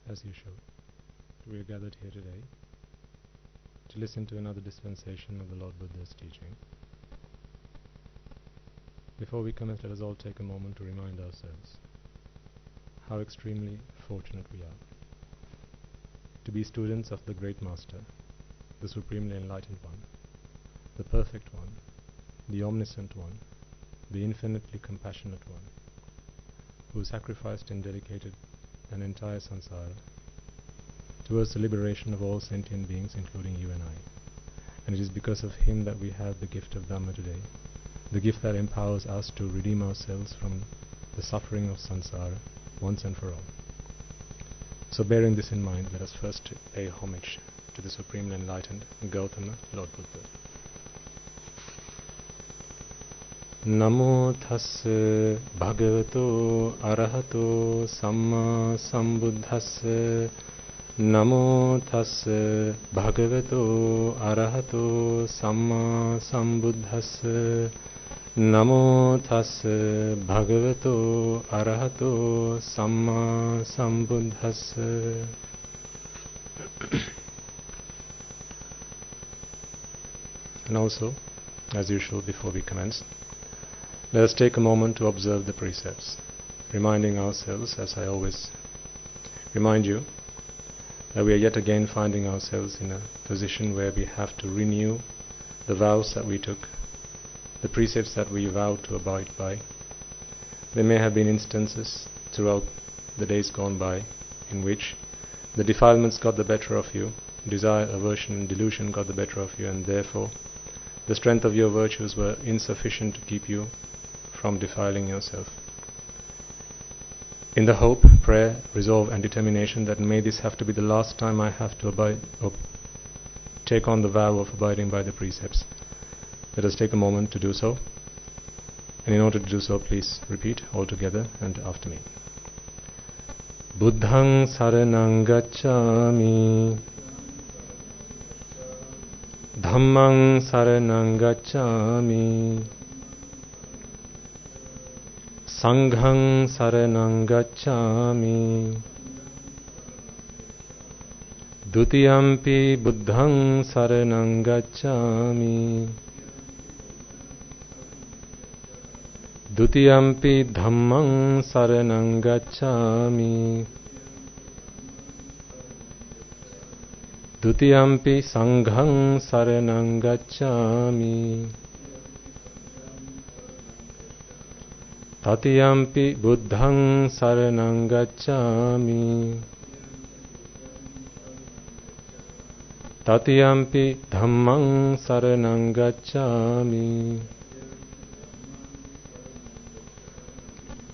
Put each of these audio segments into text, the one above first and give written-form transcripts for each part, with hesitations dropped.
as usual, we are gathered here today to listen to another dispensation of the Lord Buddha's teaching. Before we commence, let us all take a moment to remind ourselves how extremely fortunate we are to be students of the Great Master, the Supremely Enlightened One, the Perfect One, the Omniscient One, the Infinitely Compassionate One, who sacrificed and dedicated an entire samsara towards the liberation of all sentient beings, including you and I. And it is because of him that we have the gift of Dhamma today, the gift that empowers us to redeem ourselves from the suffering of samsara once and for all. So bearing this in mind, let us first pay homage to the Supremely Enlightened Gautama Lord Buddha. Namo tassa bhagavato arahato samma sambuddhassa. Namo tassa bhagavato arahato samma sambuddhassa. Namo tassa bhagavato arahato samma sambuddhassa. And also, as usual, before we commence, let us take a moment to observe the precepts, reminding ourselves, as I always remind you, that we are yet again finding ourselves in a position where we have to renew the vows that we took, the precepts that we vowed to abide by. There may have been instances throughout the days gone by in which the defilements got the better of you, desire, aversion and delusion got the better of you, and therefore the strength of your virtues were insufficient to keep you from defiling yourself. In the hope, prayer, resolve and determination that may this have to be the last time I have to abide or take on the vow of abiding by the precepts, let us take a moment to do so. And in order to do so, please repeat all together and after me. Buddhaṃ saranang gacchāmi. Dhammaṃ saranang gacchāmi. Sanghang saranang gacchāmi. Dutiyampi buddhaṃ saranang gacchāmi. Dutiyampi dhammaṃ saranang gacchāmi. Dutiyampi sanghang saranang gacchāmi. Tatiyampi buddhaṃ saranang gacchāmi. Tatiyampi dhammaṃ saranang gacchāmi.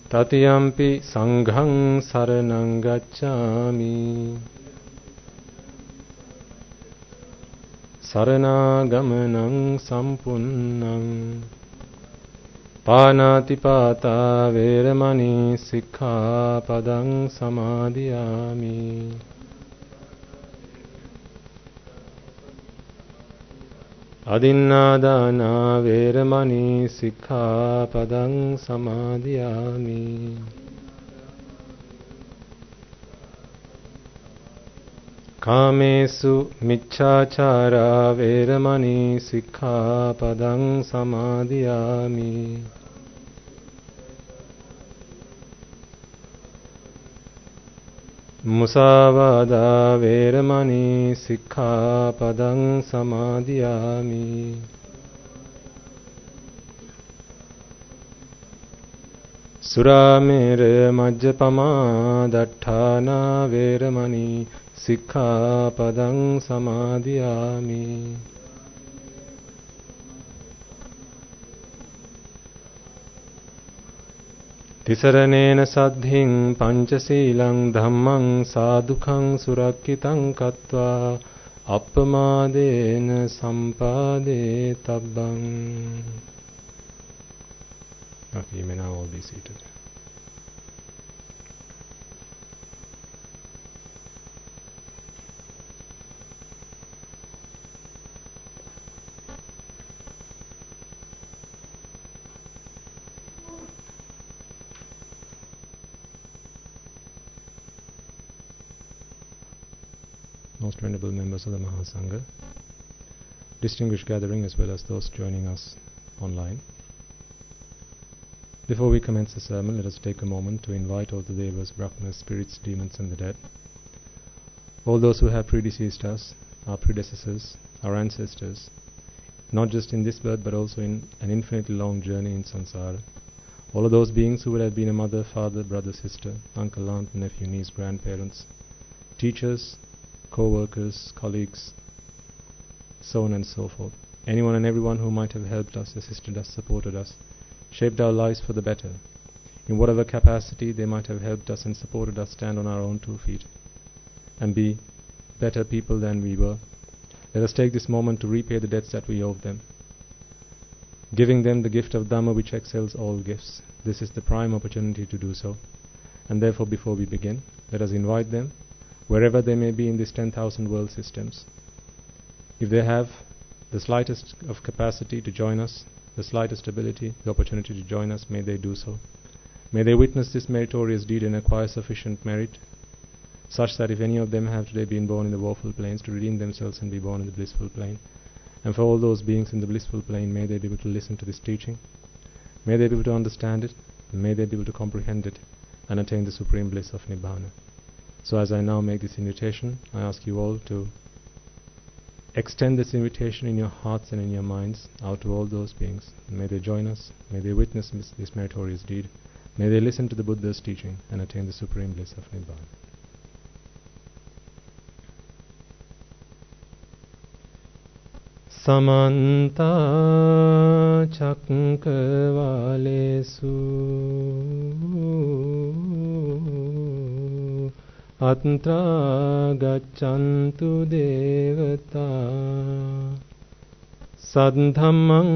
Tatiyampi sanghang saranang gacchāmi. Saranagamanaṃ sampunnaṃ. Pānātipātā vēramaṇī sikkhapadang samādhiyāmi. Adinnādānā vēramaṇī sikkhapadang samādhiyāmi. Kāmesu micchāchārā vēramaṇī sikkhapadang samādhiyāmi. Musāvādā vēramaṇī sikkhapadang samādhiyāmi. Surāmera majjapamā daṭṭhānā vēramaṇī sikkhapadang samādhiyāmi. Tisaranena saddhiṃ pañcasīlaṃ dhammaṃ sādhukaṃ surakkitaṃ kattvā appamādena sampādetabbam. Okay, you may now all be seated. most venerable members of the Mahasangha, distinguished gathering as well as those joining us online. Before we commence the sermon, let us take a moment to invite all the devas, brahmanas, spirits, demons and the dead, all those who have predeceased us, our predecessors, our ancestors, not just in this birth but also in an infinitely long journey in samsara, all of those beings who would have been a mother, father, brother, sister, uncle, aunt, nephew, niece, grandparents, teachers, co-workers, colleagues, so on and so forth. Anyone and everyone who might have helped us, assisted us, supported us, shaped our lives for the better. In whatever capacity they might have helped us and supported us stand on our own 2 feet and be better people than we were. Let us take this moment to repay the debts that we owe them, giving them the gift of Dhamma which excels all gifts. This is the prime opportunity to do so. And therefore, before we begin, let us invite them, wherever they may be in these 10,000 world systems. If they have the slightest of capacity to join us, the slightest ability, the opportunity to join us, may they do so. May they witness this meritorious deed and acquire sufficient merit, such that if any of them have today been born in the woeful planes, to redeem themselves and be born in the blissful plane. And for all those beings in the blissful plane, may they be able to listen to this teaching, may they be able to understand it, and may they be able to comprehend it, and attain the supreme bliss of Nibbana. So as I now make this invitation, I ask you all to extend this invitation in your hearts and in your minds out to all those beings. May they join us, may they witness this meritorious deed, may they listen to the Buddha's teaching and attain the supreme bliss of Nibbana. Samanta Chakravalesu Atra Gachantu Devata Sadhamang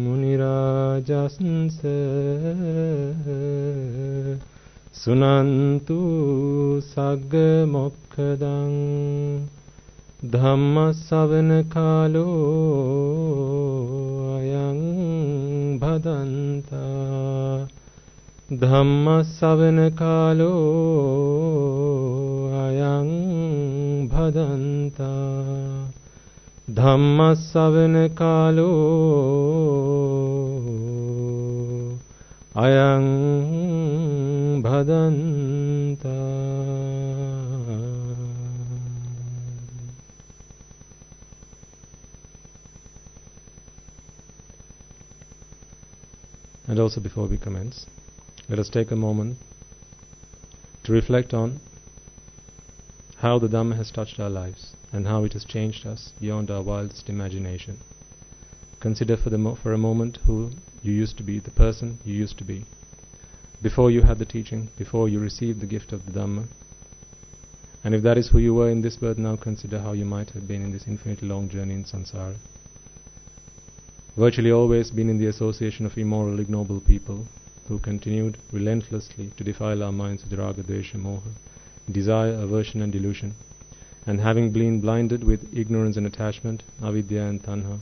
Munirajasansa Sunantu Sagga Mokkadang Dhamma Savana Kalo Ayang Bhadanta Dhamma Savana Kalo Ayang Bhadanta Dhamma Savana Kalo Ayang Bhadanta. And also, before we commence, let us take a moment to reflect on how the Dhamma has touched our lives and how it has changed us beyond our wildest imagination. Consider for a moment who you used to be, the person you used to be, before you had the teaching, before you received the gift of the Dhamma. And if that is who you were in this birth, now consider how you might have been in this infinitely long journey in samsara. Virtually always been in the association of immoral, ignoble people who continued relentlessly to defile our minds with raga, dvesha, moha, desire, aversion and delusion, and having been blinded with ignorance and attachment, avidya and tanha,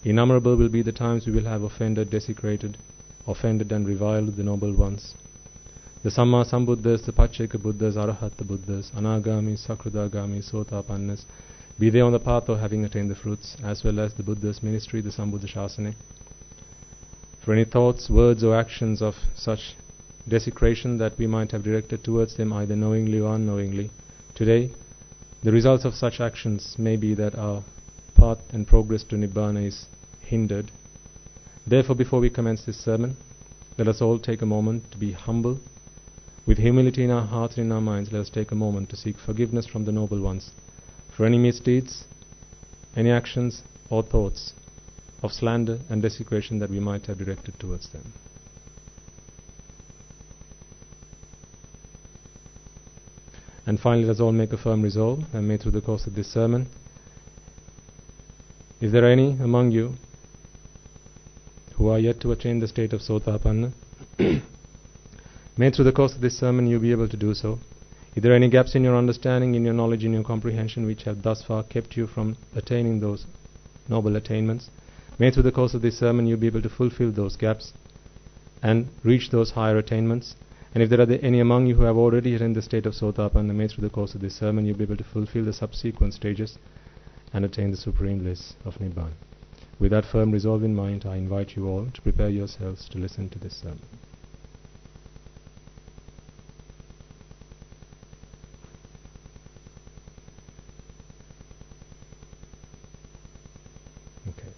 innumerable will be the times we will have offended, desecrated, offended and reviled the noble ones, the Samma Sambuddhas, the Pacceka Buddhas, Arahata Buddhas, Anagami, Sakradagami, Sotapannas, be they on the path or having attained the fruits, as well as the Buddha's ministry, the Sambuddha Shasana. For any thoughts, words or actions of such desecration that we might have directed towards them either knowingly or unknowingly, today the results of such actions may be that our path and progress to Nibbana is hindered. Therefore, before we commence this sermon, let us all take a moment to be humble. With humility in our hearts and in our minds, let us take a moment to seek forgiveness from the noble ones for any misdeeds, any actions or thoughts of slander and desecration that we might have directed towards them. And finally, let us all make a firm resolve, and may through the course of this sermon, if there are any among you who are yet to attain the state of Sotapanna, may through the course of this sermon you be able to do so. If there are any gaps in your understanding, in your knowledge, in your comprehension, which have thus far kept you from attaining those noble attainments, may through the course of this sermon you be able to fulfill those gaps and reach those higher attainments. And if there are any among you who have already attained the state of Sotapanna, may through the course of this sermon you be able to fulfill the subsequent stages and attain the supreme bliss of Nibbana. With that firm resolve in mind, I invite you all to prepare yourselves to listen to this sermon. Okay.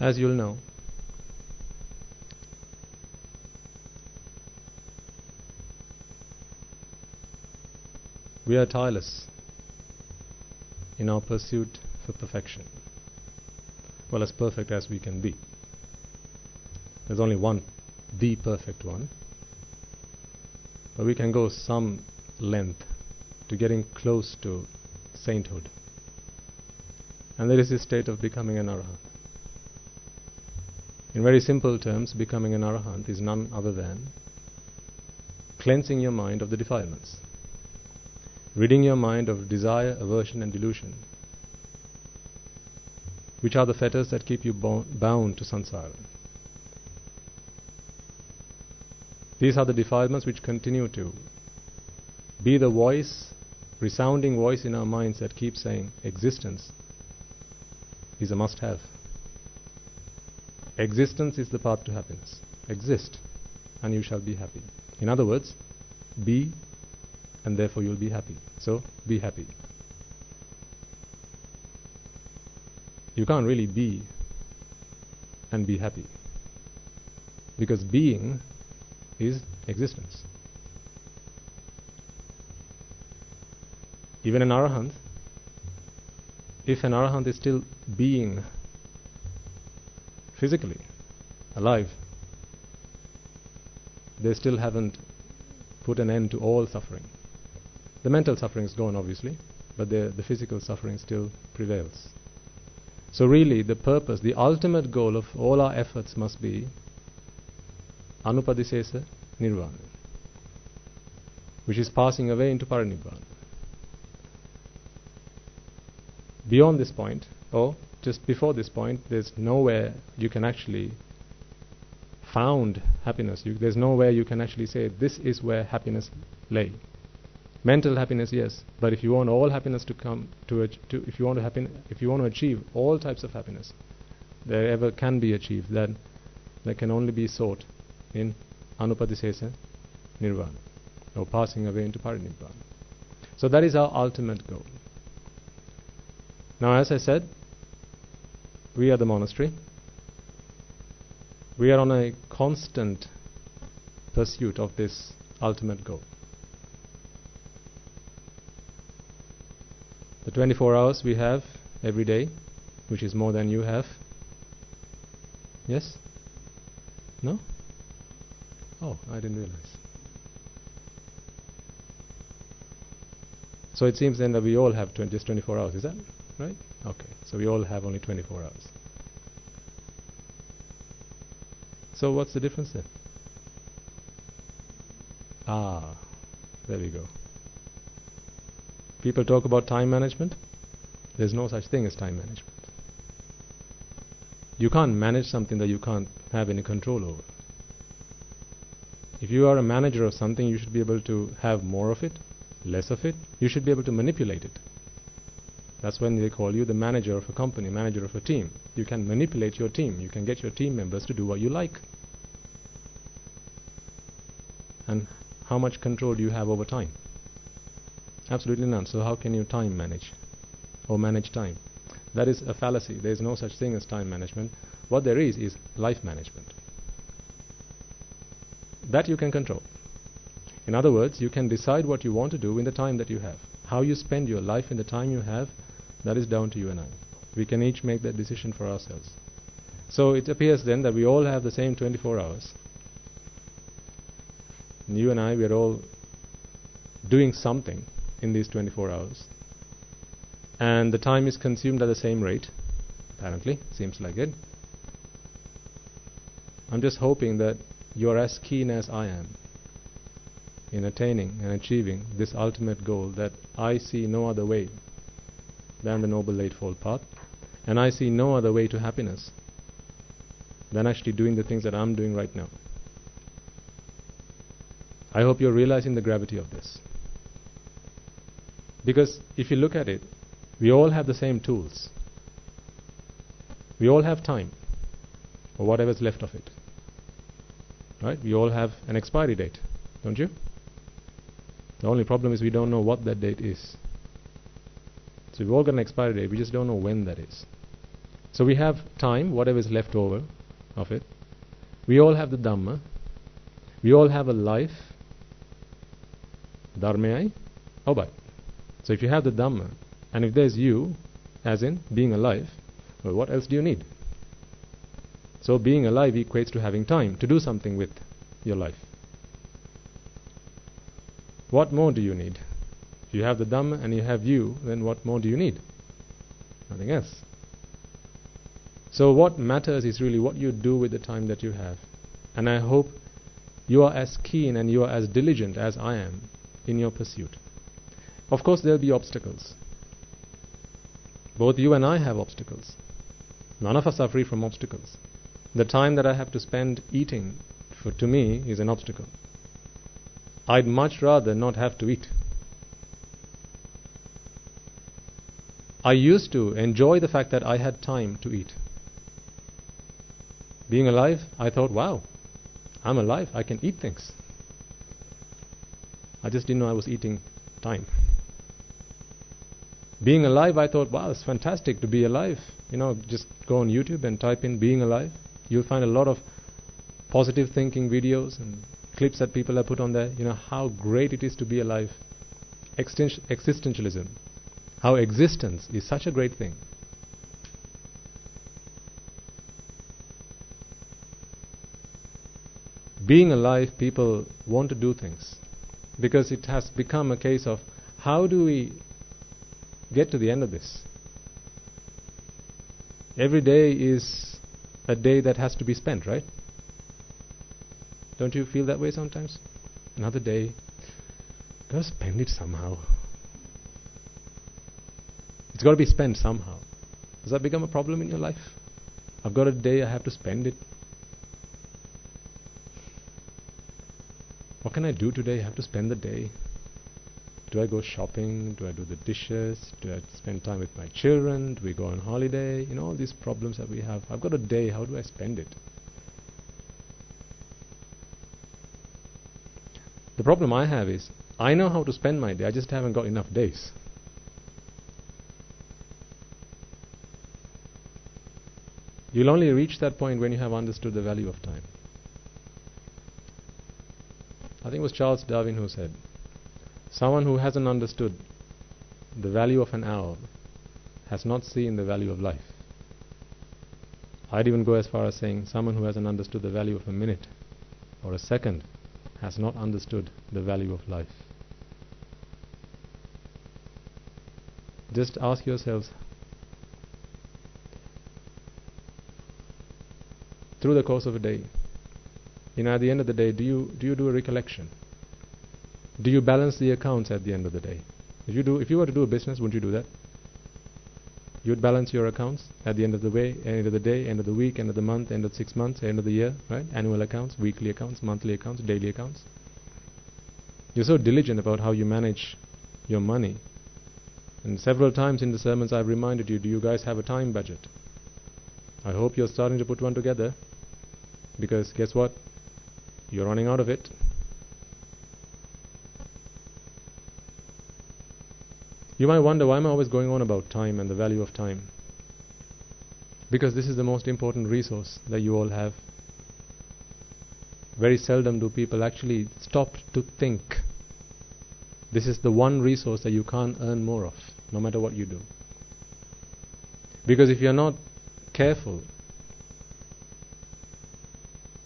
As you'll know, we are tireless in our pursuit for perfection. Well, as perfect as we can be. There's only one, the perfect one. But we can go some length to getting close to sainthood. And there is this state of becoming an arahant. In very simple terms, becoming an arahant is none other than cleansing your mind of the defilements, ridding your mind of desire, aversion and delusion, which are the fetters that keep you bound to samsara. These are the defilements which continue to be the voice, resounding voice in our minds that keeps saying existence is a must-have. Existence is the path to happiness. Exist, and you shall be happy. In other words, be, and therefore you'll be happy. So, be happy. You can't really be and be happy, because being is existence. Even an arahant, if an arahant is still being physically alive, they still haven't put an end to all suffering. The mental suffering is gone, obviously, but the physical suffering still prevails. So really the purpose, the ultimate goal of all our efforts must be anupadisesa nirvana, which is passing away into parinibbana. Beyond this point, or just before this point, there's nowhere you can actually found happiness. There's nowhere you can actually say this is where happiness lay. Mental happiness, yes, but if you want all happiness to come if you want to achieve all types of happiness that ever can be achieved, that can only be sought in anupadisesa nirvana, or passing away into parinibbana. So that is our ultimate goal. Now, as I said, we are the monastery. We are on a constant pursuit of this ultimate goal. The 24 hours we have every day, which is more than you have. Yes? No? Oh, I didn't realize. So it seems then that we all have just 24 hours, is that right? Okay, so we all have only 24 hours. So what's the difference then? Ah, there we go. People talk about time management. There's no such thing as time management. You can't manage something that you can't have any control over. If you are a manager of something, you should be able to have more of it, less of it. You should be able to manipulate it. That's when they call you the manager of a company, manager of a team. You can manipulate your team. You can get your team members to do what you like. And how much control do you have over time? Absolutely none. So how can you time manage or manage time? That is a fallacy. There is no such thing as time management. What there is life management. That you can control. In other words, you can decide what you want to do in the time that you have. How you spend your life in the time you have, that is down to you and I. We can each make that decision for ourselves. So it appears then that we all have the same 24 hours. And you and I, we are all doing something in these 24 hours. And the time is consumed at the same rate, apparently, seems like it. I'm just hoping that you're as keen as I am in attaining and achieving this ultimate goal, that I see no other way than the Noble Eightfold Path, and I see no other way to happiness than actually doing the things that I'm doing right now. I hope you're realizing the gravity of this. Because if you look at it, we all have the same tools. We all have time, or whatever's left of it. Right? We all have an expiry date, don't you? The only problem is we don't know what that date is. So we've all got an expiry date, we just don't know when that is. So we have time, whatever is left over of it. We all have the Dhamma. We all have a life. Dharmayai Obai. So if you have the Dhamma, and if there's you, as in being alive, well, what else do you need? So being alive equates to having time to do something with your life. What more do you need? If you have the Dhamma and you have you, then what more do you need? Nothing else. So what matters is really what you do with the time that you have. And I hope you are as keen and you are as diligent as I am in your pursuit. Of course there will be obstacles. Both you and I have obstacles. None of us are free from obstacles. The time that I have to spend eating, to me, is an obstacle. I'd much rather not have to eat. I used to enjoy the fact that I had time to eat. Being alive, I thought, wow, I'm alive, I can eat things. I just didn't know I was eating time. Being alive, I thought, wow, it's fantastic to be alive. Just go on YouTube and type in being alive. You'll find a lot of positive thinking videos and clips that people have put on there. How great it is to be alive. Existentialism. How existence is such a great thing. Being alive, people want to do things because it has become a case of how do we get to the end of this? Every day is a day that has to be spent, right? Don't you feel that way sometimes? Another day, gotta spend it somehow. It's got to be spent somehow. Does that become a problem in your life? I've got a day, I have to spend it. What can I do today? I have to spend the day. Do I go shopping? Do I do the dishes? Do I spend time with my children? Do we go on holiday? All these problems that we have. I've got a day, how do I spend it? The problem I have is, I know how to spend my day, I just haven't got enough days. You'll only reach that point when you have understood the value of time. I think it was Charles Darwin who said, someone who hasn't understood the value of an hour has not seen the value of life. I'd even go as far as saying someone who hasn't understood the value of a minute or a second has not understood the value of life. Just ask yourselves, through the course of a day, at the end of the day, do you do a recollection? Do you balance the accounts at the end of the day? If you were to do a business, wouldn't you do that? You would balance your accounts at the end of the day, end of the week, end of the month, end of 6 months, end of the year, right? Annual accounts, weekly accounts, monthly accounts, daily accounts. You're so diligent about how you manage your money. And several times in the sermons I've reminded you, do you guys have a time budget? I hope you're starting to put one together, because guess what? You're running out of it. You might wonder, why am I always going on about time and the value of time? Because this is the most important resource that you all have. Very seldom do people actually stop to think. This is the one resource that you can't earn more of, no matter what you do. Because if you're not careful,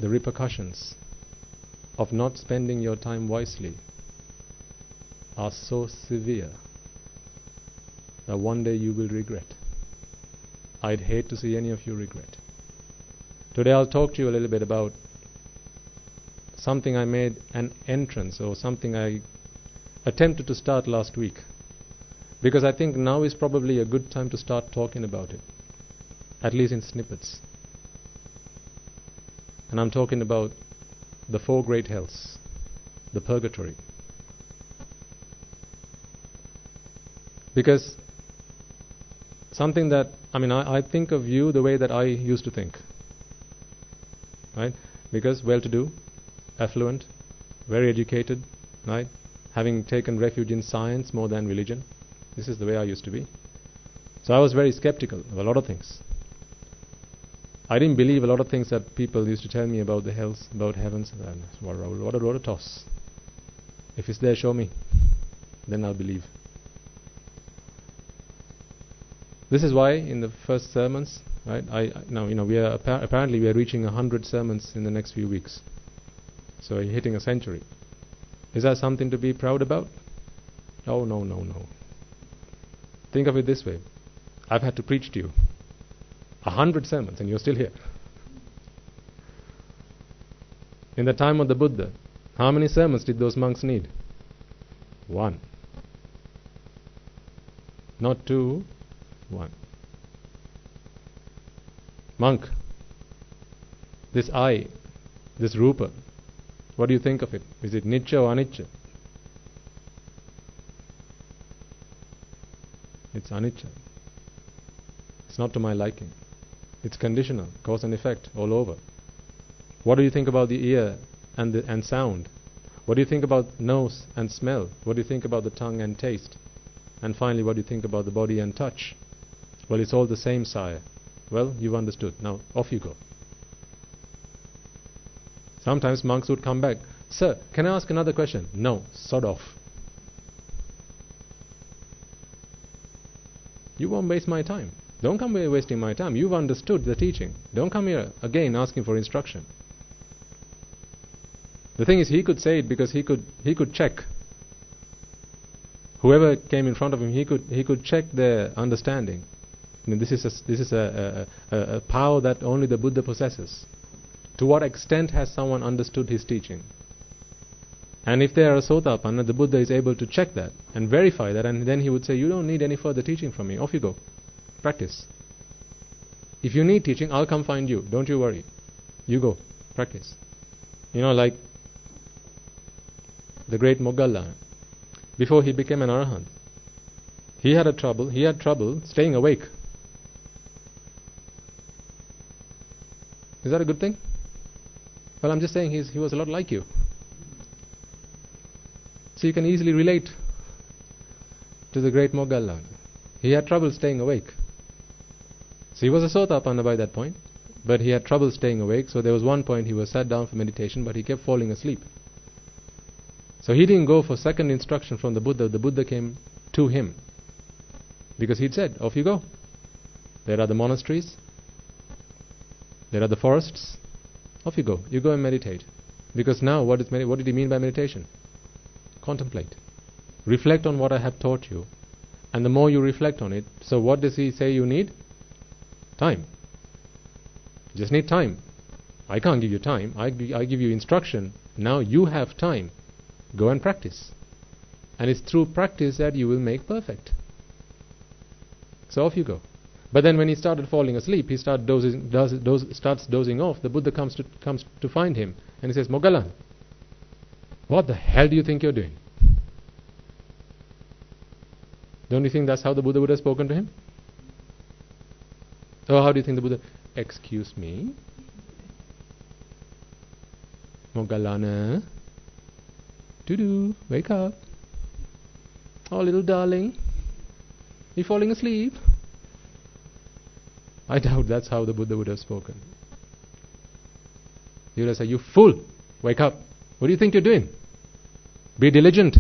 the repercussions of not spending your time wisely are so severe that one day you will regret. I'd hate to see any of you regret. Today I'll talk to you a little bit about something I made an entrance, or something I attempted to start last week, because I think now is probably a good time to start talking about it, at least in snippets. And I'm talking about the four great hells, the purgatory. Because something that, I think of you the way that I used to think. Right? Because well-to-do, affluent, very educated, right? Having taken refuge in science more than religion. This is the way I used to be. So I was very skeptical of a lot of things. I didn't believe a lot of things that people used to tell me about the hells, about heavens. What a toss. If it's there, show me. Then I'll believe. This is why in the first sermons, right? We are apparently we are reaching 100 sermons in the next few weeks. So you're hitting a century. Is that something to be proud about? Oh, no. Think of it this way. I've had to preach to you 100 sermons and you're still here. In the time of the Buddha, how many sermons did those monks need? 1. Not 2, 1. Monk, this I, this Rupa, what do you think of it? Is it Nitya or Anicca? It's Anicca. It's not to my liking. It's conditional, cause and effect, all over. What do you think about the ear and sound? What do you think about nose and smell? What do you think about the tongue and taste? And finally, what do you think about the body and touch? Well, it's all the same, sire. Well, you've understood. Now, off you go. Sometimes monks would come back. Sir, can I ask another question? No, sod off. You won't waste my time. Don't come here wasting my time. You've understood the teaching. Don't come here again asking for instruction. The thing is, he could say it because he could check. Whoever came in front of him, he could check their understanding. This is a power that only the Buddha possesses. To what extent has someone understood his teaching? And if they are a Sotapanna, the Buddha is able to check that and verify that, and then he would say, you don't need any further teaching from me. Off you go. Practice. If you need teaching, I'll come find you. Don't you worry. You go. Practice. Like the great Moggallana. Before he became an Arahant, he had trouble staying awake. Is that a good thing? Well, I'm just saying he was a lot like you. So you can easily relate to the great Moggallana. He had trouble staying awake. So he was a Sotapanna by that point, but he had trouble staying awake. So there was one point he was sat down for meditation, but he kept falling asleep. So he didn't go for second instruction from the Buddha. The Buddha came to him, because he'd said, off you go. There are the monasteries. There are the forests. Off you go. You go and meditate. Because now, what did he mean by meditation? Contemplate. Reflect on what I have taught you. And the more you reflect on it, so what does he say you need? Time. You just need time. I can't give you time. I give you instruction. Now you have time. Go and practice. And it's through practice that you will make perfect. So off you go. But then when he started falling asleep, he starts dozing off. The Buddha comes to find him, and he says, Moggallana, what the hell do you think you're doing? Don't you think that's how the Buddha would have spoken to him? Oh, how do you think the Buddha? Excuse me? Moggallana, wake up. Oh, little darling, you're falling asleep. I doubt that's how the Buddha would have spoken. He would have said, you fool, wake up. What do you think you're doing? Be diligent.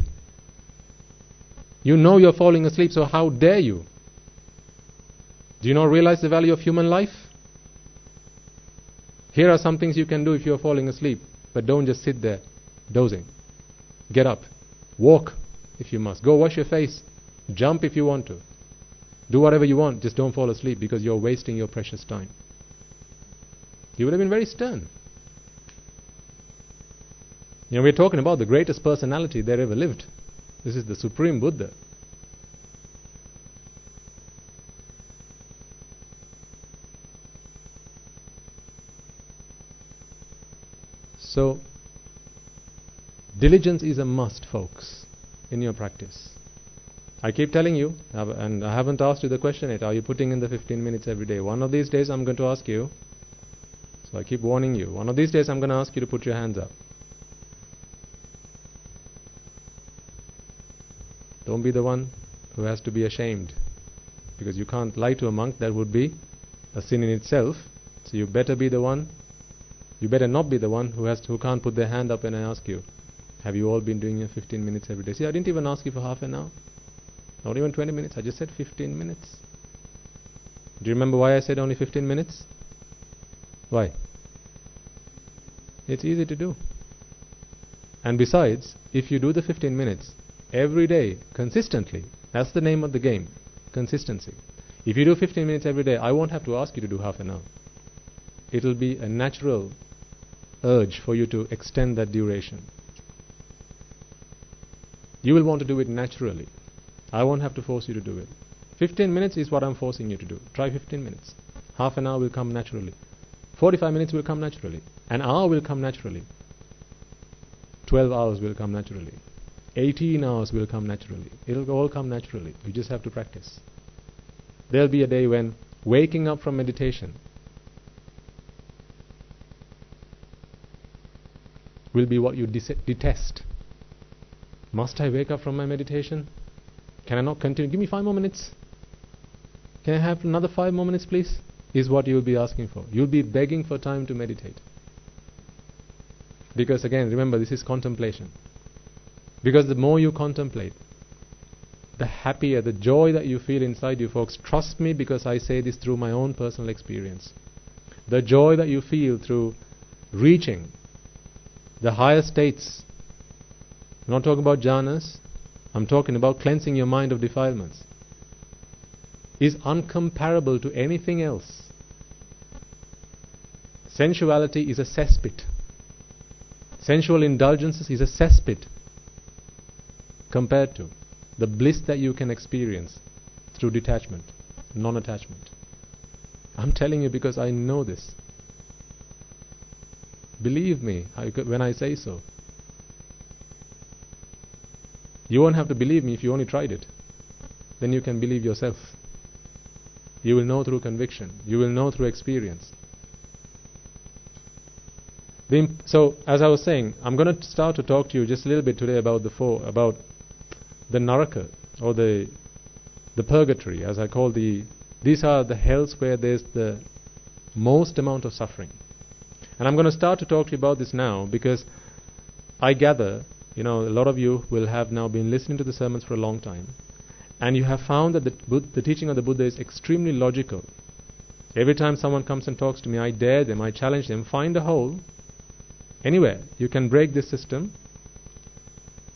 You know you're falling asleep, so how dare you? Do you not realize the value of human life? Here are some things you can do if you're falling asleep, but don't just sit there dozing. Get up. Walk if you must. Go wash your face. Jump if you want to. Do whatever you want. Just don't fall asleep, because you're wasting your precious time. He would have been very stern. We're talking about the greatest personality there ever lived. This is the Supreme Buddha. So, diligence is a must, folks, in your practice. I keep telling you, and I haven't asked you the question yet, are you putting in the 15 minutes every day? One of these days I'm going to ask you, so I keep warning you, one of these days I'm going to ask you to put your hands up. Don't be the one who has to be ashamed, because you can't lie to a monk. That would be a sin in itself. So you better be the one. You better not be the one who can't put their hand up when I ask you, have you all been doing your 15 minutes every day? See, I didn't even ask you for half an hour, not even 20 minutes. I just said 15 minutes. Do you remember why I said only 15 minutes? Why? It's easy to do. And besides, if you do the 15 minutes every day, consistently, that's the name of the game, consistency. If you do 15 minutes every day, I won't have to ask you to do half an hour. It'll be a natural urge for you to extend that duration. You will want to do it naturally. I won't have to force you to do it. 15 minutes is what I'm forcing you to do. Try 15 minutes. Half an hour will come naturally. 45 minutes will come naturally. An hour will come naturally. 12 hours will come naturally. 18 hours will come naturally. It'll all come naturally. You just have to practice. There'll be a day when waking up from meditation will be what you detest. Must I wake up from my meditation? Can I not continue? Give me 5 more minutes. Can I have another 5 more minutes, please? Is what you'll be asking for. You'll be begging for time to meditate. Because again, remember, this is contemplation. Because the more you contemplate, the happier, the joy that you feel inside you, folks. Trust me, because I say this through my own personal experience. The joy that you feel through reaching the higher states. I'm not talking about jhanas. I'm talking about cleansing your mind of defilements. Is uncomparable to anything else. Sensuality is a cesspit. Sensual indulgences is a cesspit compared to the bliss that you can experience through detachment, non-attachment. I'm telling you because I know this. Believe me when I say so. You won't have to believe me if you only tried it. Then you can believe yourself. You will know through conviction. You will know through experience. So, as I was saying, I'm going to start to talk to you just a little bit today about the naraka, or the purgatory, as I call these are the hells where there's the most amount of suffering. And I'm going to start to talk to you about this now, because I gather, a lot of you will have now been listening to the sermons for a long time, and you have found that the teaching of the Buddha is extremely logical. Every time someone comes and talks to me, I dare them, I challenge them, find a hole, anywhere. You can break this system,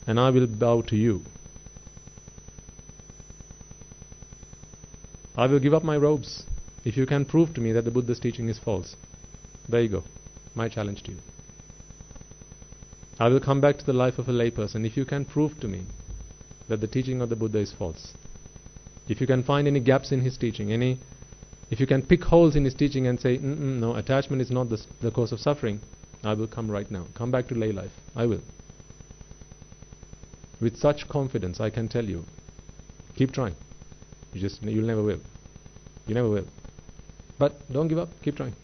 and I will bow to you. I will give up my robes if you can prove to me that the Buddha's teaching is false. There you go, my challenge to you. I will come back to the life of a layperson if you can prove to me that the teaching of the Buddha is false. If you can find any gaps in his teaching, if you can pick holes in his teaching and say, no, attachment is not the cause of suffering, I will come right now. Come back to lay life. I will. With such confidence, I can tell you, keep trying. You'll never will. You never will. But don't give up. Keep trying.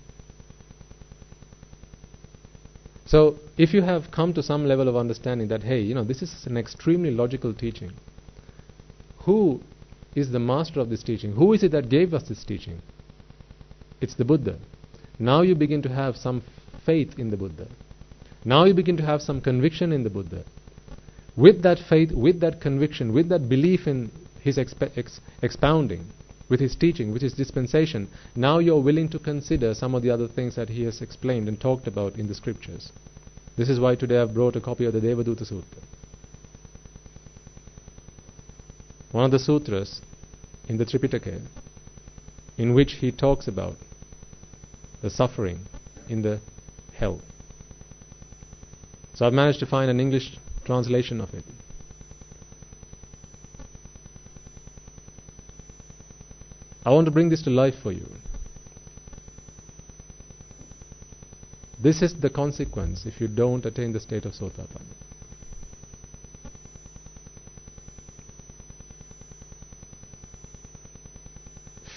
So, if you have come to some level of understanding that, hey, this is an extremely logical teaching. Who is the master of this teaching? Who is it that gave us this teaching? It's the Buddha. Now you begin to have some faith in the Buddha. Now you begin to have some conviction in the Buddha. With that faith, with that conviction, with that belief in his expounding, with his teaching, with his dispensation, now you're willing to consider some of the other things that he has explained and talked about in the scriptures. This is why today I've brought a copy of the Devaduta Sutra. One of the sutras in the Tripitaka in which he talks about the suffering in the hell. So I've managed to find an English translation of it. I want to bring this to life for you. This is the consequence if you don't attain the state of Sotapanna.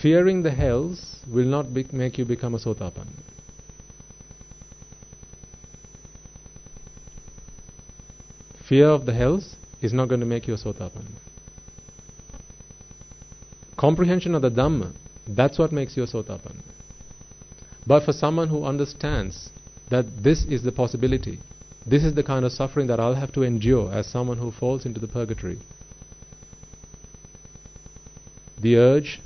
Fearing the hells will not make you become a Sotapanna. Fear of the hells is not going to make you a Sotapanna. Comprehension of the Dhamma, that's what makes you a Sotapanna. But for someone who understands that this is the possibility, this is the kind of suffering that I'll have to endure as someone who falls into the purgatory, the urge,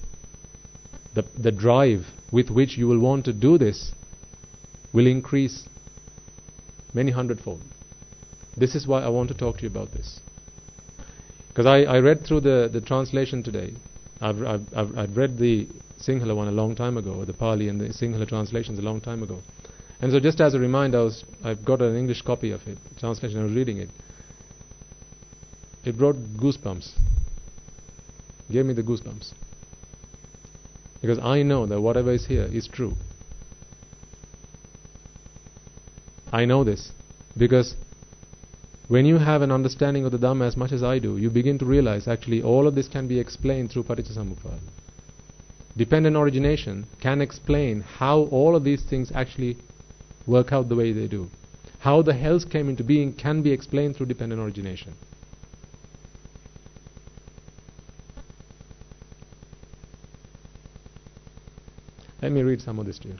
the drive with which you will want to do this will increase many hundredfold. This is why I want to talk to you about this. Because I read through the translation today. I've read the Sinhala one a long time ago, the Pali and the Sinhala translations a long time ago. And so just as a reminder, I've got an English copy of it, translation, I was reading it. It brought goosebumps. Gave me the goosebumps. Because I know that whatever is here is true. I know this because when you have an understanding of the Dhamma as much as I do, you begin to realize actually all of this can be explained through Paticcasamuppada. Dependent origination can explain how all of these things actually work out the way they do. How the hells came into being can be explained through dependent origination. Let me read some of this to you.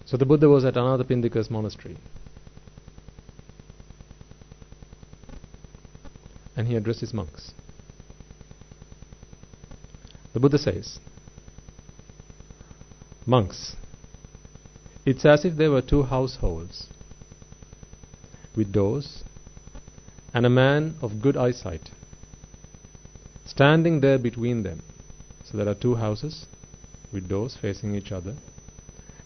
So the Buddha was at Anathapindika's monastery. And he addressed his monks. The Buddha says, "Monks, it's as if there were two households with doors and a man of good eyesight standing there between them." So there are two houses with doors facing each other,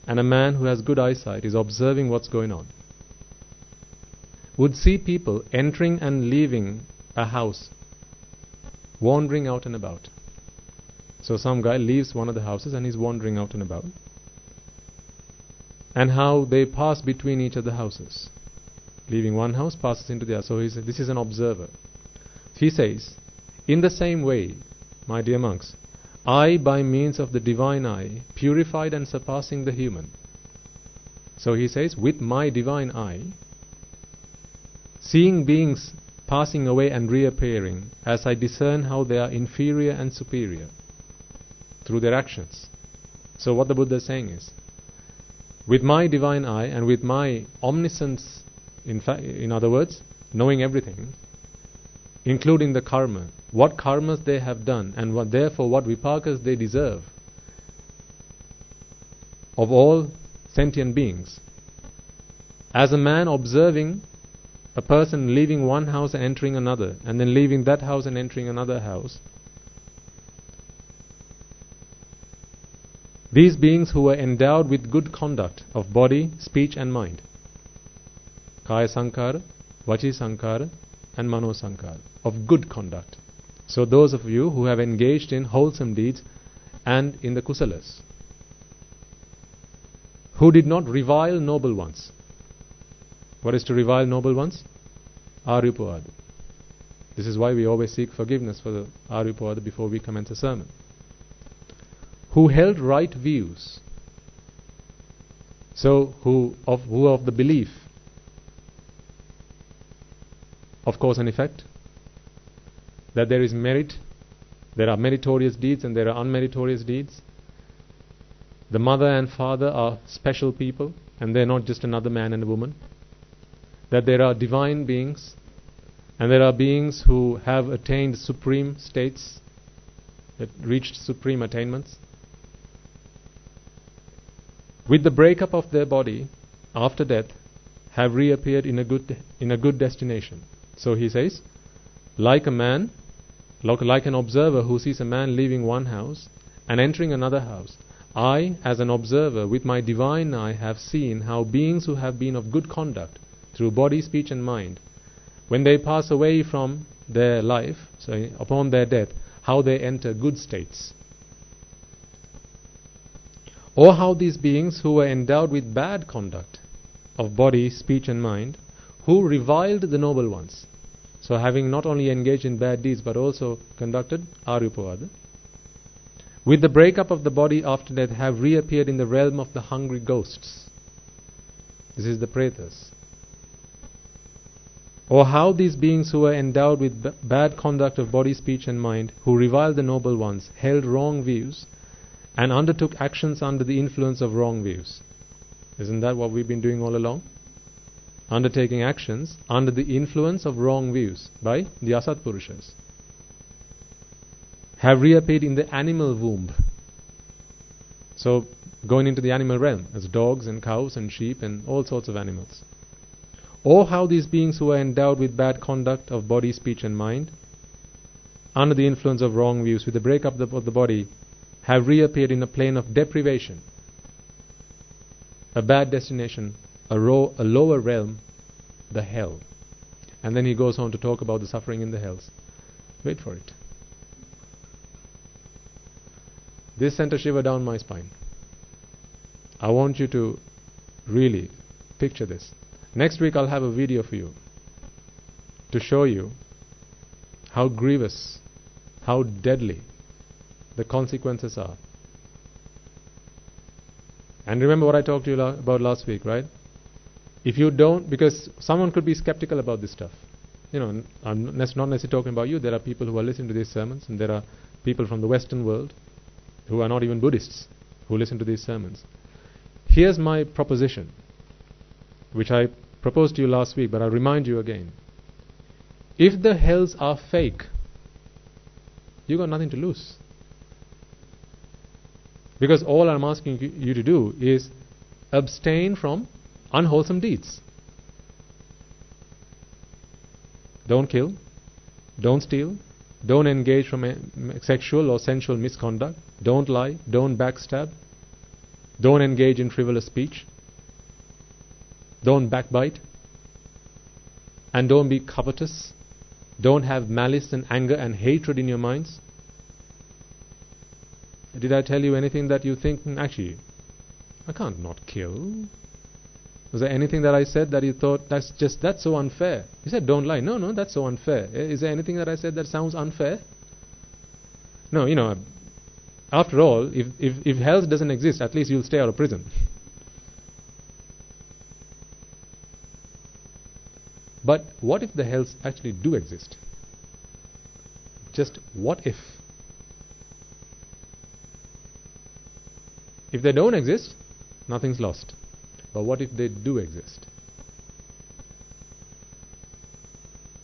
and a man who has good eyesight is observing what's going on. Would see people entering and leaving a house, wandering out and about. So some guy leaves one of the houses and he's wandering out and about. And how they pass between each of the houses. Leaving one house, passes into the other. So this is an observer. He says, "In the same way, my dear monks, I, by means of the divine eye, purified and surpassing the human." So he says, with my divine eye, seeing beings passing away and reappearing, as I discern how they are inferior and superior through their actions. So what the Buddha is saying is, with my divine eye and with my omniscience, in other words, knowing everything, including the karma, what karmas they have done and what vipakas they deserve of all sentient beings. As a man observing a person leaving one house and entering another, and then leaving that house and entering another house, these beings who were endowed with good conduct of body, speech and mind, Kaya Sankara, Vachi Sankara and Mano Sankara, of good conduct. So those of you who have engaged in wholesome deeds and in the kusalas, who did not revile noble ones. What is to revile noble ones? Arupavada. This is why we always seek forgiveness for the Arupavada before we commence a sermon. Who held right views. So who of the belief of cause and effect, that there is merit, there are meritorious deeds and there are unmeritorious deeds. The mother and father are special people and they're not just another man and a woman. That there are divine beings and there are beings who have attained supreme states that reached supreme attainments, with the breakup of their body after death, have reappeared in a good destination. So he says, like a man, like an observer who sees a man leaving one house and entering another house, I, as an observer, with my divine eye, have seen how beings who have been of good conduct through body, speech and mind, when they pass away from their life, so upon their death, how they enter good states. Or how these beings who were endowed with bad conduct of body, speech and mind, who reviled the noble ones, so having not only engaged in bad deeds but also conducted arupavada, with the breakup of the body after death, have reappeared in the realm of the hungry ghosts. This is the pretas. Or how these beings who were endowed with bad conduct of body, speech and mind, who reviled the noble ones, held wrong views and undertook actions under the influence of wrong views. Isn't that what we've been doing all along? Undertaking actions under the influence of wrong views by the Asat Purushas, have reappeared in the animal womb. So going into the animal realm as dogs and cows and sheep and all sorts of animals. Or how these beings who are endowed with bad conduct of body, speech and mind, under the influence of wrong views, with the breakup of the body, have reappeared in a plane of deprivation, a bad destination, a lower realm, the hell. And then he goes on to talk about the suffering in the hells. Wait for it. This sent a shiver down my spine. I want you to really picture this. Next week I'll have a video for you to show you how grievous, how deadly the consequences are. And remember what I talked to you about last week, right? If you don't, because someone could be skeptical about this stuff. You know, I'm not necessarily talking about you. There are people who are listening to these sermons, and there are people from the Western world who are not even Buddhists who listen to these sermons. Here's my proposition, which I proposed to you last week, but I'll remind you again. If the hells are fake, you got nothing to lose. Because all I'm asking you to do is abstain from unwholesome deeds. Don't kill, don't steal, don't engage from sexual or sensual misconduct, don't lie, don't backstab, don't engage in frivolous speech, don't backbite, and don't be covetous, don't have malice and anger and hatred in your minds. Did I tell you anything that you think, actually, I can't not kill? Was there anything that I said that you thought, that's so unfair? You said don't lie. No, that's so unfair. Is there anything that I said that sounds unfair? No, you know, after all, if hell doesn't exist, at least you'll stay out of prison. But what if the hells actually do exist? Just what if? If they don't exist, nothing's lost. But what if they do exist?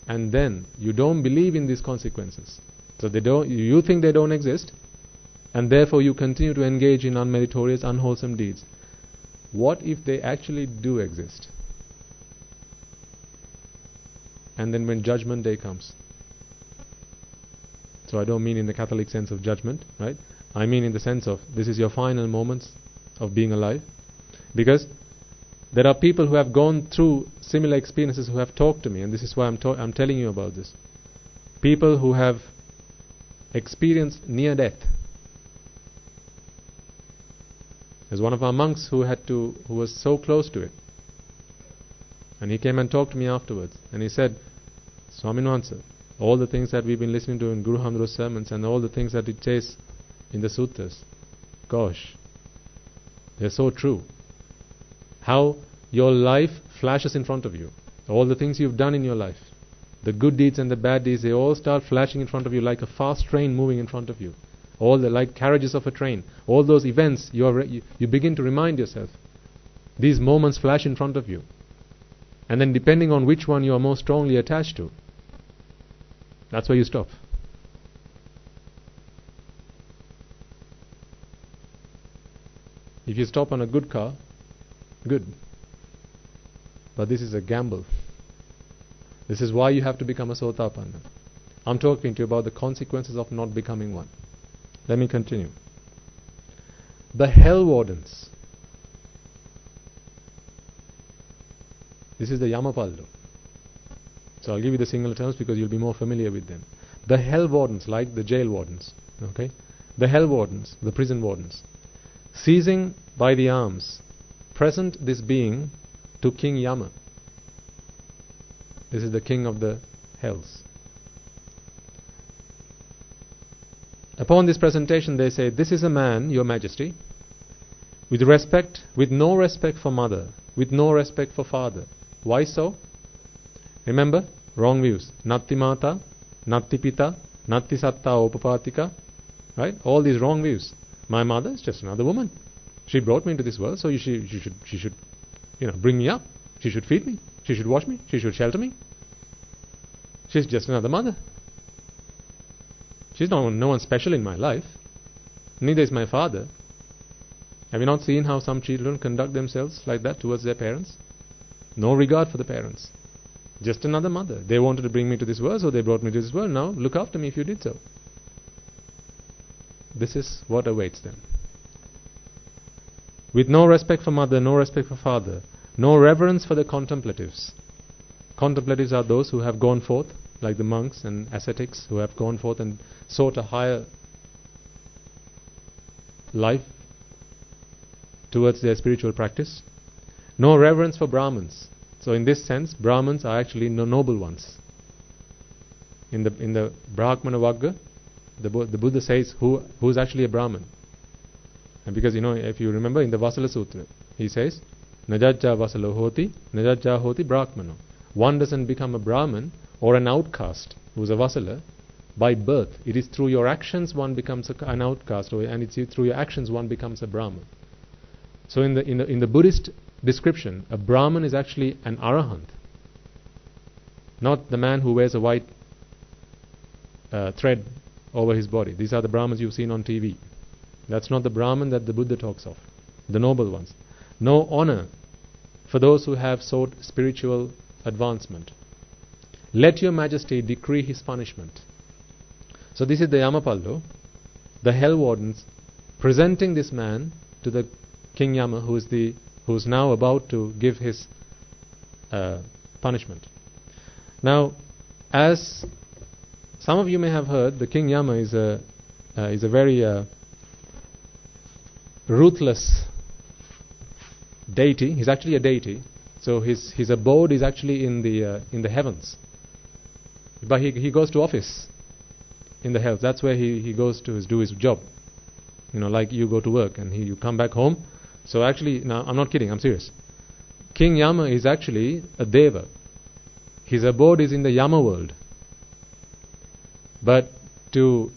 And then you don't believe in these consequences. So you think they don't exist, and therefore you continue to engage in unmeritorious, unwholesome deeds. What if they actually do exist? And then when judgment day comes. So I don't mean in the Catholic sense of judgment, right? I mean in the sense of this is your final moments of being alive. Because there are people who have gone through similar experiences who have talked to me, and this is why I'm telling you about this. People who have experienced near death. There's one of our monks who was so close to it. And he came and talked to me afterwards. And he said, Swaminwansa, all the things that we've been listening to in Guru Hamda's sermons and all the things that it says in the suttas, gosh, they're so true. How your life flashes in front of you. All the things you've done in your life, the good deeds and the bad deeds, they all start flashing in front of you like a fast train moving in front of you. All the like carriages of a train. All those events, you begin to remind yourself. These moments flash in front of you. And then depending on which one you are more strongly attached to, that's where you stop. If you stop on a good car, good. But this is a gamble. This is why you have to become a Sotapanna. I'm talking to you about the consequences of not becoming one. Let me continue. The hell wardens. This is the Yamapallu. So I'll give you the singular terms because you'll be more familiar with them. The hell wardens, like the jail wardens. Okay? The hell wardens, the prison wardens. Seizing by the arms, present this being to King Yama. This is the king of the hells. Upon this presentation they say, this is a man, your majesty, with no respect for mother, with no respect for father. Why so? Remember, wrong views. Natti mata, natti pita, natti satta upapatika. Right? All these wrong views. My mother is just another woman. She brought me into this world, so she should bring me up. She should feed me. She should wash me. She should shelter me. She's just another mother. She's no one special in my life. Neither is my father. Have you not seen how some children conduct themselves like that towards their parents? No regard for the parents. Just another mother. They wanted to bring me to this world, so they brought me to this world. Now look after me if you did so. This is what awaits them. With no respect for mother, no respect for father, no reverence for the contemplatives. Contemplatives are those who have gone forth, like the monks and ascetics, who have gone forth and sought a higher life towards their spiritual practice. No reverence for Brahmins. So in this sense, Brahmins are actually noble ones. In the Brahmana Vagga, the Buddha says who's actually a Brahmin. And because if you remember in the Vasala Sutra, he says, Najajja Vasalo hoti, Najajja hoti Brahmano. One doesn't become a Brahmin or an outcast who's a Vasala by birth. It is through your actions one becomes an outcast, and it's through your actions one becomes a Brahmin. So in the Buddhist description, a Brahmin is actually an Arahant, not the man who wears a white thread over his body. These are the Brahmins you've seen on TV. That's not the Brahmin that the Buddha talks of, the noble ones. No honor for those who have sought spiritual advancement. Let your majesty decree his punishment. So this is the Yamapallu, the hell wardens, presenting this man to the King Yama, who's now about to give his punishment. Now, as some of you may have heard, the King Yama is a very ruthless deity. He's actually a deity. So his abode is actually in the heavens. But he goes to office in the hells. That's where he goes to do his job. Like you go to work and you come back home. So actually, now I'm not kidding, I'm serious. King Yama is actually a deva. His abode is in the Yama world. But to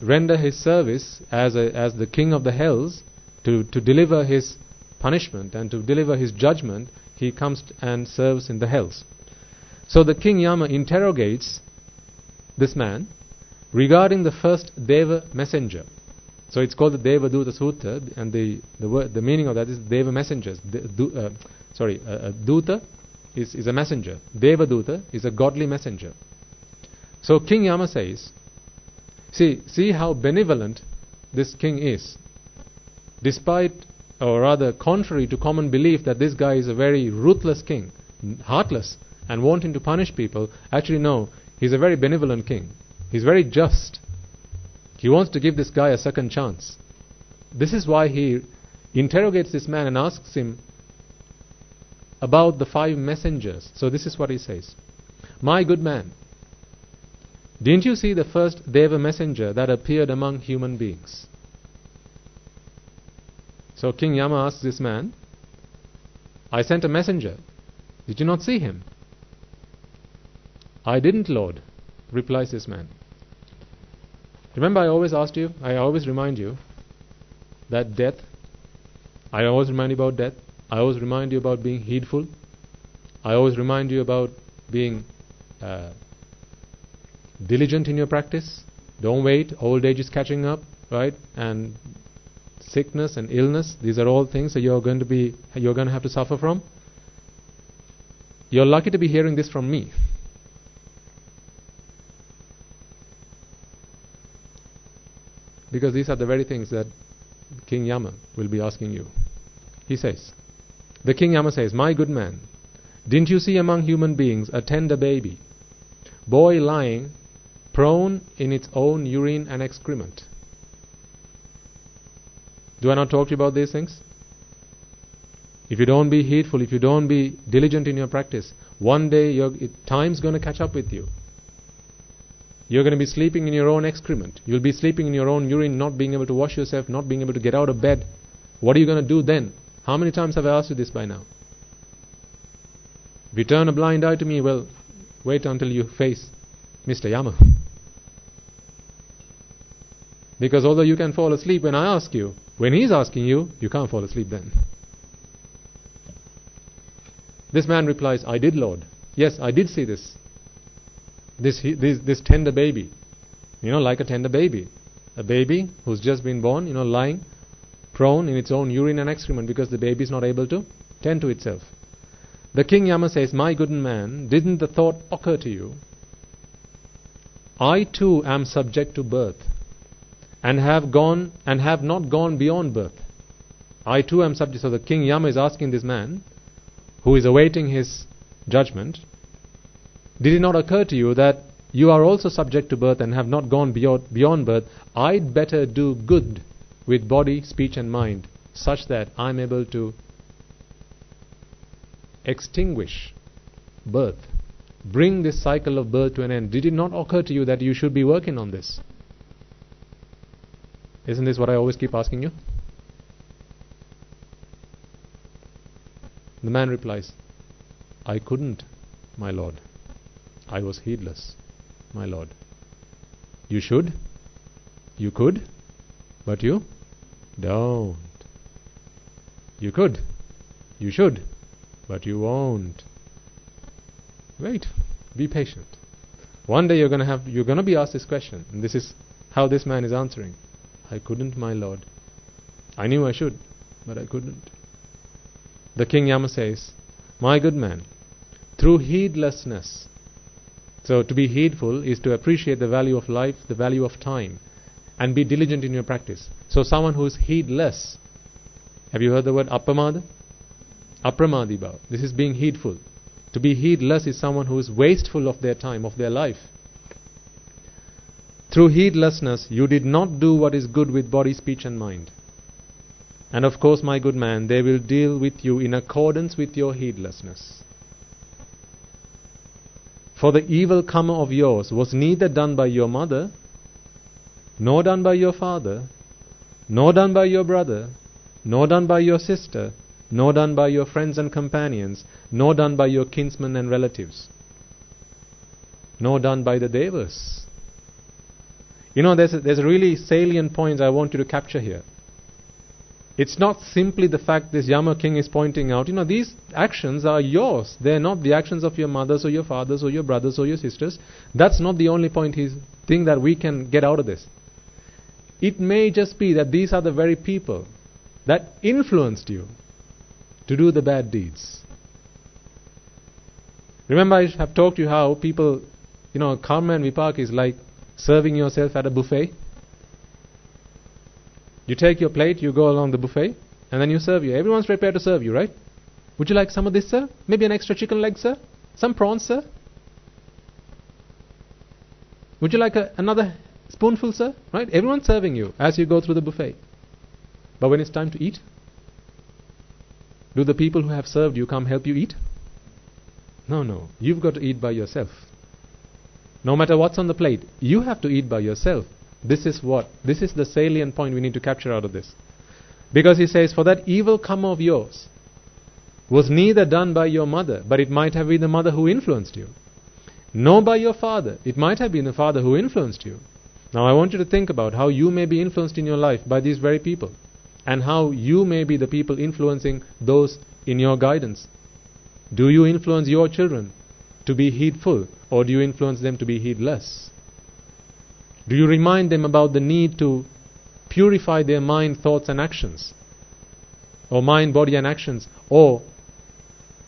render his service as the king of the hells, to deliver his punishment and to deliver his judgment, he comes and serves in the hells. So the King Yama interrogates this man regarding the first Deva messenger. So it's called the Deva Duta Sutta, and the meaning of that is Deva messengers. A Duta is a messenger. Deva Duta is a godly messenger. So King Yama says, see how benevolent this king is. Despite, or rather contrary to common belief that this guy is a very ruthless king, heartless, and wanting to punish people, actually no, he's a very benevolent king. He's very just. He wants to give this guy a second chance. This is why he interrogates this man and asks him about the 5 messengers. So this is what he says. My good man, didn't you see the first Deva messenger that appeared among human beings? So King Yama asks this man, I sent a messenger. Did you not see him? I didn't, Lord, replies this man. Remember, I always remind you that death, I always remind you about death, I always remind you about being heedful, I always remind you about being diligent in your practice. Don't wait, old age is catching up, right? And sickness and illness, these are all things that you're going to have to suffer from. You're lucky to be hearing this from me. Because these are the very things that King Yama will be asking you. He says, the King Yama says, my good man, didn't you see among human beings a tender baby, boy lying prone in its own urine and excrement? Do I not talk to you about these things? If you don't be heedful, if you don't be diligent in your practice, one day time's going to catch up with you. You're going to be sleeping in your own excrement. You'll be sleeping in your own urine, not being able to wash yourself, not being able to get out of bed. What are you going to do then? How many times have I asked you this by now? If you turn a blind eye to me, well, wait until you face Mr. Yama. Because although you can fall asleep when I ask you, when he's asking you, you can't fall asleep then. This man replies, I did, Lord. Yes, I did see this. This tender baby, like a tender baby. A baby who's just been born, lying prone in its own urine and excrement because the baby is not able to tend to itself. The King Yama says, my good man, didn't the thought occur to you? I too am subject to birth and have not gone beyond birth. I too am subject. So the King Yama is asking this man, who is awaiting his judgment, did it not occur to you that you are also subject to birth and have not gone beyond birth? I'd better do good with body, speech and mind, such that I'm able to extinguish birth, bring this cycle of birth to an end. Did it not occur to you that you should be working on this? Isn't this what I always keep asking you? The man replies, I couldn't, my lord. I was heedless, my lord. You should, you could, but you don't. You could, you should, but you won't. Wait, be patient. One day you're going to be asked this question, and this is how this man is answering. I couldn't, my lord. I knew I should, but I couldn't. The King Yama says, my good man, through heedlessness. So to be heedful is to appreciate the value of life, the value of time, and be diligent in your practice. So someone who is heedless, have you heard the word appamada? Apramadi bhav. This is being heedful. To be heedless is someone who is wasteful of their time, of their life. Through heedlessness, you did not do what is good with body, speech and mind. And of course, my good man, they will deal with you in accordance with your heedlessness. For the evil karma of yours was neither done by your mother, nor done by your father, nor done by your brother, nor done by your sister, nor done by your friends and companions, nor done by your kinsmen and relatives, nor done by the devas. There's a really salient point I want you to capture here. It's not simply the fact this Yama king is pointing out, these actions are yours. They're not the actions of your mothers or your fathers or your brothers or your sisters. That's not the only thing that we can get out of this. It may just be that these are the very people that influenced you to do the bad deeds. Remember, I have talked to you how people, karma and vipaka is like serving yourself at a buffet. You take your plate, you go along the buffet, and then you serve you. Everyone's prepared to serve you, right? Would you like some of this, sir? Maybe an extra chicken leg, sir? Some prawns, sir? Would you like another spoonful, sir? Right? Everyone's serving you as you go through the buffet. But when it's time to eat, do the people who have served you come help you eat? No. You've got to eat by yourself. No matter what's on the plate, you have to eat by yourself. This is the salient point we need to capture out of this. Because he says, for that evil karma of yours was neither done by your mother, but it might have been the mother who influenced you, nor by your father, it might have been the father who influenced you. Now I want you to think about how you may be influenced in your life by these very people, and how you may be the people influencing those in your guidance. Do you influence your children to be heedful, or do you influence them to be heedless? Do you remind them about the need to purify their mind, thoughts and actions? Or mind, body and actions? Or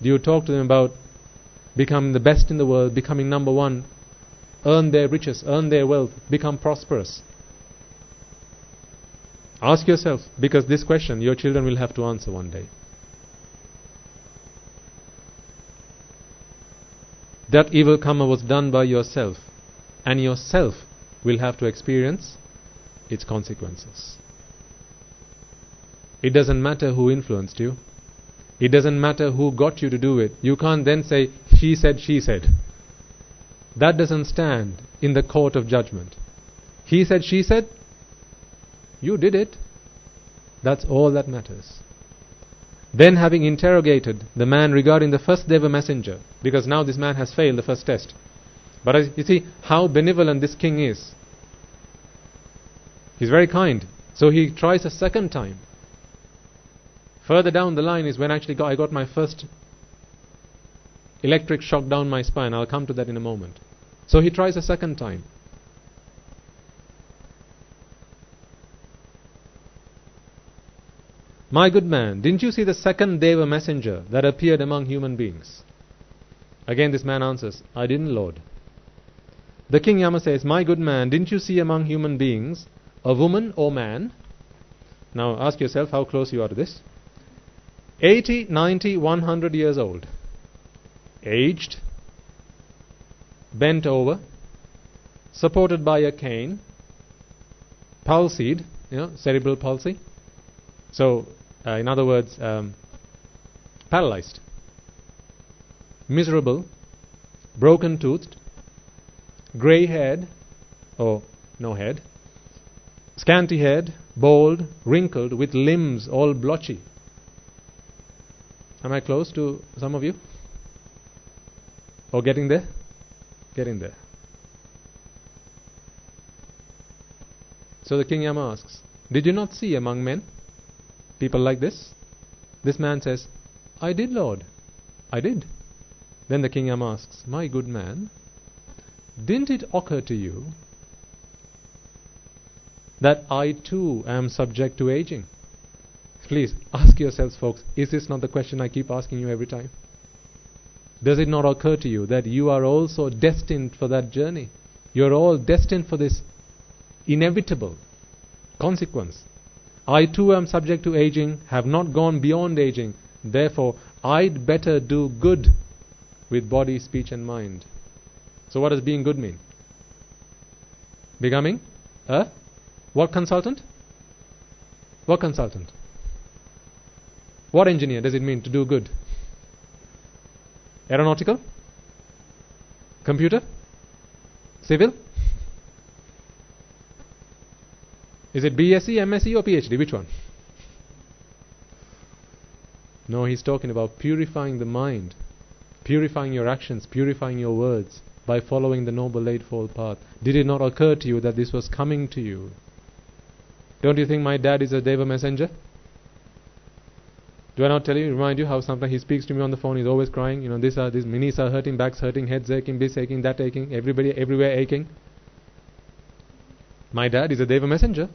do you talk to them about becoming the best in the world, becoming number one, earn their riches, earn their wealth, become prosperous? Ask yourself, because this question your children will have to answer one day. That evil karma was done by yourself, and yourself will have to experience its consequences. It doesn't matter who influenced you. It doesn't matter who got you to do it. You can't then say, she said, she said. That doesn't stand in the court of judgment. He said, she said, you did it. That's all that matters. Then, having interrogated the man regarding the first Deva messenger, because now this man has failed the first test. But you see how benevolent this king is. He's very kind. So he tries a second time. Further down the line is when actually I got my first electric shock down my spine. I'll come to that in a moment. So he tries a second time. My good man, didn't you see the second Deva messenger that appeared among human beings? Again this man answers, I didn't, Lord. The king Yama says, my good man, didn't you see among human beings a woman or man? Now ask yourself how close you are to this. 80, 90, 100 years old. Aged. Bent over. Supported by a cane. Palsied, cerebral palsy. So, in other words, paralyzed. Miserable. Broken-toothed. Grey-haired, or no head. Scanty-haired, bald, wrinkled, with limbs all blotchy. Am I close to some of you? Or getting there? Getting there. So the king Yama asks, did you not see among men people like this? This man says, I did, Lord. I did. Then the king Yama asks, my good man, didn't it occur to you that I too am subject to aging? Please ask yourselves, folks, is this not the question I keep asking you every time? Does it not occur to you that you are also destined for that journey? You are all destined for this inevitable consequence. I too am subject to aging, have not gone beyond aging. Therefore, I'd better do good with body, speech and mind. So what does being good mean? Becoming a what consultant? What consultant? What engineer does it mean to do good? Aeronautical? Computer? Civil? Is it BSc, MSc or PhD? Which one? No, he's talking about purifying the mind, purifying your actions, purifying your words by following the Noble Eightfold Path. Did it not occur to you that this was coming to you? Don't you think my dad is a Deva messenger? Do I not tell you, remind you how sometimes he speaks to me on the phone, he's always crying, these minis are hurting, backs hurting, heads aching, this aching, that aching, everybody, everywhere aching. My dad is a Deva messenger.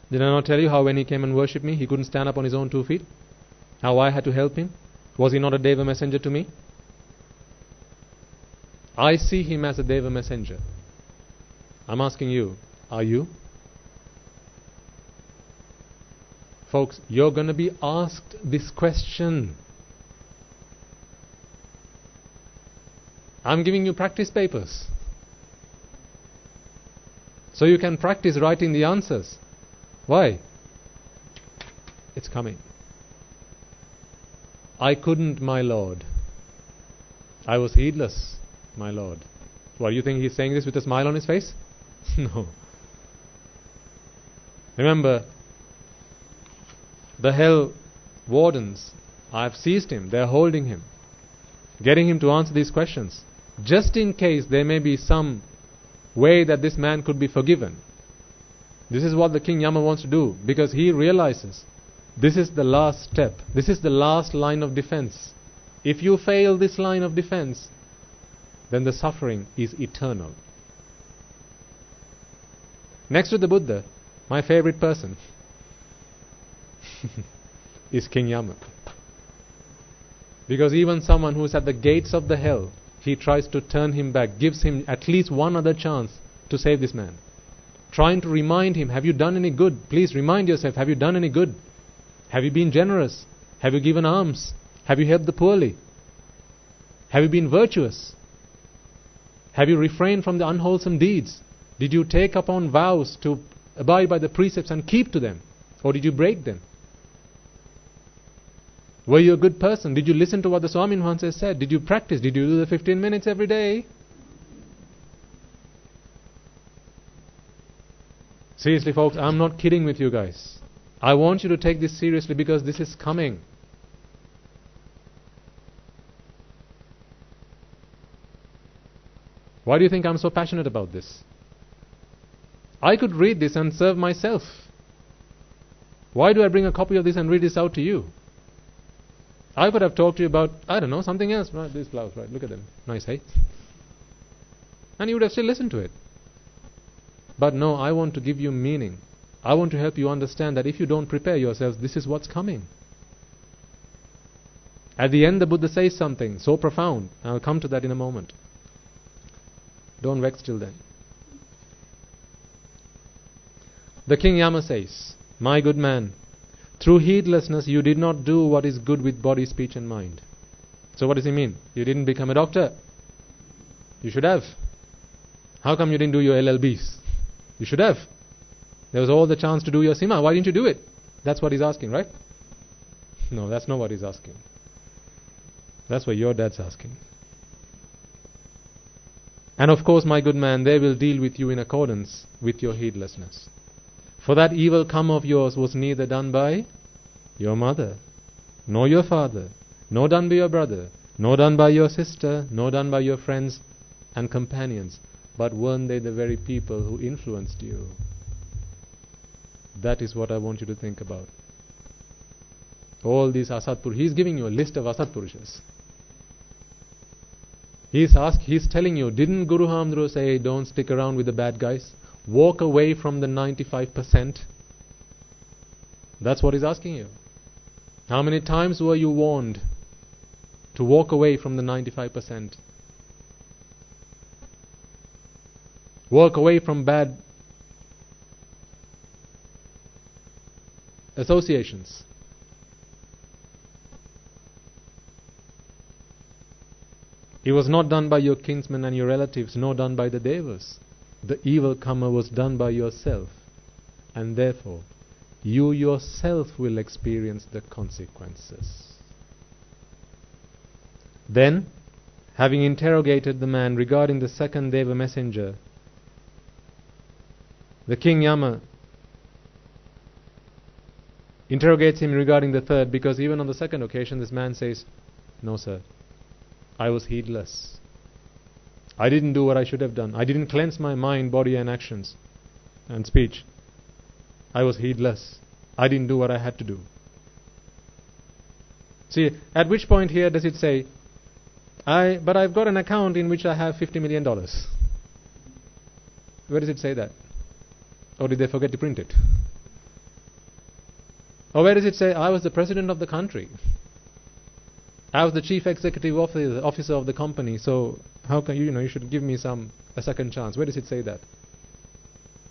Did I not tell you how when he came and worshipped me, he couldn't stand up on his own 2 feet? How I had to help him? Was he not a Deva messenger to me? I see him as a Deva messenger. I'm asking you, are you? Folks, you're going to be asked this question. I'm giving you practice papers, so you can practice writing the answers. Why? It's coming. I couldn't, my Lord. I was heedless, my Lord. What, you think he's saying this with a smile on his face? No. Remember, the hell wardens, I've seized him, they're holding him, getting him to answer these questions, just in case there may be some way that this man could be forgiven. This is what the King Yama wants to do, because he realizes this is the last step, this is the last line of defense. If you fail this line of defense, then the suffering is eternal. Next to the Buddha, my favorite person is King Yama. Because even someone who is at the gates of the hell, he tries to turn him back, gives him at least one other chance to save this man. Trying to remind him, have you done any good? Please remind yourself, have you done any good? Have you been generous? Have you given alms? Have you helped the poorly? Have you been virtuous? Have you refrained from the unwholesome deeds? Did you take upon vows to abide by the precepts and keep to them? Or did you break them? Were you a good person? Did you listen to what the Swamin Wahanse said? Did you practice? Did you do the 15 minutes every day? Seriously folks, I'm not kidding with you guys. I want you to take this seriously because this is coming. Why do you think I'm so passionate about this? I could read this and serve myself. Why do I bring a copy of this and read this out to you? I could have talked to you about, I don't know, something else. Right, these flowers, right, look at them. Nice, hey? And you would have still listened to it. But no, I want to give you meaning. I want to help you understand that if you don't prepare yourselves, this is what's coming. At the end, the Buddha says something so profound. I'll come to that in a moment. Don't vex till then. The King Yama says, my good man, through heedlessness you did not do what is good with body, speech and mind. So what does he mean? You didn't become a doctor. You should have. How come you didn't do your LLBs? You should have. There was all the chance to do your Sima. Why didn't you do it? That's what he's asking, right? No, that's not what he's asking. That's what your dad's asking. And of course, my good man, they will deal with you in accordance with your heedlessness. For that evil come of yours was neither done by your mother, nor your father, nor done by your brother, nor done by your sister, nor done by your friends and companions, but weren't they the very people who influenced you? That is what I want you to think about. All these Asatpurushas, he's giving you a list of Asatpurushas. He's telling you, didn't Guru Hamdru say, don't stick around with the bad guys? Walk away from the 95%. That's what he's asking you. How many times were you warned to walk away from the 95%? Walk away from bad associations. It was not done by your kinsmen and your relatives, nor done by the devas. The evil karma was done by yourself, and therefore you yourself will experience the consequences. Then, having interrogated the man regarding the second Deva messenger, the King Yama interrogates him regarding the third, because even on the second occasion this man says, no sir, I was heedless. I didn't do what I should have done. I didn't cleanse my mind, body and actions and speech. I was heedless. I didn't do what I had to do. See, at which point here does it say, but I've got an account in which I have $50 million. Where does it say that? Or did they forget to print it? Or where does it say, I was the president of the country? I was the chief executive officer of the company, so how can you should give me a second chance. Where does it say that?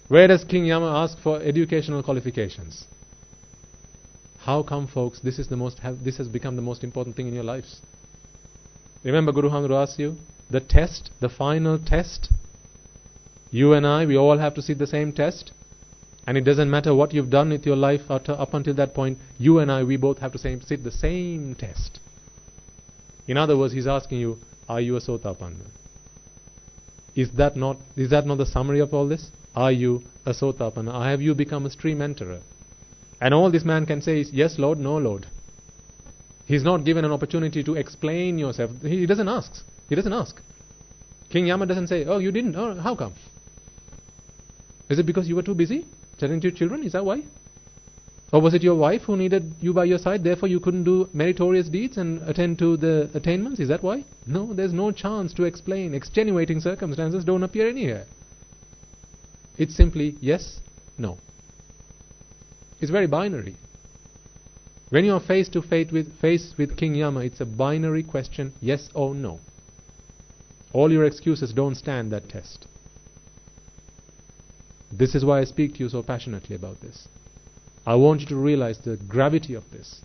Where does King Yama ask for educational qualifications? How come, folks, this has become the most important thing in your lives? Remember Guru Hamdru asked you, the test, the final test, you and I, we all have to sit the same test, and it doesn't matter what you've done with your life up until that point, you and I, we both have to sit the same test. In other words, he's asking you, are you a Sotapanna? Is that not the summary of all this? Are you a Sotapanna? Have you become a stream enterer? And all this man can say is, yes Lord, no Lord. He's not given an opportunity to explain yourself. He doesn't ask. King Yama doesn't say, oh, you didn't. Oh, how come? Is it because you were too busy tending to your children? Is that why? Or was it your wife who needed you by your side, therefore you couldn't do meritorious deeds and attend to the attainments? Is that why? No, there's no chance to explain. Extenuating circumstances don't appear anywhere. It's simply yes, no. It's very binary. When you are face to face with King Yama, it's a binary question, yes or no. All your excuses don't stand that test. This is why I speak to you so passionately about this. I want you to realize the gravity of this.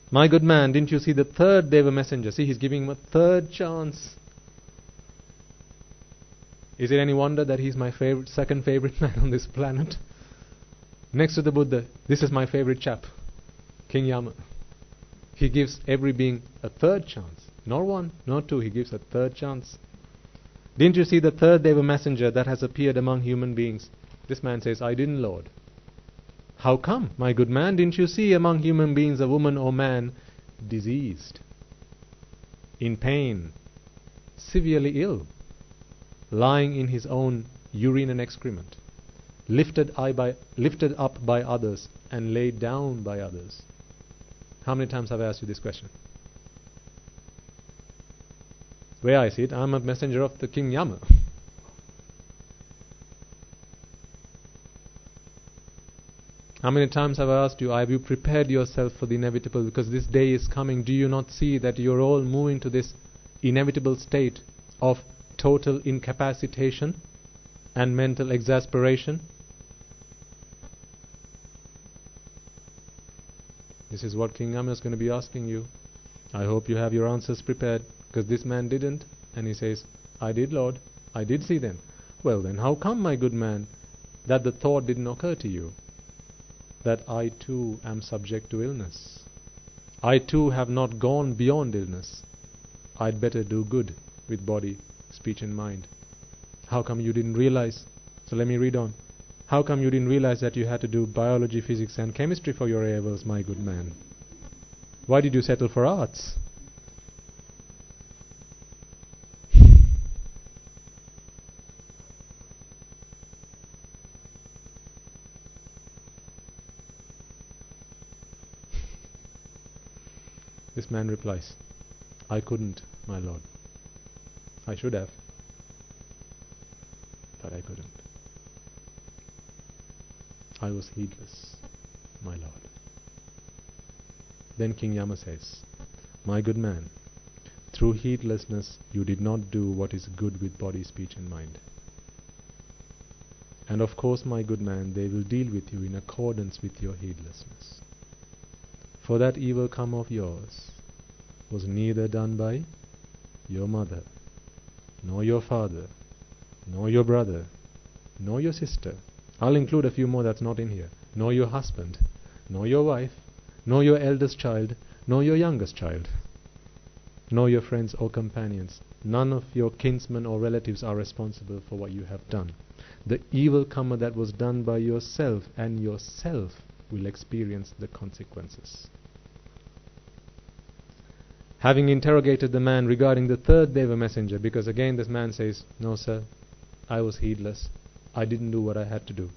My good man, didn't you see the third Deva messenger? See, he's giving him a third chance. Is it any wonder that he's my second favorite man on this planet? Next to the Buddha, this is my favorite chap, King Yama. He gives every being a third chance. Not one, not two, he gives a third chance. Didn't you see the third Deva messenger that has appeared among human beings? This man says, I didn't, Lord. How come, my good man? Didn't you see among human beings a woman or man diseased, in pain, severely ill, lying in his own urine and excrement, lifted up by others and laid down by others? How many times have I asked you this question? Where I see it, I'm a messenger of the King Yama. How many times have I asked you, have you prepared yourself for the inevitable? Because this day is coming. Do you not see that you're all moving to this inevitable state of total incapacitation and mental exasperation? This is what King Yama is going to be asking you. I hope you have your answers prepared, because this man didn't, and he says, I did, Lord, I did see them. Well then, how come, my good man, that the thought didn't occur to you that I too am subject to illness? I too have not gone beyond illness. I'd better do good with body, speech and mind. How come you didn't realize? So let me read on. How come you didn't realize that you had to do biology, physics and chemistry for your A-levels, my good man? Why did you settle for arts? This man replies, I couldn't, my lord. I should have, but I couldn't. I was heedless, my lord. Then King Yama says, my good man, through heedlessness you did not do what is good with body, speech and mind. And of course, my good man, they will deal with you in accordance with your heedlessness. For that evil come of yours was neither done by your mother, nor your father, nor your brother, nor your sister. I'll include a few more that's not in here. Nor your husband, nor your wife, nor your eldest child, nor your youngest child, nor your friends or companions. None of your kinsmen or relatives are responsible for what you have done. The evil karma that was done by yourself, and yourself will experience the consequences. Having interrogated the man regarding the third Deva messenger, because again this man says, no sir, I was heedless, I didn't do what I had to do.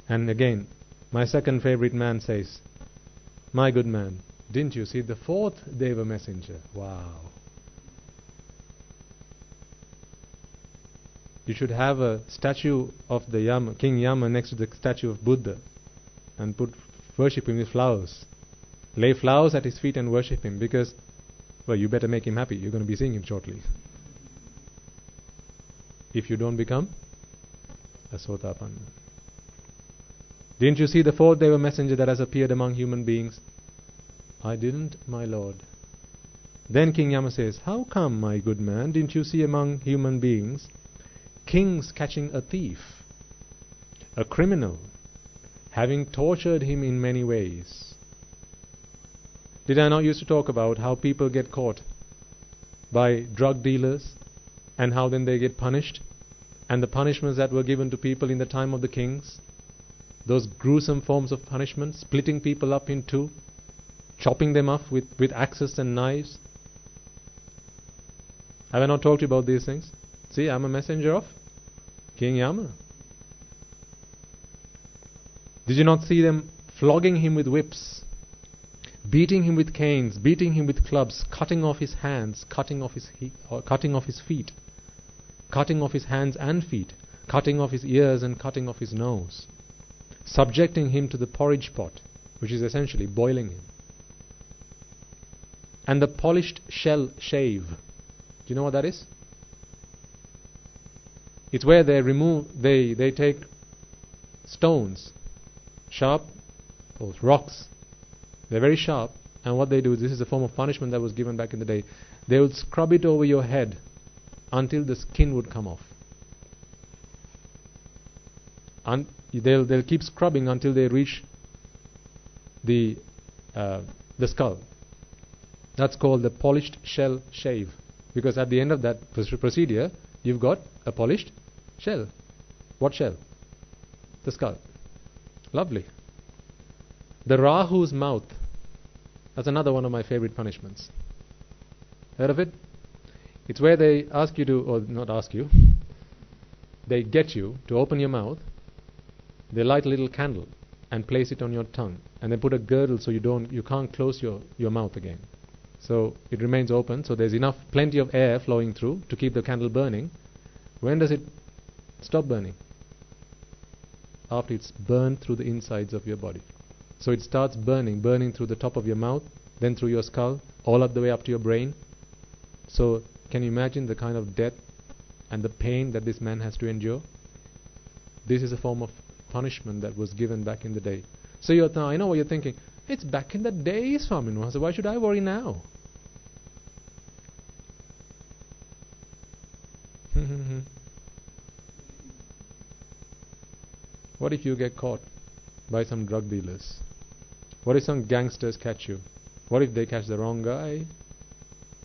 And again, my second favorite man says, my good man, didn't you see the fourth Deva messenger? Wow. You should have a statue of the Yama, King Yama next to the statue of Buddha, and worship him with flowers. Lay flowers at his feet and worship him, because, well, you better make him happy. You're going to be seeing him shortly. If you don't become a Sotapanna. Didn't you see the fourth Deva messenger that has appeared among human beings? I didn't, my lord. Then King Yama says, how come, my good man, didn't you see among human beings kings catching a thief, a criminal, having tortured him in many ways? Did I not used to talk about how people get caught by drug dealers and how then they get punished? And the punishments that were given to people in the time of the kings, those gruesome forms of punishment, splitting people up in two, chopping them up with axes and knives. Have I not talked to you about these things? See, I'm a messenger of King Yama. Did you not see them flogging him with whips, beating him with canes, beating him with clubs, cutting off his hands, cutting off his feet, cutting off his hands and feet, cutting off his ears and cutting off his nose, subjecting him to the porridge pot, which is essentially boiling him, and the polished shell shave. Do you know what that is? It's where they take stones, sharp, or rocks. They're very sharp, and what they do, this is a form of punishment that was given back in the day. They would scrub it over your head until the skin would come off. And they'll keep scrubbing until they reach the skull. That's called the polished shell shave, because at the end of that procedure, you've got a polished shell. What shell? The skull. Lovely. The Rahu's mouth. That's another one of my favorite punishments. Heard of it? It's where they ask you to, or not ask you, they get you to open your mouth. They light a little candle and place it on your tongue, and they put a girdle so you can't close your mouth again. So it remains open, so there's plenty of air flowing through to keep the candle burning. When does it stop burning? After it's burned through the insides of your body. So it starts burning through the top of your mouth, then through your skull, all up the way up to your brain. So can you imagine the kind of death and the pain that this man has to endure? This is a form of punishment that was given back in the day. So I know what you're thinking. It's back in the day, Swami. So why should I worry now? What if you get caught by some drug dealers? What if some gangsters catch you? What if they catch the wrong guy?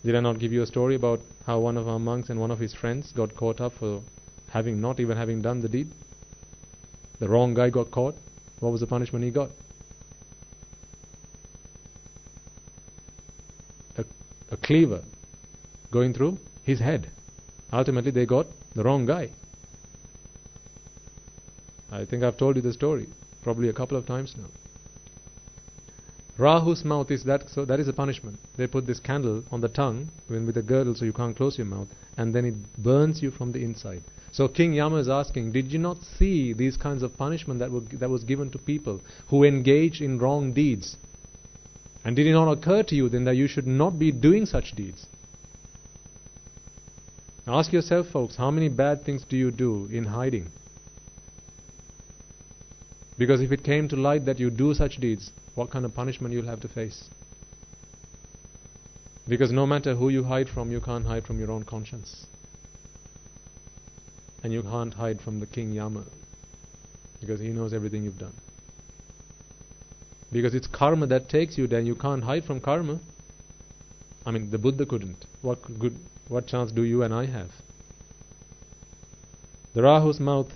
Did I not give you a story about how one of our monks and one of his friends got caught up for not even having done the deed? The wrong guy got caught. What was the punishment he got? A cleaver going through his head. Ultimately they got the wrong guy. I think I've told you the story probably a couple of times now. Rahu's mouth is that, so that is a punishment. They put this candle on the tongue with a girdle so you can't close your mouth, and then it burns you from the inside. So King Yama is asking, did you not see these kinds of punishment that was given to people who engage in wrong deeds? And did it not occur to you then that you should not be doing such deeds? Ask yourself, folks, how many bad things do you do in hiding? Because if it came to light that you do such deeds, what kind of punishment you'll have to face? Because no matter who you hide from, you can't hide from your own conscience. And you can't hide from the King Yama, because he knows everything you've done. Because it's karma that takes you there, you can't hide from karma. I mean, the Buddha couldn't. What chance do you and I have? The Rahu's mouth,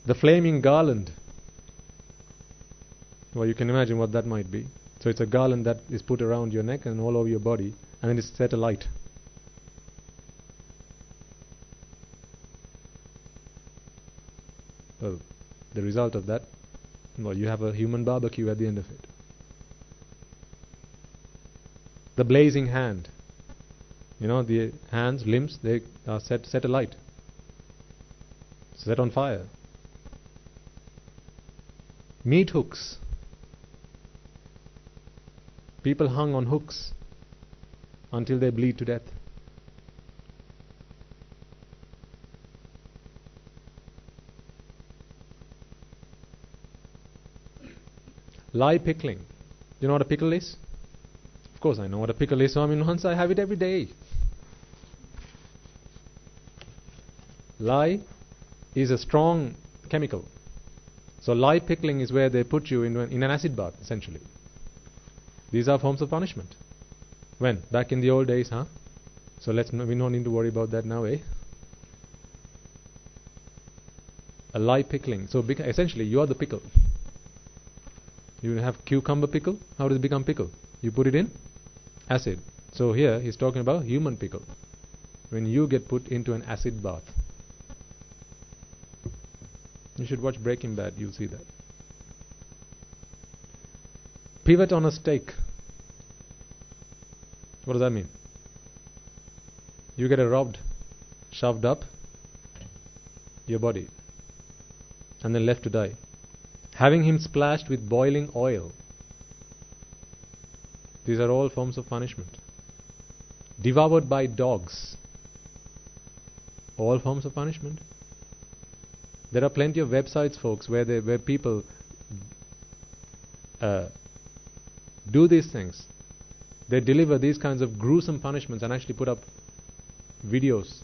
the flaming garland. Well, you can imagine what that might be. So it's a garland that is put around your neck and all over your body, and then it's set alight. Well, the result of that, well, you have a human barbecue at the end of it. The blazing hand. You know, the hands, limbs, they are set alight. Set on fire. Meat hooks. People hung on hooks until they bleed to death. Lye pickling. You know what a pickle is? Of course I know what a pickle is. So once I have it every day. Lye is a strong chemical. So lye pickling is where they put you in an acid bath, essentially. These are forms of punishment. When? Back in the old days, huh? So we don't need to worry about that now, eh? A lye pickling. So essentially, you are the pickle. You have cucumber pickle. How does it become pickle? You put it in acid. So here he's talking about human pickle. When you get put into an acid bath. You should watch Breaking Bad, you'll see that. Pivot on a stake. What does that mean? You get a rod shoved up your body, and then left to die. Having him splashed with boiling oil. These are all forms of punishment. Devoured by dogs. All forms of punishment. There are plenty of websites, folks, where people do these things. They deliver these kinds of gruesome punishments and actually put up videos.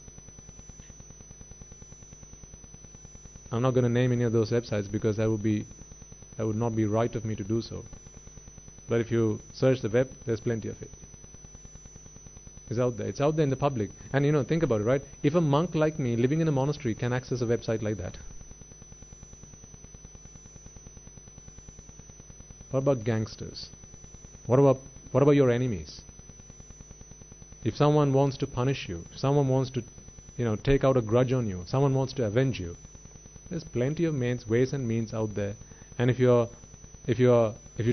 I'm not going to name any of those websites because that would not be right of me to do so. But if you search the web, there's plenty of it. It's out there. It's out there in the public. And think about it, right? If a monk like me living in a monastery can access a website like that, what about gangsters? What about your enemies? If someone wants to punish you, if someone wants to, take out a grudge on you, someone wants to avenge you, there's plenty of ways and means out there. And if you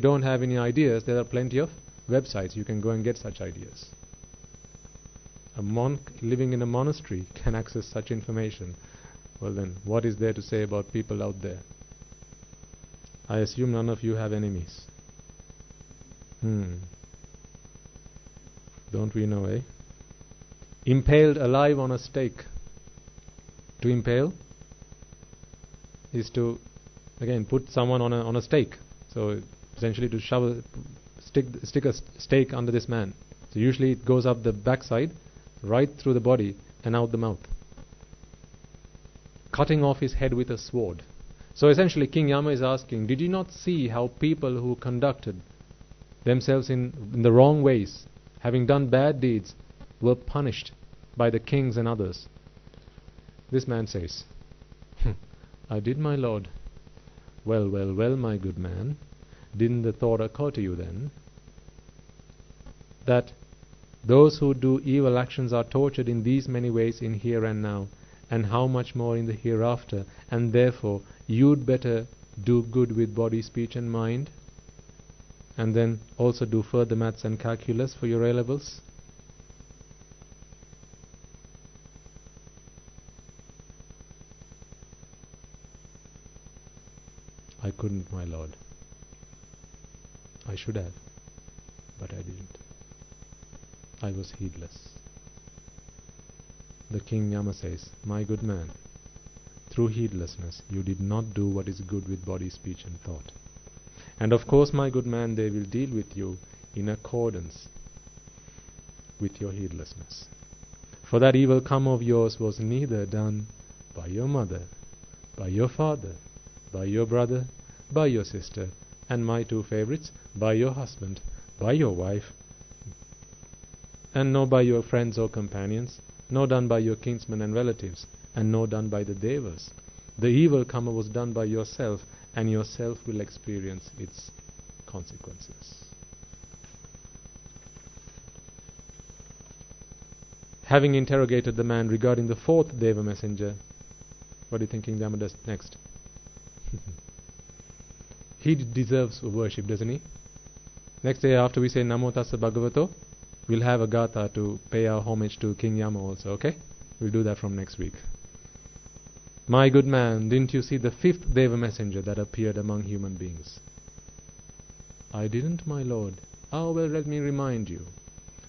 don't have any ideas, there are plenty of websites you can go and get such ideas. A monk living in a monastery can access such information. Well then, what is there to say about people out there? I assume none of you have enemies. Don't we know, eh? Impaled alive on a stake. To impale is to, again, put someone on a stake. So essentially to stick a stake under this man. So usually it goes up the backside, right through the body and out the mouth. Cutting off his head with a sword. So essentially King Yama is asking, did you not see how people who conducted themselves in the wrong ways, having done bad deeds, were punished by the kings and others? This man says, I did, my lord. Well, my good man, didn't the thought occur to you then that those who do evil actions are tortured in these many ways in here and now, and how much more in the hereafter, and therefore you'd better do good with body, speech and mind, and then also do further maths and calculus for your A-levels? I couldn't, my lord. I should have, but I didn't. I was heedless. The King Yama says, my good man, through heedlessness you did not do what is good with body, speech and thought. And of course, my good man, they will deal with you in accordance with your heedlessness. For that evil karma of yours was neither done by your mother, by your father, by your brother, by your sister, and my two favorites, by your husband, by your wife, and nor by your friends or companions, nor done by your kinsmen and relatives, and nor done by the devas. The evil karma was done by yourself, and yourself will experience its consequences. Having interrogated the man regarding the fourth Deva messenger, what do you think King Yama does next? He deserves worship, doesn't he? Next day after we say Namo Tassa Bhagavato, we'll have a gatha to pay our homage to King Yama also, okay? We'll do that from next week. My good man, didn't you see the fifth Deva messenger that appeared among human beings? I didn't, my lord. Ah, well, let me remind you.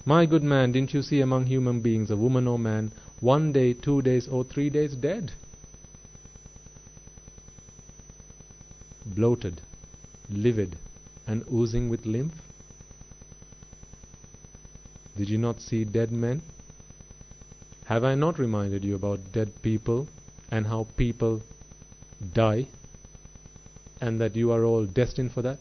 My good man, didn't you see among human beings a woman or man 1 day, 2 days or 3 days dead? Bloated, livid and oozing with lymph? Did you not see dead men? Have I not reminded you about dead people and how people die, and that you are all destined for that?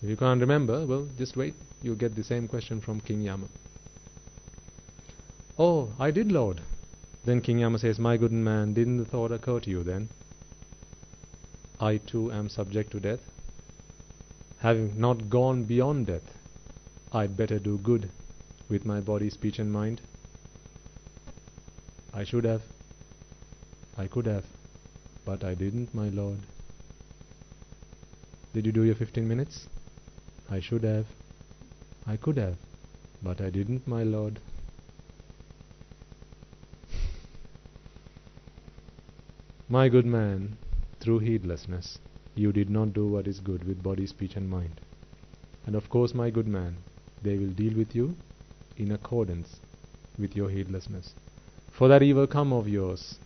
If you can't remember, well, just wait. You'll get the same question from King Yama. Oh, I did, Lord. Then King Yama says, my good man, didn't the thought occur to you then? I too am subject to death. Having not gone beyond death, I'd better do good with my body, speech and mind. I should have. I could have. But I didn't, my lord. Did you do your 15 minutes? I should have. I could have. But I didn't, my lord. My good man, through heedlessness, you did not do what is good with body, speech and mind. And of course, my good man, they will deal with you in accordance with your heedlessness. For that evil come of yours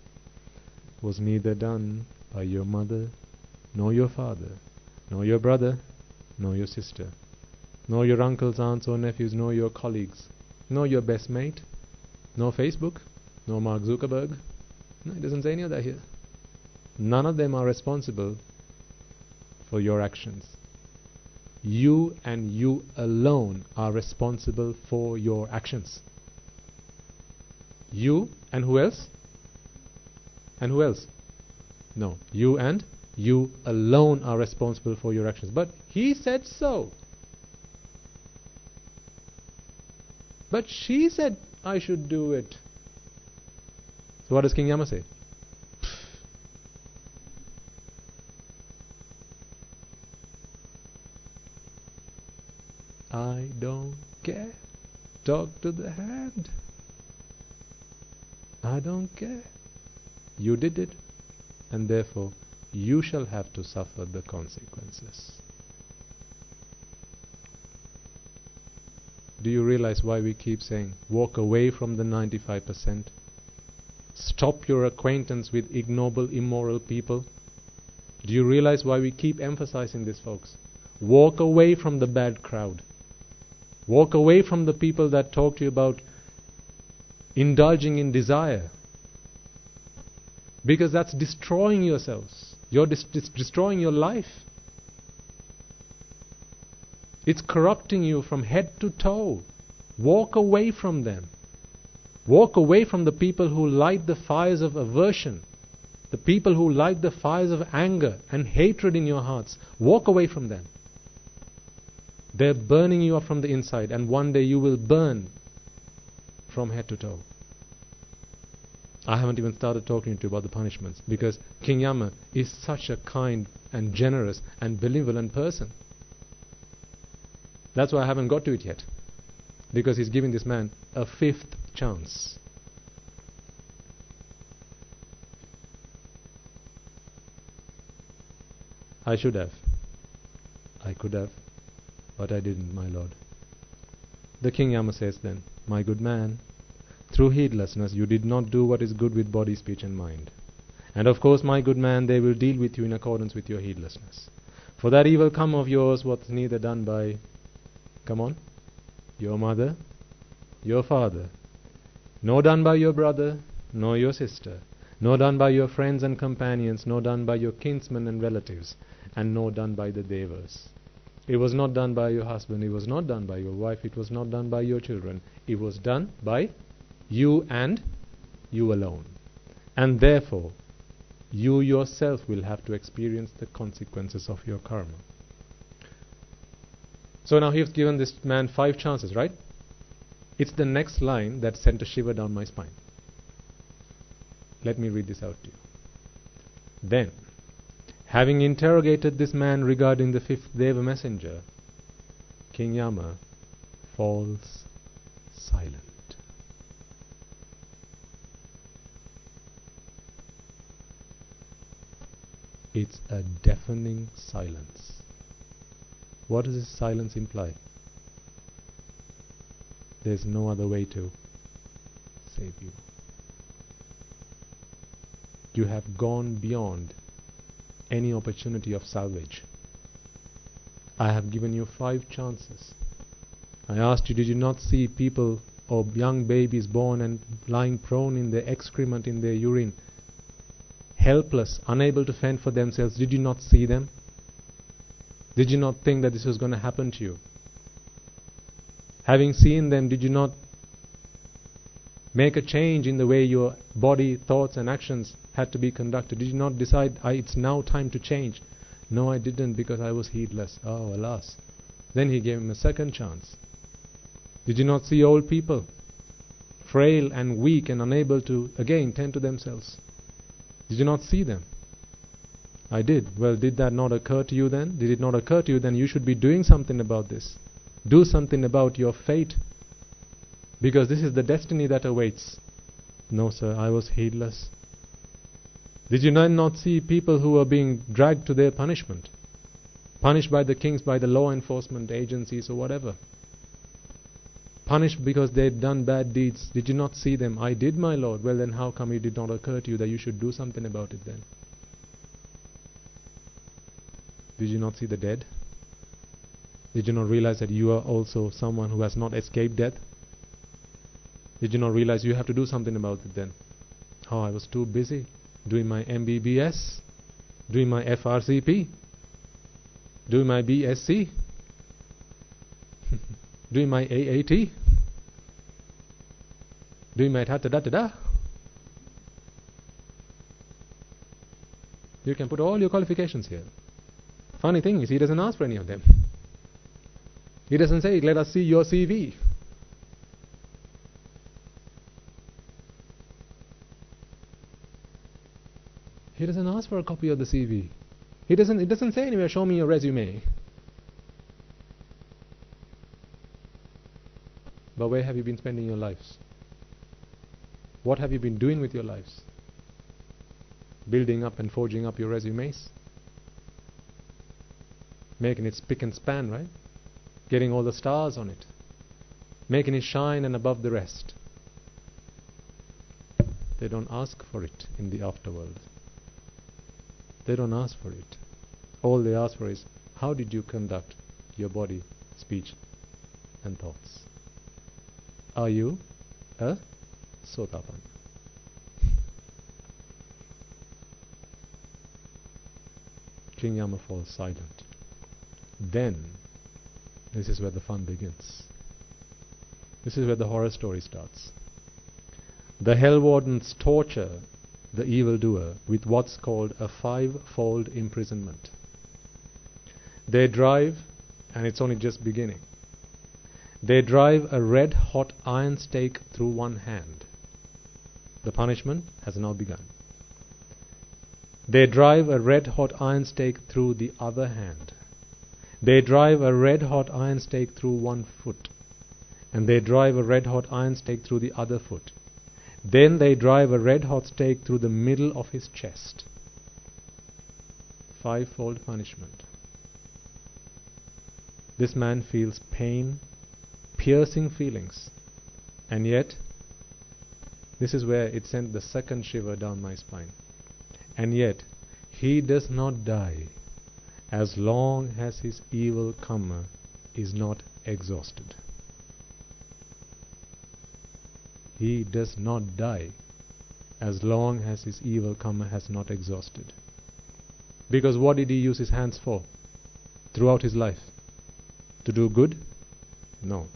was neither done by your mother, nor your father, nor your brother, nor your sister, nor your uncles, aunts or nephews, nor your colleagues, nor your best mate, nor Facebook, nor Mark Zuckerberg. No, it doesn't say any of that here. None of them are responsible for your actions. You and you alone are responsible for your actions. You and who else? And who else? No, you and you alone are responsible for your actions. But he said so. But she said I should do it. So what does King Yama say? I don't care. Talk to the hand. I don't care. You did it, and therefore you shall have to suffer the consequences. Do you realize why we keep saying, walk away from the 95%? Stop your acquaintance with ignoble, immoral people? Do you realize why we keep emphasizing this, folks? Walk away from the bad crowd. Walk away from the people that talk to you about indulging in desire. Because that's destroying yourselves. You're destroying your life. It's corrupting you from head to toe. Walk away from them. Walk away from the people who light the fires of aversion. The people who light the fires of anger and hatred in your hearts. Walk away from them. They're burning you up from the inside, and one day you will burn from head to toe. I haven't even started talking to you about the punishments, because King Yama is such a kind and generous and benevolent person. That's why I haven't got to it yet, because he's giving this man a 5th chance. I should have. I could have. But I didn't, my lord. The King Yama says then, my good man, through heedlessness you did not do what is good with body, speech and mind. And of course, my good man, they will deal with you in accordance with your heedlessness. For that evil come of yours was neither done by, come on, your mother, your father, nor done by your brother, nor your sister, nor done by your friends and companions, nor done by your kinsmen and relatives, and nor done by the devas. It was not done by your husband, it was not done by your wife, it was not done by your children. It was done by you and you alone. And therefore, you yourself will have to experience the consequences of your karma. So now he's given this man 5 chances, right? It's the next line that sent a shiver down my spine. Let me read this out to you. Then, having interrogated this man regarding the 5th Deva messenger, King Yama falls silent. It's a deafening silence. What does this silence imply? There's no other way to save you. You have gone beyond any opportunity of salvage. I have given you 5 chances. I asked you, did you not see people or young babies born and lying prone in their excrement, in their urine, helpless, unable to fend for themselves? Did you not see them? Did you not think that this was going to happen to you? Having seen them, did you not make a change in the way your body, thoughts and actions had to be conducted? Did you not decide, it's now time to change? No, I didn't, because I was heedless. Oh, alas. Then he gave him a 2nd chance. Did you not see old people, frail and weak and unable to, again, tend to themselves? Did you not see them? I did. Well, did that not occur to you then? Did it not occur to you then you should be doing something about this? Do something about your fate, because this is the destiny that awaits. No, sir, I was heedless. Did you not see people who were being dragged to their punishment? Punished by the kings, by the law enforcement agencies or whatever. Punished because they'd done bad deeds. Did you not see them? I did, my Lord. Well, then how come it did not occur to you that you should do something about it then? Did you not see the dead? Did you not realize that you are also someone who has not escaped death? Did you not realize you have to do something about it then? Oh, I was too busy doing my MBBS, doing my FRCP, doing my BSc, doing my AAT, doing my ta-ta-da-ta-da. You can put all your qualifications here. Funny thing is, he doesn't ask for any of them. He doesn't say, let us see your CV. He doesn't ask for a copy of the CV. It doesn't say anywhere, show me your resume. But where have you been spending your lives? What have you been doing with your lives? Building up and forging up your resumes? Making it spick and span, right? Getting all the stars on it. Making it shine and above the rest. They don't ask for it in the afterworld. They don't ask for it. All they ask for is, how did you conduct your body, speech and thoughts? Are you a Sotapan? King Yama falls silent. Then, this is where the fun begins. This is where the horror story starts. The hell wardens torture the evildoer with what's called a 5-fold imprisonment. They drive, and it's only just beginning, they drive a red-hot iron stake through one hand. The punishment has now begun. They drive a red-hot iron stake through the other hand. They drive a red-hot iron stake through one foot. And they drive a red-hot iron stake through the other foot. Then they drive a red-hot stake through the middle of his chest. 5-fold punishment. This man feels pain, piercing feelings, and yet, this is where it sent the second shiver down my spine. And yet, he does not die as long as his evil karma is not exhausted. He does not die as long as his evil karma has not exhausted. Because what did he use his hands for throughout his life? To do good? No.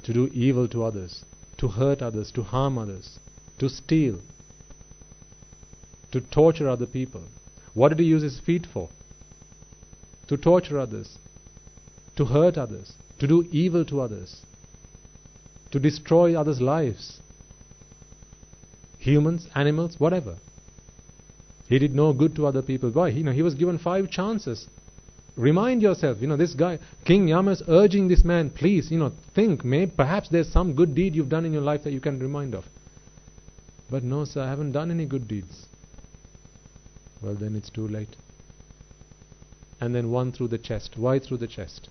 To do evil to others, to hurt others, to harm others, to steal, to torture other people. What did he use his feet for? To torture others, to hurt others, to do evil to others, to destroy others' lives. Humans, animals, whatever. He did no good to other people. Why? He was given 5 chances. Remind yourself, this guy, King Yama is urging this man, please, think, perhaps there's some good deed you've done in your life that you can remind of. But no, sir, I haven't done any good deeds. Well, then it's too late. And then one through the chest. Why through the chest?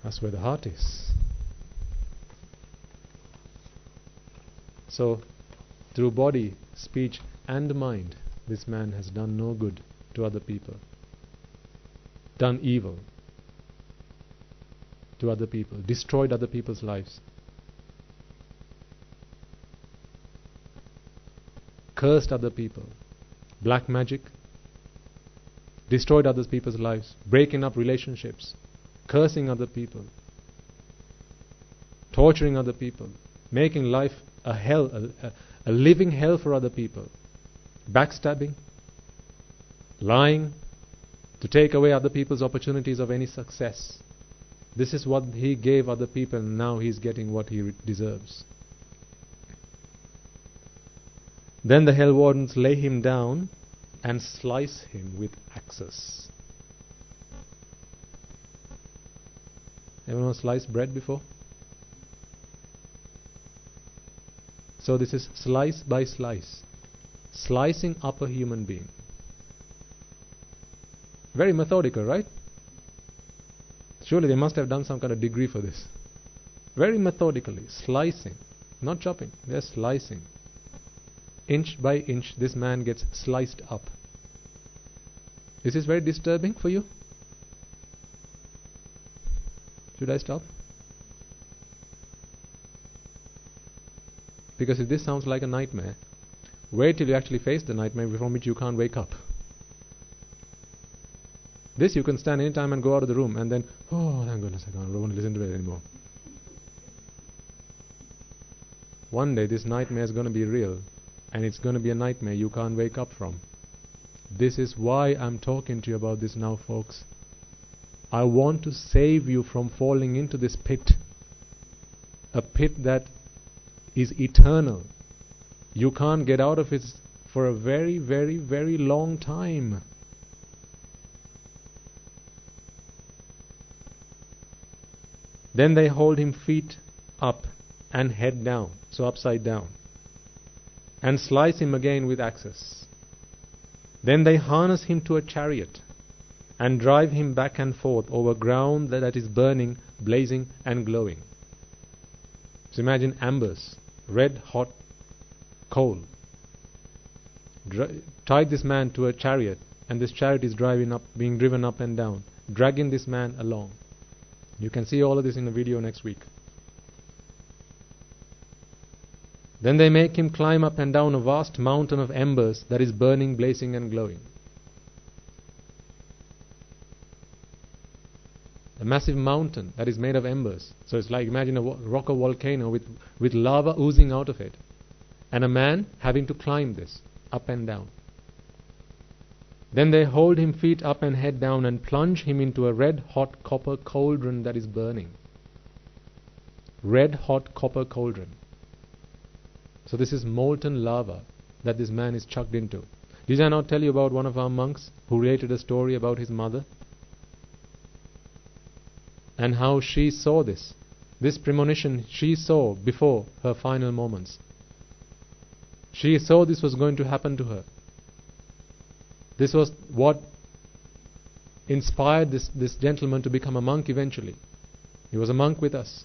That's where the heart is. So, through body, speech and mind, this man has done no good to other people. Done evil to other people. Destroyed other people's lives. Cursed other people. Black magic. Destroyed other people's lives. Breaking up relationships. Cursing other people. Torturing other people. Making life a hell, a living hell for other people. Backstabbing. Lying to take away other people's opportunities of any success. This is what he gave other people, and now he's getting what he deserves. Then the hell wardens lay him down and slice him with axes. Anyone sliced bread before? So this is slice by slice, slicing up a human being. Very methodical, right? Surely they must have done some kind of degree for this. Very methodically, slicing, not chopping, they're slicing. Inch by inch, this man gets sliced up. Is this very disturbing for you? Should I stop? Because if this sounds like a nightmare, wait till you actually face the nightmare from which you can't wake up. This you can stand any time and go out of the room and then, oh, thank goodness, I don't want to listen to it anymore. One day this nightmare is going to be real, and it's going to be a nightmare you can't wake up from. This is why I'm talking to you about this now, folks. I want to save you from falling into this pit. A pit that is eternal. You can't get out of it for a very, very, very long time. Then they hold him feet up and head down, so upside down, and slice him again with axes. Then they harness him to a chariot and drive him back and forth over ground that is burning, blazing and glowing. So imagine embers, red hot coal. Tied this man to a chariot, and this chariot is being driven up and down, dragging this man along. You can see all of this in the video next week. Then they make him climb up and down a vast mountain of embers that is burning, blazing and glowing. A massive mountain that is made of embers. So it's like, imagine a rock or volcano with lava oozing out of it. And a man having to climb this, up and down. Then they hold him feet up and head down and plunge him into a red-hot copper cauldron that is burning. Red-hot copper cauldron. So this is molten lava that this man is chucked into. Did I not tell you about one of our monks who related a story about his mother? And how she saw this. This premonition she saw before her final moments. She saw this was going to happen to her. This was what inspired this gentleman to become a monk eventually. He was a monk with us.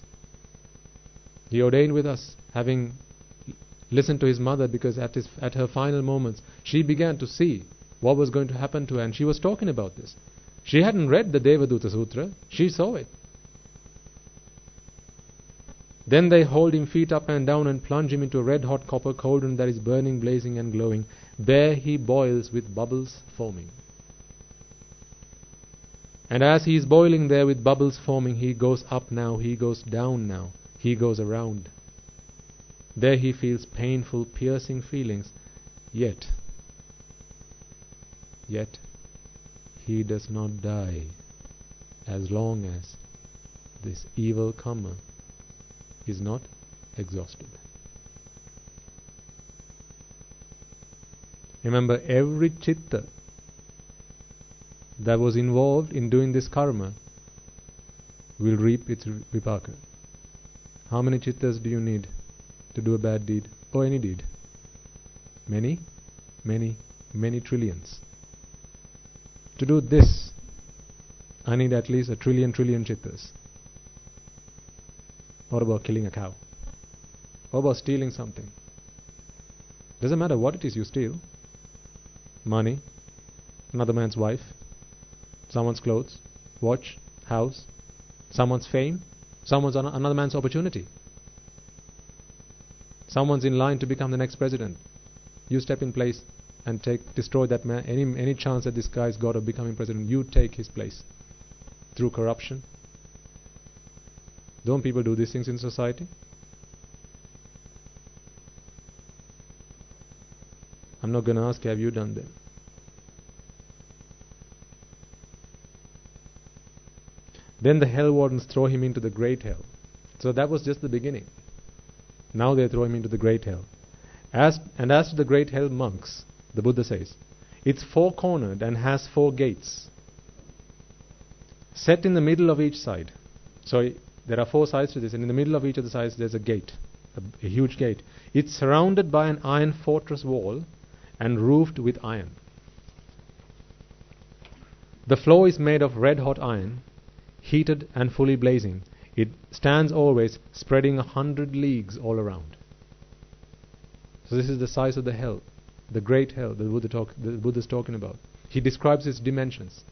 He ordained with us, having listened to his mother, because at her final moments she began to see what was going to happen to her, and she was talking about this. She hadn't read the Devaduta Sutra, she saw it. Then they hold him feet up and down and plunge him into a red-hot copper cauldron that is burning, blazing and glowing. There he boils with bubbles forming. And as he is boiling there with bubbles forming, he goes up now, he goes down now, he goes around. There he feels painful, piercing feelings, yet he does not die as long as this evil karma is not exhausted. Remember, every chitta that was involved in doing this karma will reap its vipaka. How many chittas do you need to do a bad deed or any deed? Many, many, many trillions. To do this, I need at least a trillion chittas. What about killing a cow? What about stealing something? Doesn't matter what it is you steal. Money, another man's wife, someone's clothes, watch, house, someone's fame, someone's another man's opportunity. Someone's in line to become the next president. You step in place and destroy that man. Any chance that this guy's got of becoming president, you take his place through corruption. Don't people do these things in society? I'm not going to ask, have you done them? Then the hell wardens throw him into the great hell. So that was just the beginning. Now they throw him into the great hell. As to the great hell monks, the Buddha says, it's four-cornered and has 4 gates, set in the middle of each side. So there are 4 sides to this, and in the middle of each of the sides there's a gate. a huge gate. It's surrounded by an iron fortress wall and roofed with iron. The floor is made of red-hot iron, heated and fully blazing. It stands always, spreading 100 leagues all around. So this is the size of the hell, the great hell the Buddha is talking about. He describes its dimensions.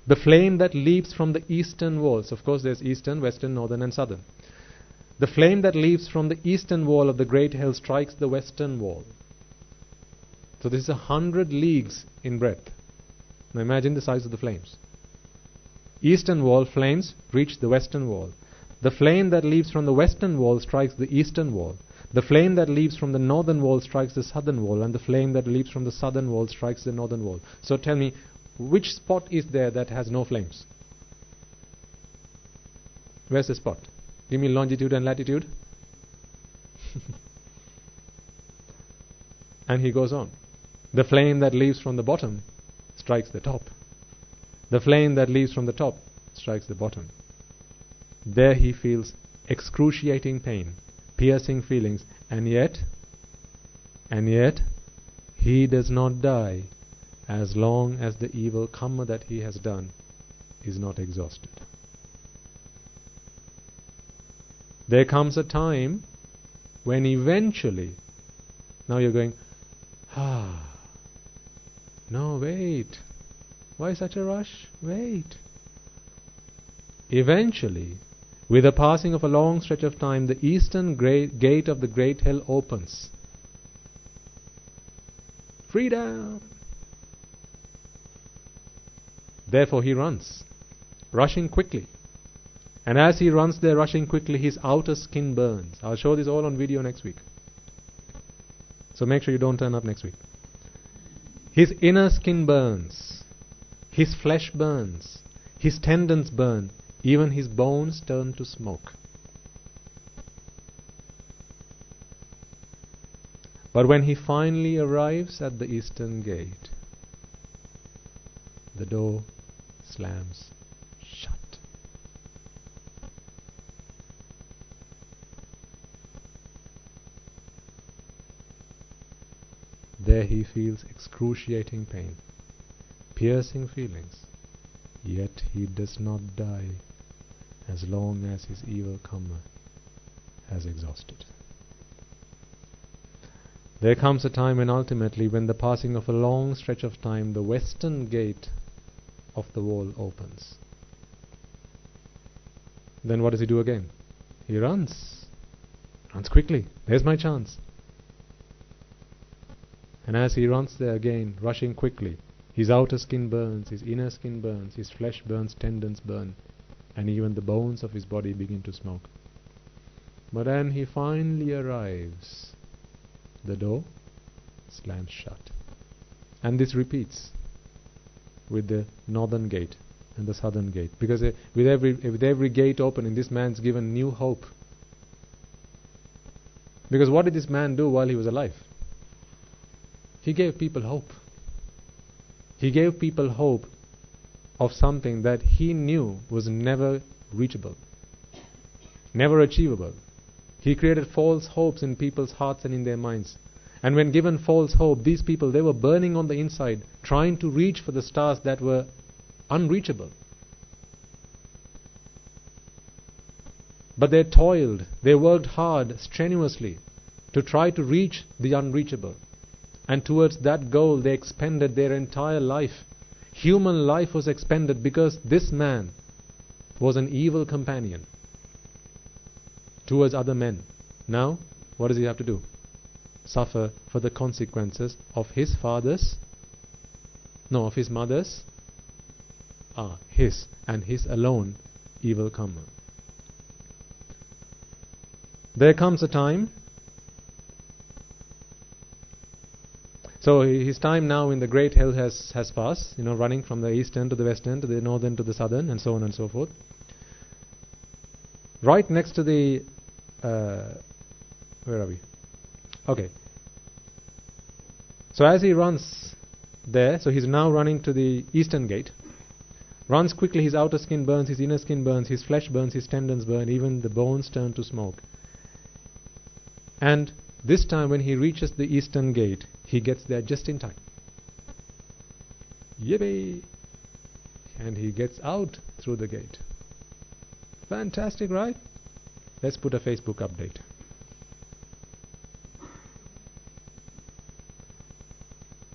The flame that leaps from the eastern walls, of course there's eastern, western, northern and southern. The flame that leaps from the eastern wall of the great hell strikes the western wall. So this is 100 leagues in breadth. Now imagine the size of the flames. Eastern wall flames reach the western wall. The flame that leaps from the western wall strikes the eastern wall. The flame that leaps from the northern wall strikes the southern wall, and the flame that leaps from the southern wall strikes the northern wall. So tell me, which spot is there that has no flames? Where's the spot? Give me longitude and latitude. And he goes on. The flame that leaps from the bottom strikes the top. The flame that leaps from the top strikes the bottom. There he feels excruciating pain, piercing feelings, and yet he does not die as long as the evil karma that he has done is not exhausted. There comes a time when eventually, now you're going, no, wait. Why such a rush? Wait. Eventually, with the passing of a long stretch of time, the eastern gate of the great hell opens. Freedom! Therefore he runs, rushing quickly. And as he runs there rushing quickly, his outer skin burns. I'll show this all on video next week. So make sure you don't turn up next week. His inner skin burns. His flesh burns. His tendons burn. Even his bones turn to smoke. But when he finally arrives at the eastern gate, the door slams shut. There he feels excruciating pain, piercing feelings, yet he does not die as long as his evil karma has exhausted. There comes a time when ultimately, when the passing of a long stretch of time, the western gate of the wall opens. Then what does he do again? He runs quickly. There's my chance. And as he runs there again, rushing quickly, his outer skin burns, his inner skin burns, his flesh burns, tendons burn, and even the bones of his body begin to smoke. But then he finally arrives. The door slams shut. And this repeats with the northern gate and the southern gate. Because with every gate opening, this man's given new hope. Because what did this man do while he was alive? He gave people hope. He gave people hope of something that he knew was never reachable, never achievable. He created false hopes in people's hearts and in their minds. And when given false hope, these people, they were burning on the inside, trying to reach for the stars that were unreachable. But they toiled, they worked hard, strenuously, to try to reach the unreachable. And towards that goal they expended their entire life. Human life was expended because this man was an evil companion towards other men. Now, what does he have to do? Suffer for the consequences of his mother's, his and his alone evil karma. There comes a time. So his time now in the great hell has passed, running from the eastern to the western, to the northern to the southern, and so on and so forth. Right next to the where are we? Okay. So as he runs there, so he's now running to the eastern gate. Runs quickly, his outer skin burns, his inner skin burns, his flesh burns, his tendons burn, even the bones turn to smoke. And this time when he reaches the eastern gate, he gets there just in time. Yippee! And he gets out through the gate. Fantastic, right? Let's put a Facebook update.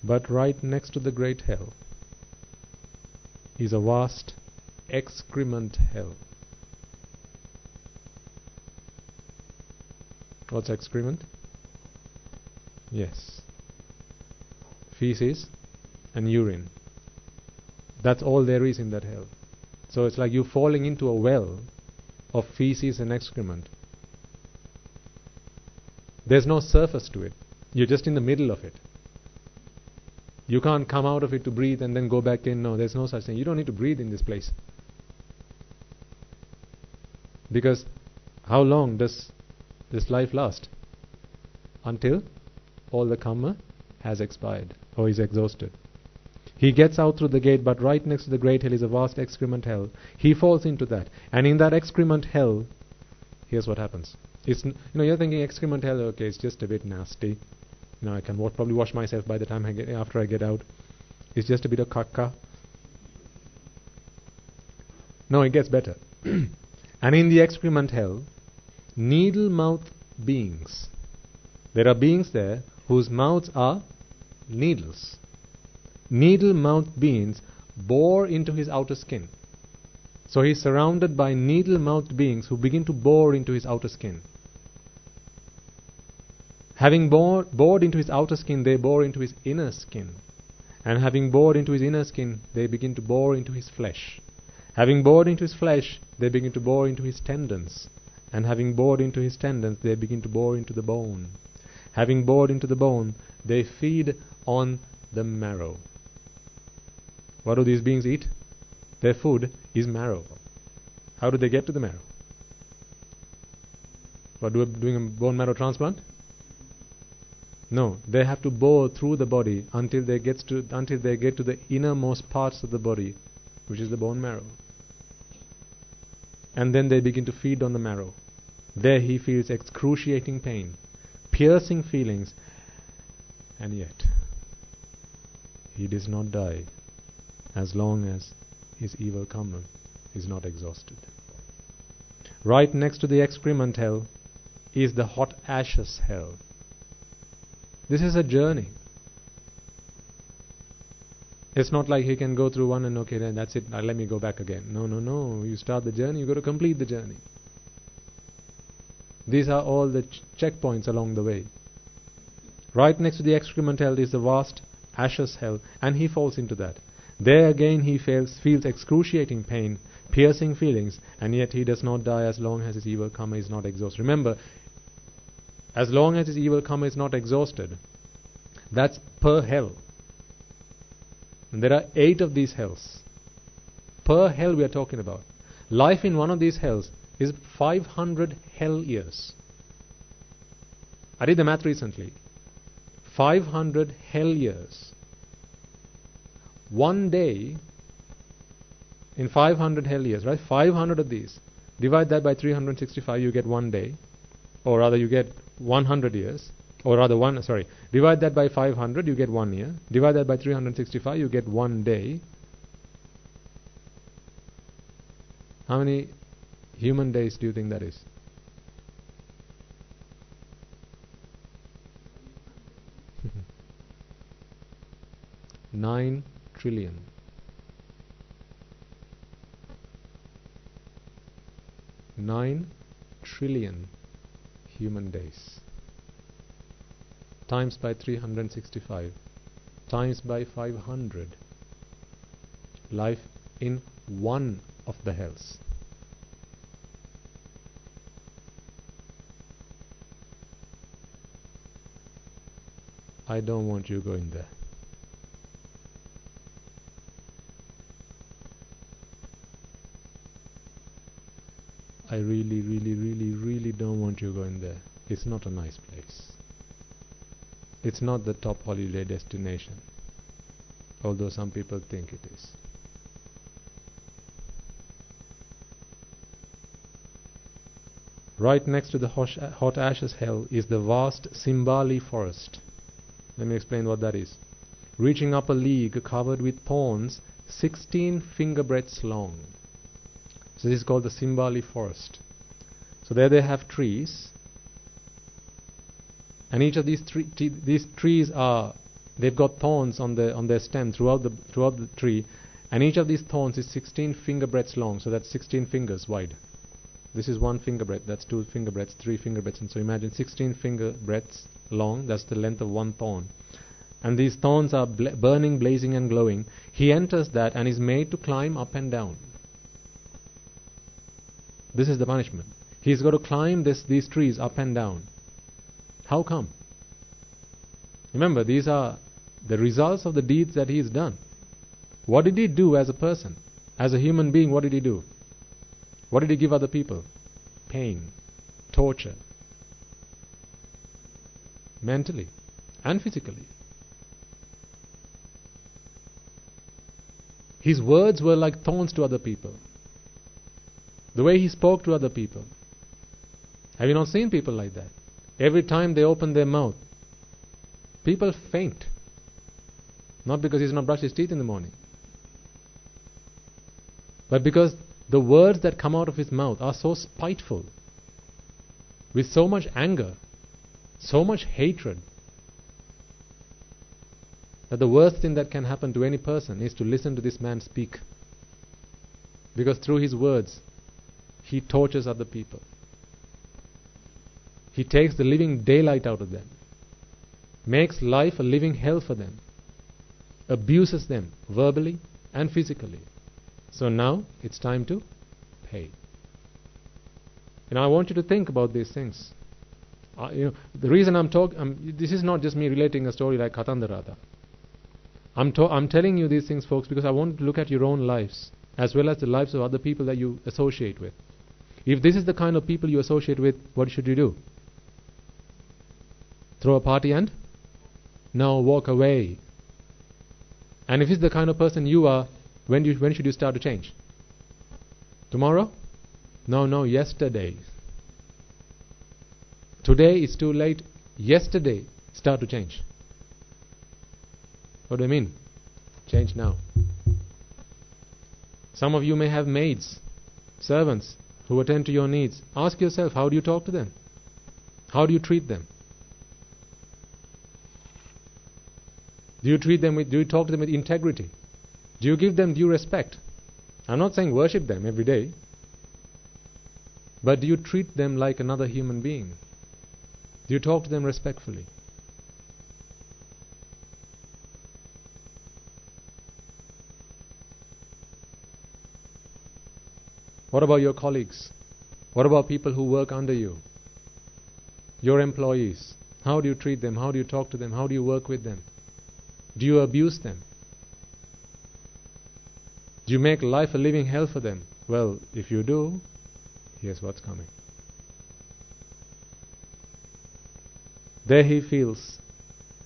But right next to the great hell is a vast excrement hell. What's excrement? Yes. Feces and urine. That's all there is in that hell. So it's like you falling into a well of feces and excrement. There's no surface to it. You're just in the middle of it. You can't come out of it to breathe and then go back in. No, there's no such thing. You don't need to breathe in this place. Because how long does this life last? Until all the karma has expired or is exhausted. He gets out through the gate, but right next to the great hell is a vast excrement hell. He falls into that. And in that excrement hell, here's what happens. You're thinking excrement hell, okay, it's just a bit nasty. I can probably wash myself by the time after I get out. It's just a bit of caca. No, it gets better. And in the excrement hell, needle-mouthed beings. There are beings there whose mouths are needles. Needle-mouthed beings bore into his outer skin. So he's surrounded by needle-mouthed beings who begin to bore into his outer skin. Having bored into his outer skin, they bore into his inner skin. And having bored into his inner skin, they begin to bore into his flesh. Having bored into his flesh, they begin to bore into his tendons. And having bored into his tendons, they begin to bore into the bone. Having bored into the bone, they feed on the marrow. What do these beings eat? Their food is marrow. How do they get to the marrow? Doing a bone marrow transplant? No, they have to bore through the body until they get to the innermost parts of the body, which is the bone marrow. And then they begin to feed on the marrow. There he feels excruciating pain, piercing feelings, and yet he does not die as long as his evil karma is not exhausted. Right next to the excrement hell is the hot ashes hell. This is a journey. It's not like he can go through one and okay, then that's it, now let me go back again. No. You start the journey, you got to complete the journey. These are all the checkpoints along the way. Right next to the excrement hell is the vast ashes hell, and he falls into that. There again he feels excruciating pain, piercing feelings, and yet he does not die as long as his evil karma is not exhausted. Remember, as long as his evil karma is not exhausted, that's per hell. And there are 8 of these hells. Per hell we are talking about. Life in one of these hells is 500 hell years. I did the math recently. 500 hell years. One day in 500 hell years, right? 500 of these. Divide that by 365, you get 1 day. Or rather you get 100 years. Or rather divide that by 500, you get 1 year. Divide that by 365, you get 1 day. How many human days do you think that is? $9 trillion. 9 trillion human days. Times by 365. Times by 500. Life in one of the hells. I don't want you going there. I really, really, really, really don't want you going there. It's not a nice place. It's not the top holiday destination, although some people think it is. Right next to the hot ashes hell is the vast Simbali forest. Let me explain what that is. Reaching up a league, covered with thorns 16 finger breadths long. So this is called the Simbali forest. So there they have trees, and each of these trees they've got thorns on their stem throughout the tree, and each of these thorns is 16 finger breadths long. So that's 16 fingers wide. This is 1 finger breadth, that's 2 finger breadths, 3 finger breadths, and so imagine 16 finger breadths long. That's the length of one thorn. And these thorns are burning, blazing and glowing. He enters that and is made to climb up and down. This is the punishment. He's got to climb these trees up and down. How come? Remember, these are the results of the deeds that he's done. What did he do as a person? As a human being, what did he do? What did he give other people? Pain, torture, mentally and physically. His words were like thorns to other people. The way he spoke to other people. Have you not seen people like that? Every time they open their mouth, people faint. Not because he's not brushed his teeth in the morning, but because the words that come out of his mouth are so spiteful, with so much anger, so much hatred, that the worst thing that can happen to any person is to listen to this man speak. Because through his words, he tortures other people. He takes the living daylight out of them, makes life a living hell for them, abuses them verbally and physically. So now it's time to pay. And I want you to think about these things. The reason I'm talking, this is not just me relating a story like Katandarada. I'm telling you these things, folks, because I want you to look at your own lives as well as the lives of other people that you associate with. If this is the kind of people you associate with, what should you do? Throw a party and now walk away. And if it's the kind of person you are, when should you start to change? Tomorrow? No, yesterday. Today is too late. Yesterday, start to change. What do I mean? Change now. Some of you may have maids, servants who attend to your needs. Ask yourself, how do you talk to them? How do you treat them? Do you talk to them with integrity? Do you give them due respect? I'm not saying worship them every day, but do you treat them like another human being? Do you talk to them respectfully? What about your colleagues? What about people who work under you? Your employees. How do you treat them? How do you talk to them? How do you work with them? Do you abuse them? Do you make life a living hell for them? Well, if you do, here's what's coming. There he feels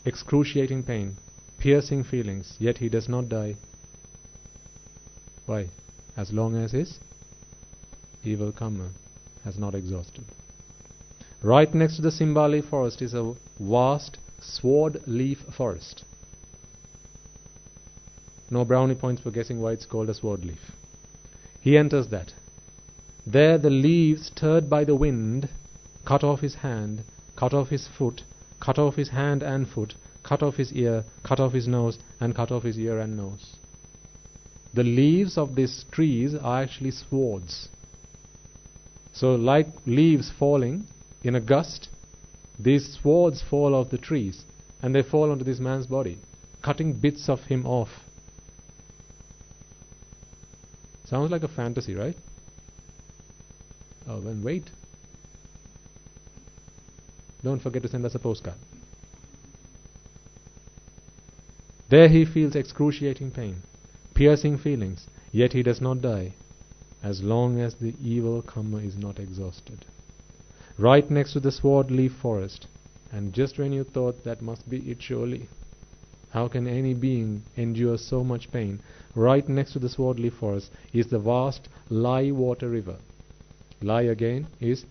excruciating pain, piercing feelings, yet he does not die. Why? As long as his evil karma has not exhausted. Right next to the Simbali forest is a vast sword leaf forest. No brownie points for guessing why it's called a sword leaf. He enters that. There the leaves, stirred by the wind, cut off his hand, cut off his foot, cut off his hand and foot, cut off his ear, cut off his nose, and cut off his ear and nose. The leaves of these trees are actually swords. So like leaves falling in a gust, these swords fall off the trees, and they fall onto this man's body, cutting bits of him off. Sounds like a fantasy, right? Oh, then wait. Don't forget to send us a postcard. There he feels excruciating pain, piercing feelings, yet he does not die, as long as the evil karma is not exhausted. Right next to the sword leaf forest, and just when you thought that must be it surely, how can any being endure so much pain? Right next to the sword leaf forest is the vast Lai water river. Lai again is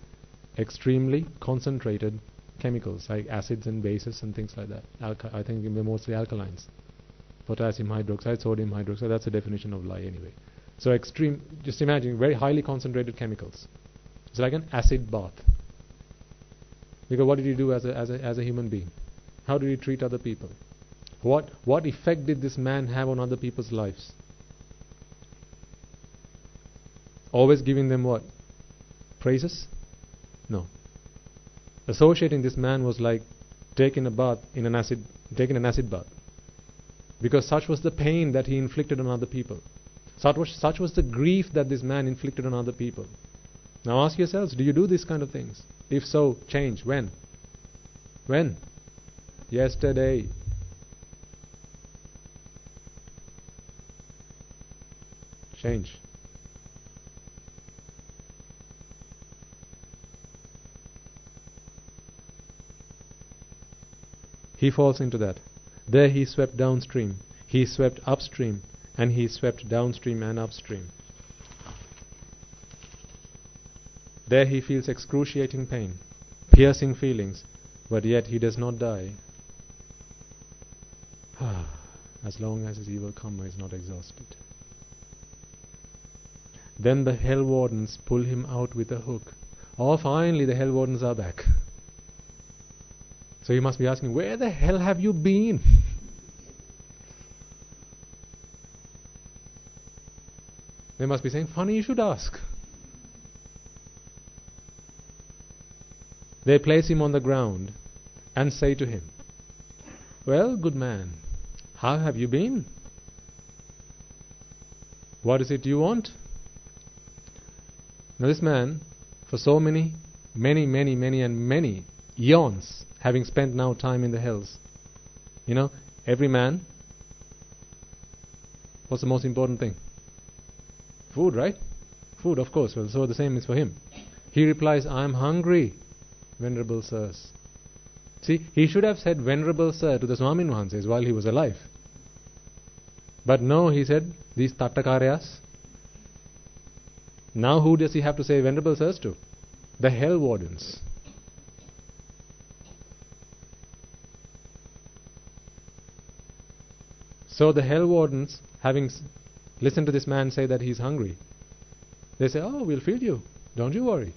extremely concentrated chemicals like acids and bases and things like that. I think they're mostly alkalines. Potassium hydroxide, sodium hydroxide, that's the definition of lie anyway. So extreme, just imagine very highly concentrated chemicals. It's like an acid bath. Because what did he do as a human being? How did he treat other people? What effect did this man have on other people's lives? Always giving them what? Praises? No. Associating this man was like taking an acid bath. Because such was the pain that he inflicted on other people. Such was the grief that this man inflicted on other people. Now ask yourselves, do you do these kind of things? If so, change. When? When? Yesterday. Change. He falls into that. There he swept downstream, he swept upstream, and he swept downstream and upstream. There he feels excruciating pain, piercing feelings, but yet he does not die. As long as his evil karma is not exhausted. Then the hell wardens pull him out with a hook. Oh, finally the hell wardens are back. So you must be asking, where the hell have you been? They must be saying, funny you should ask. They place him on the ground and say to him, well, good man, how have you been? What is it you want? Now this man, for so many eons, having spent now time in the hells, every man, what's the most important thing? Food, right? Food, of course. Well, so the same is for him. He replies, I am hungry, Venerable Sirs. See, he should have said Venerable Sir to the Swamin Wahanses while he was alive. But no, he said, these Tattakaryas. Now who does he have to say Venerable Sirs to? The hell wardens. So the hell wardens, having listened to this man say that he's hungry, they say, oh, we'll feed you, don't you worry.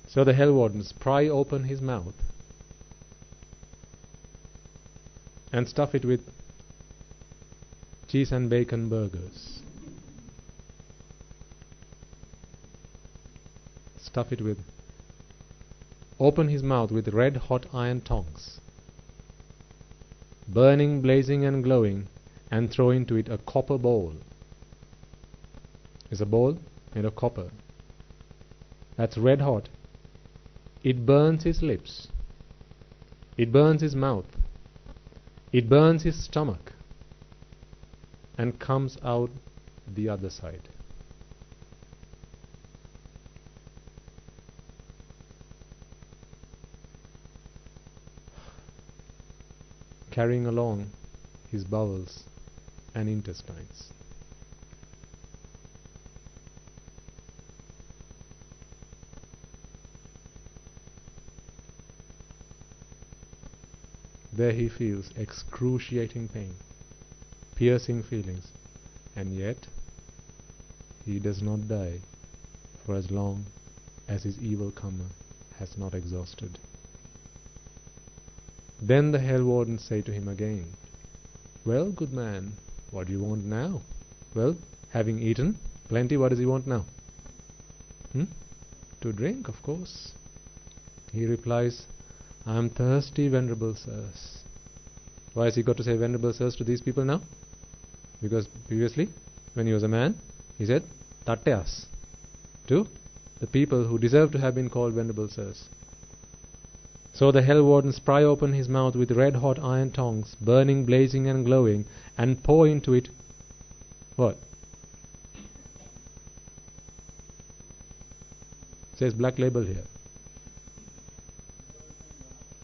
So the hell wardens pry open his mouth and stuff it with cheese and bacon burgers. Open his mouth with red hot iron tongs, burning, blazing and glowing, and throw into it a copper bowl. It's a bowl made of copper. That's red hot. It burns his lips. It burns his mouth. It burns his stomach. And comes out the other side. Carrying along his bowels and intestines. There he feels excruciating pain, piercing feelings, and yet he does not die for as long as his evil karma has not exhausted. Then the hell wardens say to him again, well, good man, what do you want now? Well, having eaten plenty, what does he want now? To drink, of course. He replies, I am thirsty, Venerable Sirs. Why has he got to say Venerable Sirs to these people now? Because previously, when he was a man, he said Tattyas to the people who deserve to have been called Venerable Sirs. So the hell wardens pry open his mouth with red hot iron tongs, burning, blazing and glowing, and pour into it what? It says black label here.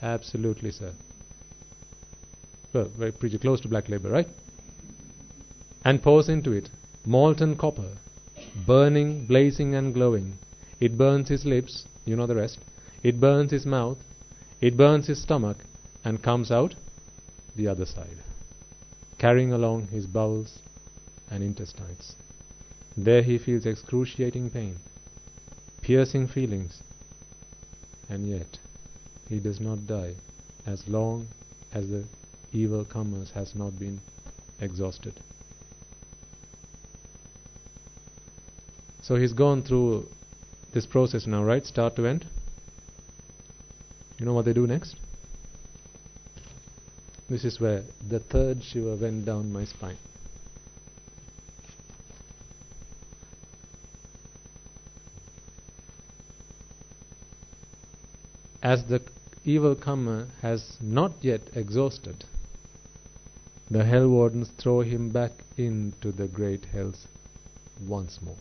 Absolutely, sir. Well, very pretty close to black label, right? And pours into it molten copper, burning, blazing and glowing. it burns his lips, you know the rest, it burns his mouth, it burns his stomach, and comes out the other side, carrying along his bowels and intestines. There he feels excruciating pain, piercing feelings, and yet he does not die as long as the evil commerce has not been exhausted. So he's gone through this process now, right? Start to end. You know what they do next? This is where the third shiver went down my spine. As the evil comer has not yet exhausted, the hell wardens throw him back into the great hells once more.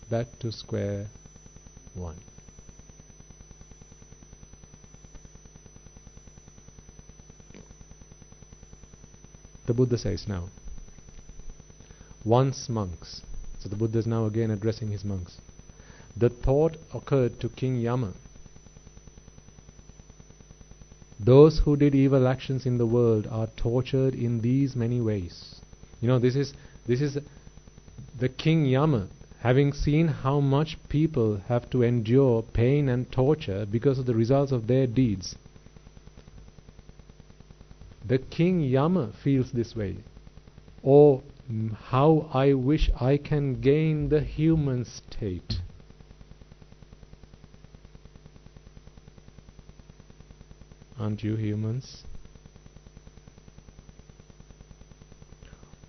Back to square one. The Buddha says now, once monks, so the Buddha is now again addressing his monks, the thought occurred to King Yama, those who did evil actions in the world are tortured in these many ways. You know, this is the King Yama, having seen how much people have to endure pain and torture because of the results of their deeds. The King Yama feels this way. Oh, how I wish I can gain the human state. Aren't you humans?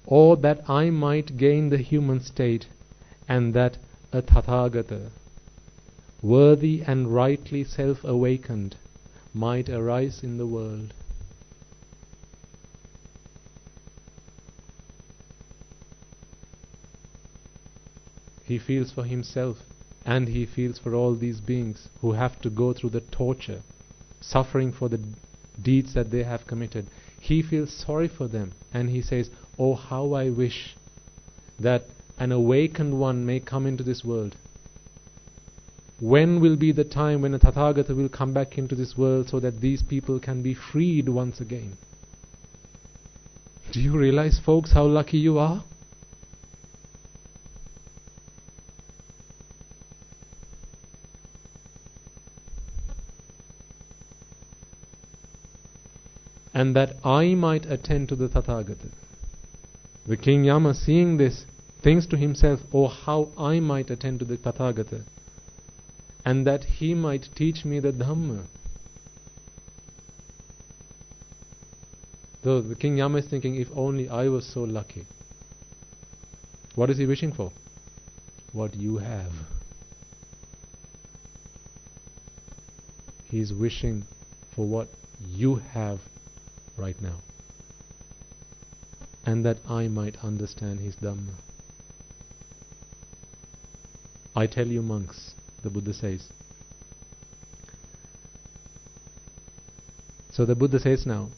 Or that I might gain the human state, and that a Tathagata, worthy and rightly self-awakened, might arise in the world. He feels for himself, and he feels for all these beings who have to go through the torture, suffering for the deeds that they have committed. He feels sorry for them, and he says, oh, how I wish that an awakened one may come into this world. When will be the time when a Tathagata will come back into this world so that these people can be freed once again? Do you realize, folks, how lucky you are? And that I might attend to the Tathagata. The King Yama, seeing this, thinks to himself, oh, how I might attend to the Tathagata, and that he might teach me the Dhamma. Though the King Yama is thinking, if only I was so lucky. What is he wishing for? What you have. He is wishing for what you have right now, and that I might understand his Dhamma. I tell you, monks, the Buddha says. So the Buddha says now,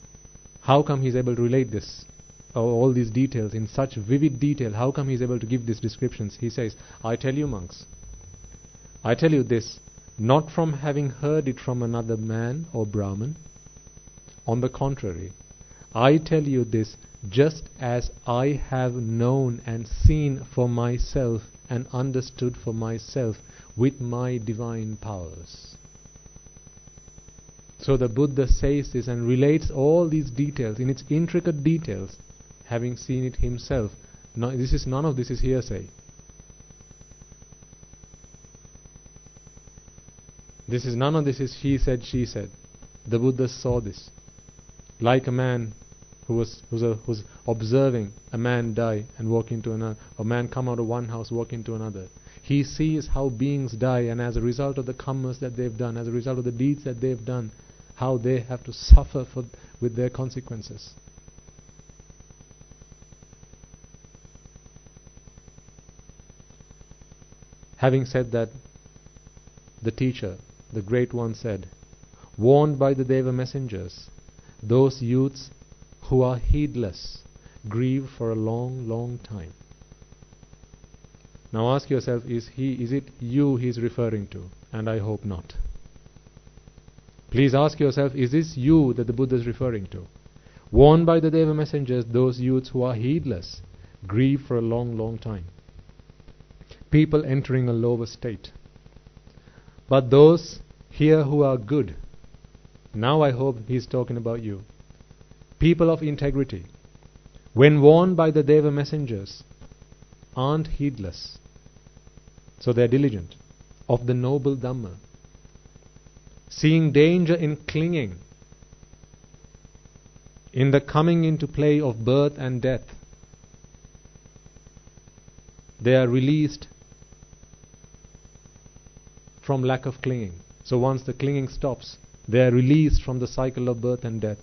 how come he's able to relate this, all these details in such vivid detail? How come he's able to give these descriptions? He says, I tell you, monks, I tell you this, not from having heard it from another man or Brahman. On the contrary, I tell you this just as I have known and seen for myself and understood for myself with my divine powers. So the Buddha says this and relates all these details in its intricate details, having seen it himself. None of this is hearsay. None of this is he said, she said. The Buddha saw this. Like a man who's observing a man die and walk into another, a man come out of one house, walk into another. He sees how beings die, and as a result of the karmas that they've done, as a result of the deeds that they've done, how they have to suffer with their consequences. Having said that, the teacher, the great one, said, warned by the Deva messengers, those youths who are heedless grieve for a long, long time. Now ask yourself, is it you he's referring to? And I hope not. Please ask yourself, is this you that the Buddha is referring to? Warned by the Deva messengers, those youths who are heedless grieve for a long, long time. People entering a lower state. But those here who are good, now I hope he's talking about you. People of integrity, when warned by the Deva messengers, aren't heedless. So they are diligent of the noble Dhamma. Seeing danger in clinging, in the coming into play of birth and death, they are released from lack of clinging. So once the clinging stops, they are released from the cycle of birth and death.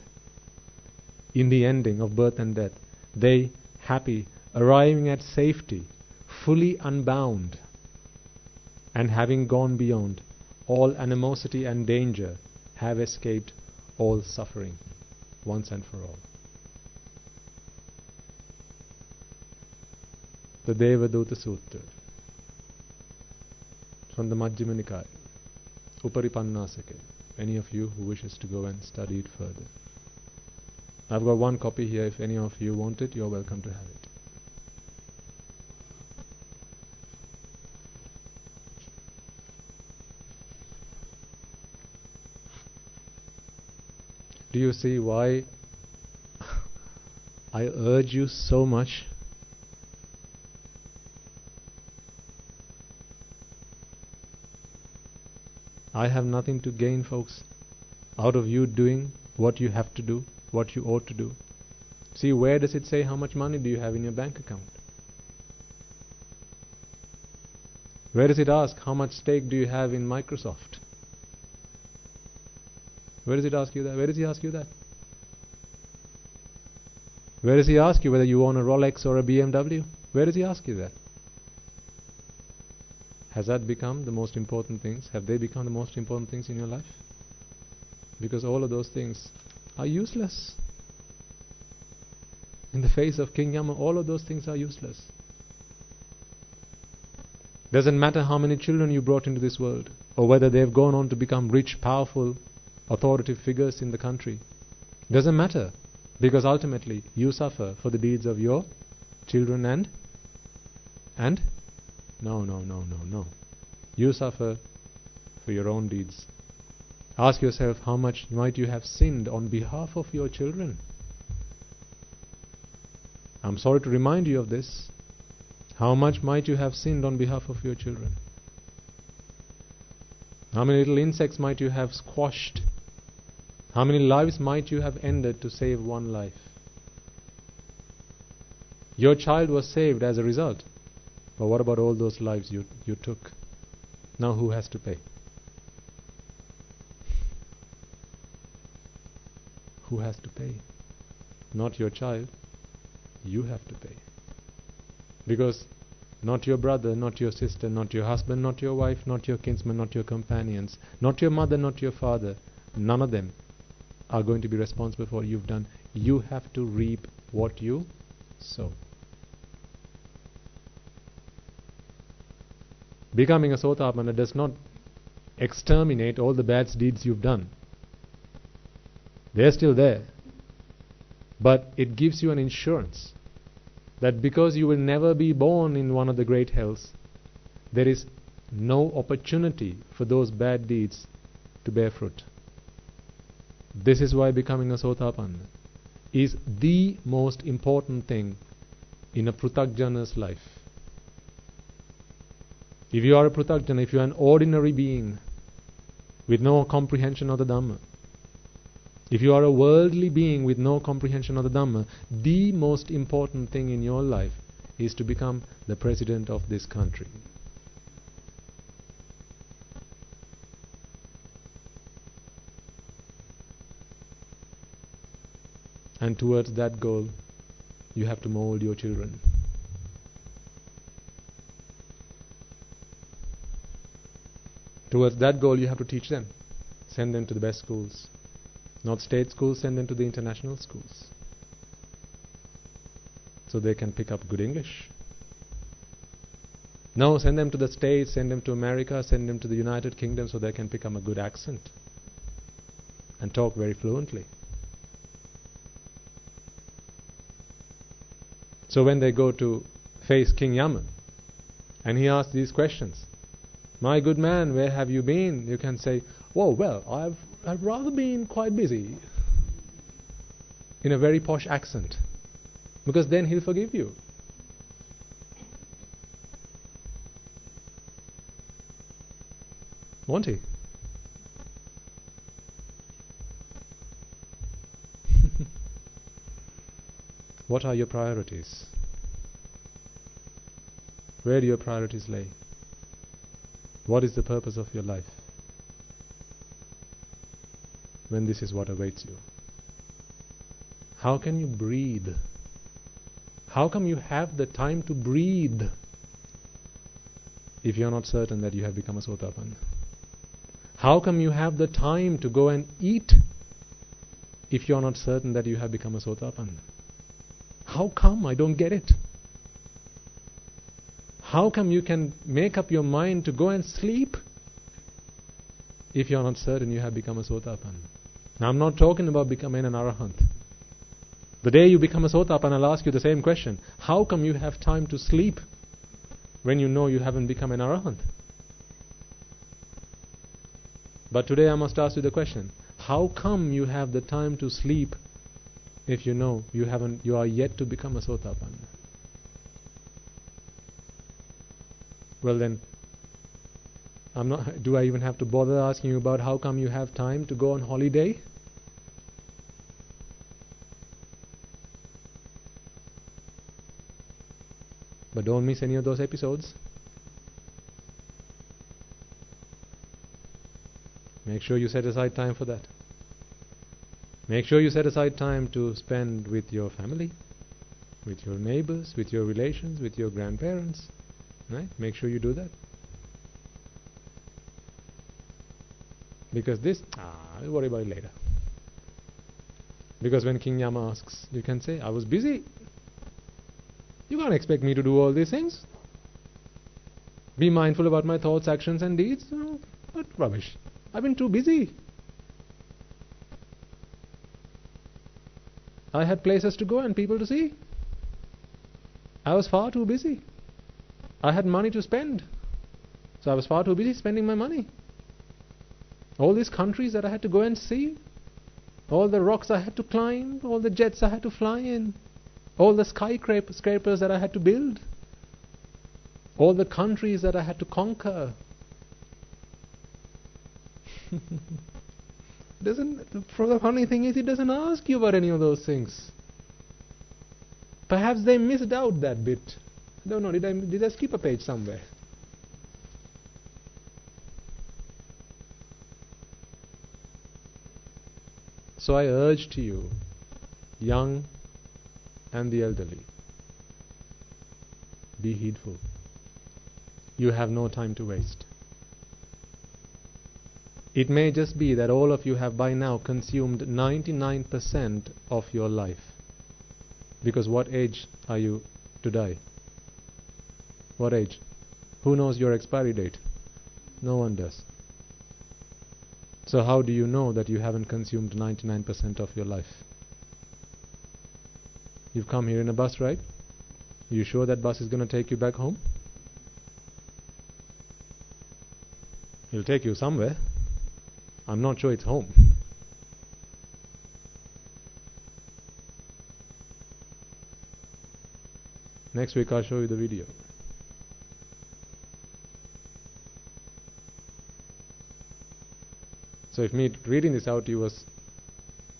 In the ending of birth and death, they, happy, arriving at safety, fully unbound, and having gone beyond all animosity and danger, have escaped all suffering once and for all. The Devaduta Sutra from the Majjhima Nikaya, Uparipannasake. Any of you who wishes to go and study it further. I've got one copy here. If any of you want it, you're welcome to have it. Do you see why I urge you so much? I have nothing to gain, folks, out of you doing what you have to do, what you ought to do. See, where does it say how much money do you have in your bank account? Where does it ask how much stake do you have in Microsoft? Where does it ask you that? Where does he ask you that? Where does he ask you whether you own a Rolex or a BMW? Where does he ask you that? Has that become the most important things? Have they become the most important things in your life? Because all of those things are useless. In the face of King Yama, all of those things are useless. Doesn't matter how many children you brought into this world, or whether they have gone on to become rich, powerful, authoritative figures in the country. Doesn't matter, because ultimately you suffer for the deeds of your children and no. You suffer for your own deeds. Ask yourself, how much might you have sinned on behalf of your children? I'm sorry to remind you of this. How much might you have sinned on behalf of your children? How many little insects might you have squashed? How many lives might you have ended to save one life? Your child was saved as a result. But what about all those lives you took? Now who has to pay? Who has to pay? Not your child. You have to pay. Because not your brother, not your sister, not your husband, not your wife, not your kinsman, not your companions, not your mother, not your father, none of them are going to be responsible for what you've done. You have to reap what you sow. Becoming a Sotapanna does not exterminate all the bad deeds you've done. They're still there. But it gives you an insurance that because you will never be born in one of the great hells, there is no opportunity for those bad deeds to bear fruit. This is why becoming a Sotapanna is the most important thing in a Pruthakjana's life. If you are a Pruthakjana, if you are an ordinary being with no comprehension of the Dhamma, if you are a worldly being with no comprehension of the Dhamma, the most important thing in your life is to become the president of this country. And towards that goal, you have to mold your children. Towards that goal, you have to teach them. Send them to the best schools. Not state schools, send them to the international schools. So they can pick up good English. No, send them to the States, send them to America, send them to the United Kingdom so they can become a good accent and talk very fluently. So when they go to face King Yama and he asks these questions, "My good man, where have you been?" You can say, "Oh, well, I've rather been quite busy," in a very posh accent, because then he'll forgive you. Won't he? What are your priorities? Where do your priorities lay? What is the purpose of your life when this is what awaits you? How can you breathe? How come you have the time to breathe if you're not certain that you have become a Sotapanna? How come you have the time to go and eat if you're not certain that you have become a Sotapanna? How come? I don't get it. How come you can make up your mind to go and sleep if you're not certain you have become a Sotapanna? Now I'm not talking about becoming an Arahant. The day you become a Sotapanna, I'll ask you the same question. How come you have time to sleep when you know you haven't become an Arahant? But today I must ask you the question. How come you have the time to sleep if you know you are yet to become a Sotapanna? Well then, do I even have to bother asking you about how come you have time to go on holiday? But don't miss any of those episodes. Make sure you set aside time for that. Make sure you set aside time to spend with your family, with your neighbors, with your relations, with your grandparents. Right? Make sure you do that. Because I'll worry about it later. Because when King Yama asks, you can say, "I was busy. You can't expect me to do all these things. Be mindful about my thoughts, actions and deeds." Oh, what rubbish. I've been too busy. I had places to go and people to see. I was far too busy. I had money to spend. So I was far too busy spending my money. All these countries that I had to go and see. All the rocks I had to climb. All the jets I had to fly in. All the skyscrapers that I had to build. All the countries that I had to conquer. The funny thing is, it doesn't ask you about any of those things. Perhaps they missed out that bit. I don't know, did I skip a page somewhere? So I urge to you, young and the elderly, be heedful. You have no time to waste. It may just be that all of you have by now consumed 99% of your life. Because what age are you to die? What age? Who knows your expiry date? No one does. So how do you know that you haven't consumed 99% of your life? You've come here in a bus, right? Are you sure that bus is going to take you back home? It'll take you somewhere. I'm not sure it's home. Next week I'll show you the video. So if me reading this out to you was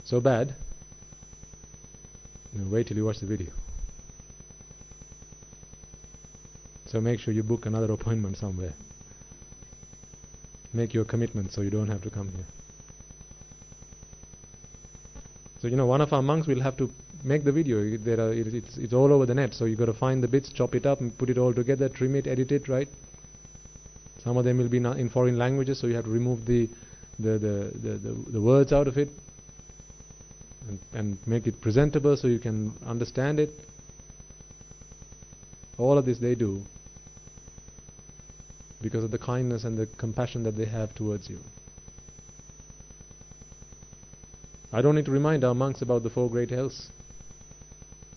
so bad, then wait till you watch the video. So make sure you book another appointment somewhere. Make your commitment so you don't have to come here. So one of our monks will have to make the video. It's all over the net, so you got to find the bits, chop it up and put it all together, trim it, edit it, right? Some of them will be in foreign languages, so you have to remove the words out of it and make it presentable so you can understand it. All of this they do because of the kindness and the compassion that they have towards you. I don't need to remind our monks about the 4 great hells.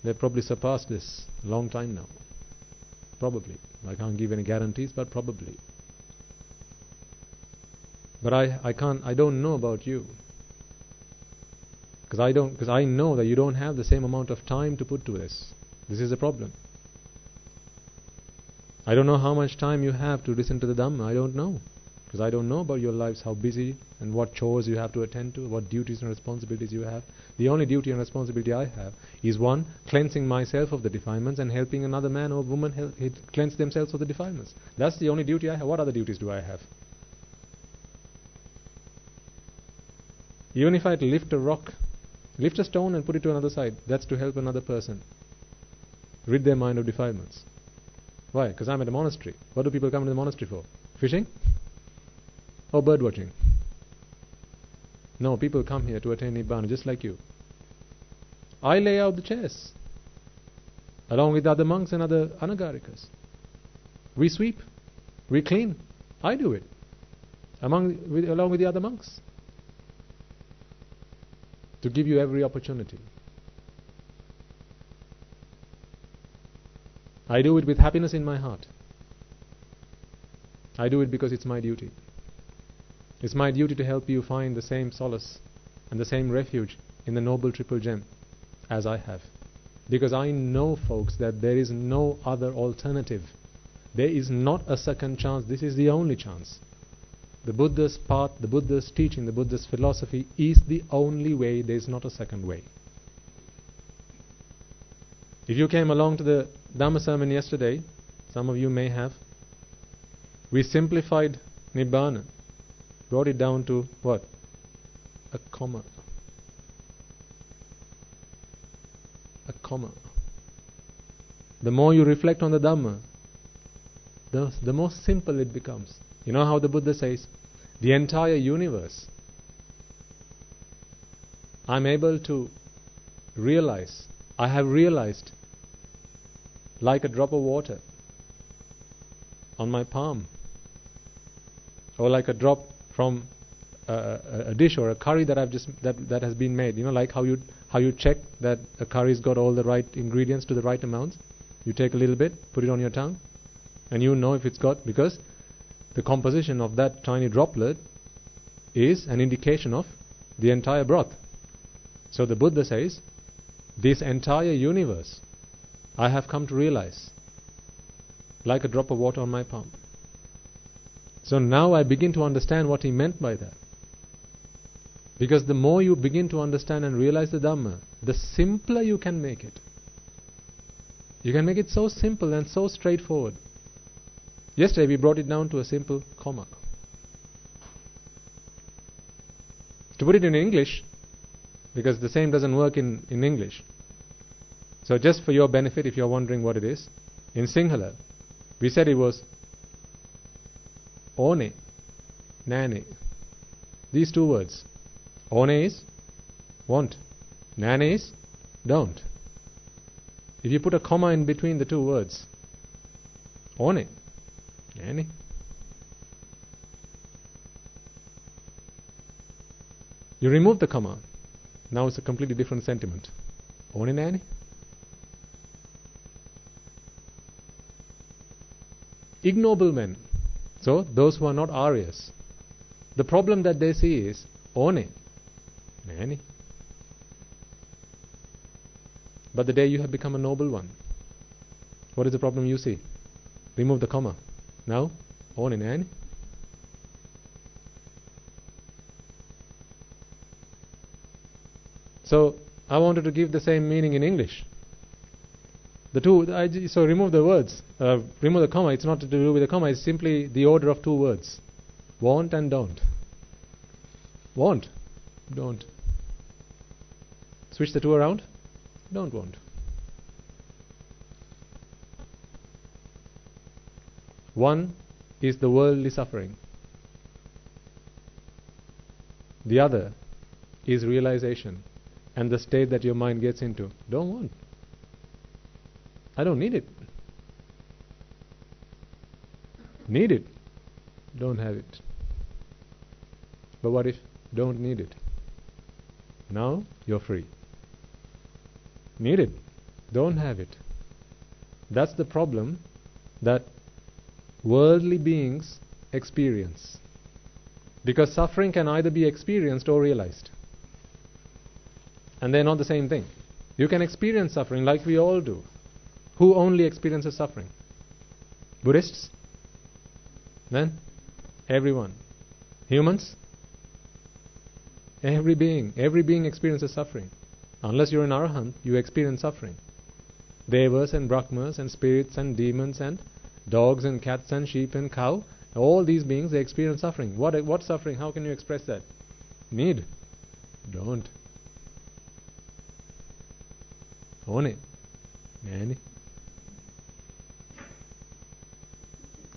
They've probably surpassed this a long time now. Probably. I can't give any guarantees, but probably. But I don't know about you. Because I know that you don't have the same amount of time to put to this. This is a problem. I don't know how much time you have to listen to the Dhamma. I don't know. Because I don't know about your lives, how busy and what chores you have to attend to, what duties and responsibilities you have. The only duty and responsibility I have is, 1, cleansing myself of the defilements and helping another man or woman cleanse themselves of the defilements. That's the only duty I have. What other duties do I have? Even if I had to lift a stone and put it to another side, that's to help another person rid their mind of defilements. Why? Because I'm at a monastery. What do people come to the monastery for? Fishing? Or bird watching? No, people come here to attain Nibbana just like you. I lay out the chairs along with other monks and other anagarikas. We sweep, we clean. I do it along with the other monks, to give you every opportunity. I do it with happiness in my heart. I do it because it's my duty. It's my duty to help you find the same solace and the same refuge in the Noble Triple Gem as I have. Because I know, folks, that there is no other alternative. There is not a second chance. This is the only chance. The Buddha's path, the Buddha's teaching, the Buddha's philosophy is the only way. There is not a second way. If you came along to the Dhamma sermon yesterday, some of you may have, we simplified Nibbana, brought it down to what? A comma. A comma. The more you reflect on the Dhamma, the more simple it becomes. You know how the Buddha says, the entire universe, I'm able to realize, I have realized like a drop of water on my palm, or like a drop from a dish or a curry that that has been made. You know, like how you check that a curry's got all the right ingredients to the right amounts. You take a little bit, put it on your tongue, and you know if it's got, because the composition of that tiny droplet is an indication of the entire broth. So the Buddha says, this entire universe I have come to realize like a drop of water on my palm. So now I begin to understand what he meant by that. Because the more you begin to understand and realize the Dhamma, the simpler you can make it. You can make it so simple and so straightforward. Yesterday we brought it down to a simple comma. To put it in English, because the same doesn't work in English. So just for your benefit, if you're wondering what it is, in Sinhala, we said it was One, Nane. These 2 words. One is want. Nane is don't. If you put a comma in between the 2 words, One, Nane. You remove the comma. Now it's a completely different sentiment. One, Nane. Ignoble men. So those who are not Aryas. The problem that they see is One, Nani. But the day you have become a noble one, what is the problem you see? Remove the comma. Now, One, Nani. So I wanted to give the same meaning in English. So remove the words, remove the comma. It's not to do with the comma, it's simply the order of 2 words. Want and don't. Want, don't. Switch the 2 around, don't want. One is the worldly suffering. The other is realization and the state that your mind gets into. Don't want. I don't need it. Need it. Don't have it. But what if don't need it? Now you're free. Need it. Don't have it. That's the problem that worldly beings experience. Because suffering can either be experienced or realized. And they're not the same thing. You can experience suffering like we all do. Who only experiences suffering? Buddhists? Then? Everyone. Humans? Every being experiences suffering. Unless you're an arahant, you experience suffering. Devas and brahmas and spirits and demons and dogs and cats and sheep and cow, all these beings, they experience suffering. What suffering? How can you express that? Need. Don't. Own it. Nani.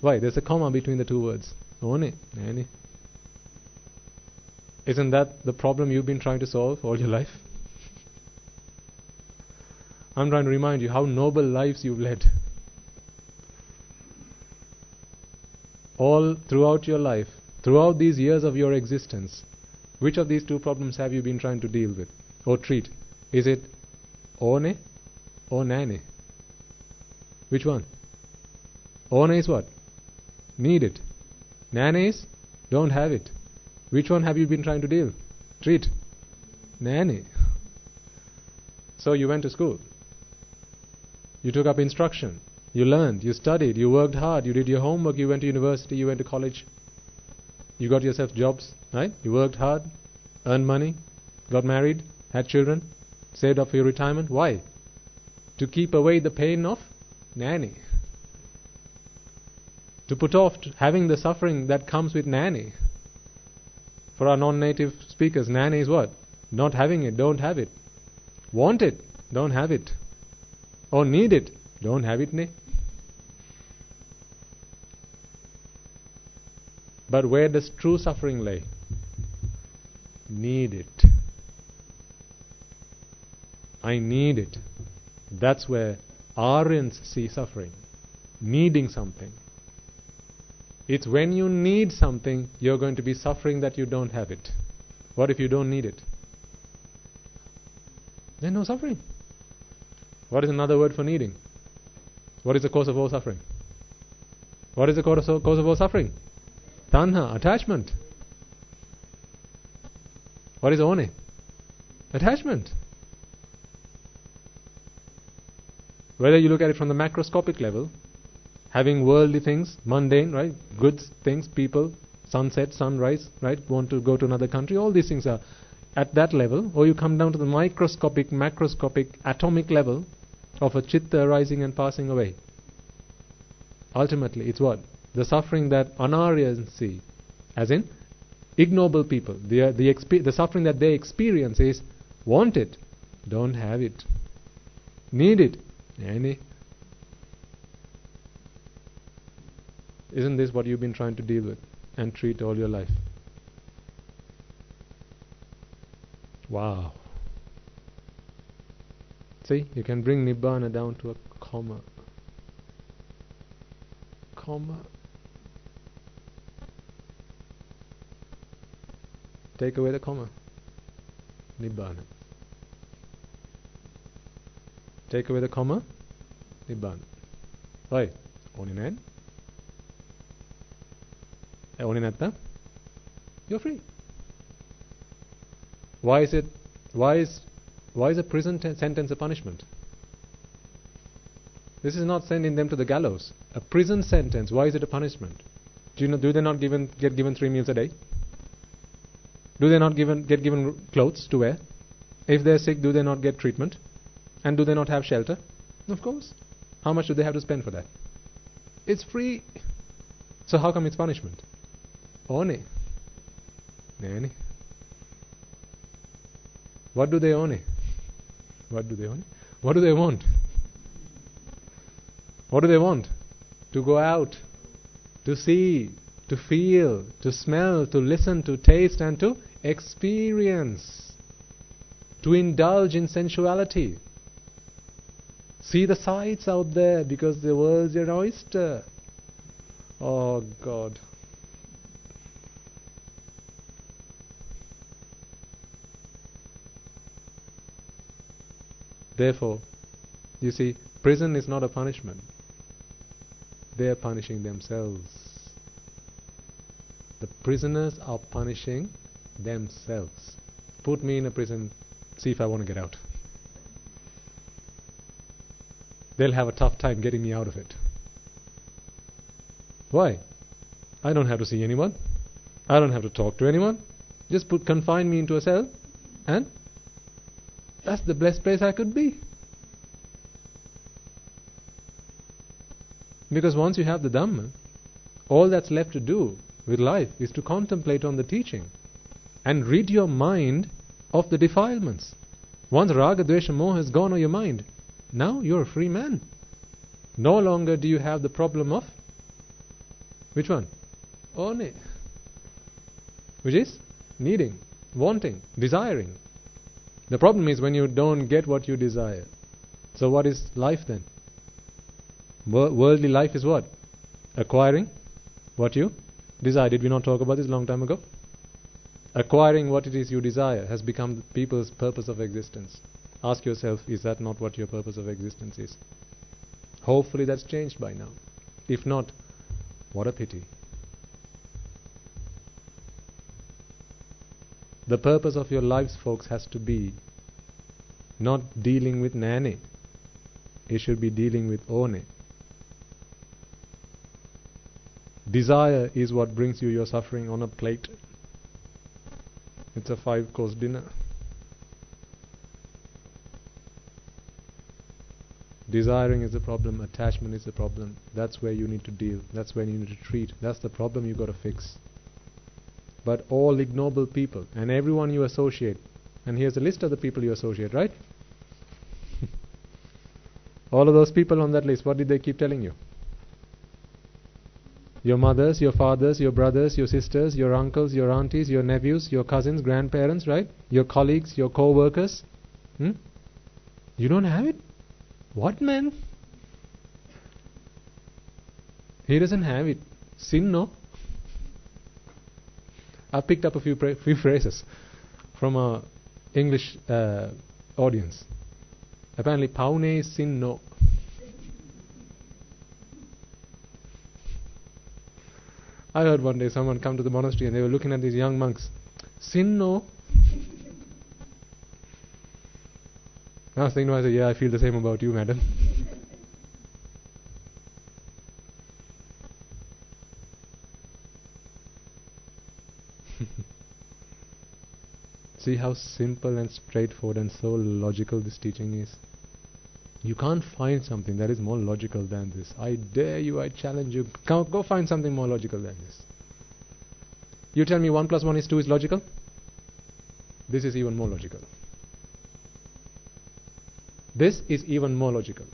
Why? There's a comma between the two words. Own it. Nani. Isn't that the problem you've been trying to solve all your life? I'm trying to remind you how noble lives you've led. All throughout your life, throughout these years of your existence, which of these two problems have you been trying to deal with or treat? Is it one or nane? Which one? One is what? Need it. Nane is don't have it. Which one have you been trying to treat? Nane. So you went to school. You took up instruction. You learned. You studied. You worked hard. You did your homework. You went to university. You went to college. You got yourself jobs. Right? You worked hard. Earned money. Got married. Had children. Saved up for your retirement. Why? To keep away the pain of nanny. To put off having the suffering that comes with nanny. For our non-native speakers, nanny is what? Not having it, don't have it. Want it, don't have it. Or need it, don't have it, ne? But where does true suffering lay? Need it. I need it. That's where Aryans see suffering. Needing something. It's when you need something, you're going to be suffering that you don't have it. What if you don't need it? Then no suffering. What is another word for needing? What is the cause of all suffering? What is the cause of all suffering? Tanha, attachment. What is one? Attachment. Whether you look at it from the macroscopic level, having worldly things, mundane, right? Goods, things, people, sunset, sunrise, right? Want to go to another country. All these things are at that level. Or you come down to the microscopic, macroscopic, atomic level of a chitta arising and passing away. Ultimately, it's what? The suffering that Anaryans see, as in ignoble people. The suffering that they experience is want it, don't have it. Need it, any. Isn't this what you've been trying to deal with and treat all your life? Wow. See, you can bring Nibbana down to a comma. Comma. Take away the comma. Nibbana. Take away the comma. Nibbana. Right. Oninen. Oninatta. You're free. Why is a prison sentence a punishment? This is not sending them to the gallows. A prison sentence, why is it a punishment? Do they not get given 3 meals a day? Do they not get given clothes to wear? If they're sick, do they not get treatment? And do they not have shelter? Of course. How much do they have to spend for that? It's free. So how come it's punishment? One. Nani. What do they own? What do they own? What do they want? What do they want? To go out, to see, to feel, to smell, to listen, to taste, and to experience. To indulge in sensuality. See the sights out there because the world's your oyster. Oh God. Therefore, you see, prison is not a punishment. They are punishing themselves. The prisoners are punishing themselves. Put me in a prison, see if I want to get out. They'll have a tough time getting me out of it. Why? I don't have to see anyone. I don't have to talk to anyone. Just confine me into a cell, and that's the blessed place I could be. Because once you have the Dhamma, all that's left to do with life is to contemplate on the teaching and rid your mind of the defilements. Once Raga, Dvesha, Moha has gone on your mind, now you're a free man. No longer do you have the problem of which one? One. Which is needing, wanting, desiring. The problem is when you don't get what you desire. So what is life then? Worldly life is what? Acquiring what you desire. Did we not talk about this a long time ago? Acquiring what it is you desire has become people's purpose of existence. Ask yourself, is that not what your purpose of existence is? Hopefully that's changed by now. If not, what a pity. The purpose of your lives, folks, has to be not dealing with nane. It should be dealing with one. Desire is what brings you your suffering on a plate. It's a 5-course dinner. Desiring is the problem, attachment is the problem. That's where you need to deal. That's where you need to treat. That's the problem you got to fix. But all ignoble people and everyone you associate, and here's a list of the people you associate, right? All of those people on that list, what did they keep telling you? Your mothers, your fathers, your brothers, your sisters, your uncles, your aunties, your nephews, your cousins, grandparents, right? Your colleagues, your co-workers. You don't have it? What, man? He doesn't have it. Sin, no? I picked up a few phrases from a English audience. Apparently, paune is sin, no. I heard one day someone come to the monastery and they were looking at these young monks. Sin, no. I was thinking to myself, yeah, I feel the same about you, madam. See how simple and straightforward and so logical this teaching is. You can't find something that is more logical than this. I dare you, I challenge you. Go find something more logical than this. You tell me 1 + 1 is 2 is logical? This is even more logical. This is even more logical.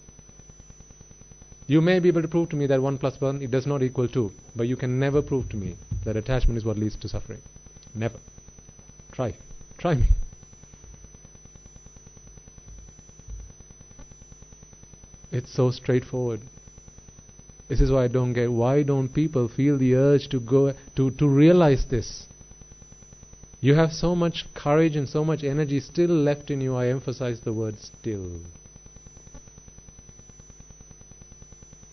You may be able to prove to me that 1 + 1 it does not equal 2, but you can never prove to me that attachment is what leads to suffering. Never. Try me. It's so straightforward. This is why I don't get, why don't people feel the urge to go to realize this? You have so much courage and so much energy still left in you. I emphasize the word still.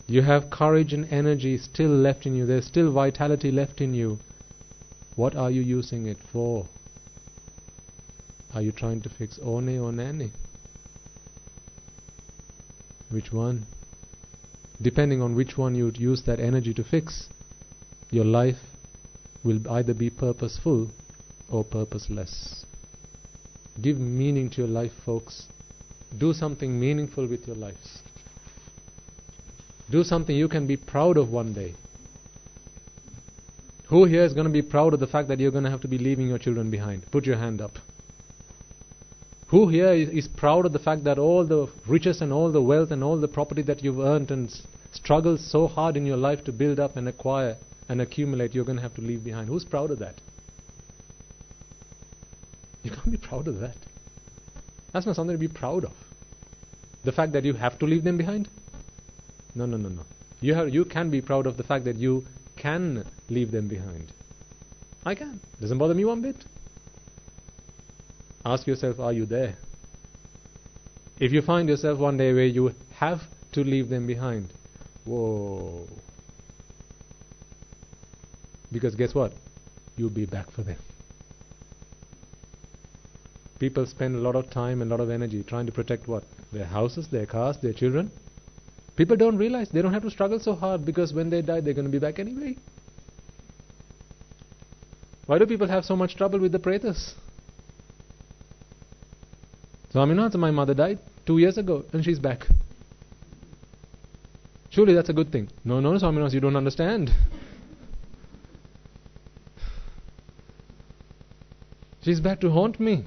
You have courage and energy still left in you. There's still vitality left in you. What are you using it for? Are you trying to fix one or nane? Which one? Depending on which one you use that energy to fix, your life will either be purposeful or purposeless. Give meaning to your life, folks. Do something meaningful with your lives. Do something you can be proud of one day. Who here is going to be proud of the fact that you're going to have to be leaving your children behind? Put your hand up. Who here is proud of the fact that all the riches and all the wealth and all the property that you've earned and struggled so hard in your life to build up and acquire and accumulate, you're going to have to leave behind? Who's proud of that? You can't be proud of that. That's not something to be proud of. The fact that you have to leave them behind? No. You can be proud of the fact that you can leave them behind. I can. Doesn't bother me one bit. Ask yourself, are you there? If you find yourself one day where you have to leave them behind, whoa. Because guess what? You'll be back for them. People spend a lot of time and a lot of energy trying to protect what? Their houses, their cars, their children. People don't realize they don't have to struggle so hard, because when they die, they're going to be back anyway. Why do people have so much trouble with the pretas? Swaminathan, my mother died 2 years ago and she's back. Surely that's a good thing. No, Swaminathan, you don't understand. She's back to haunt me.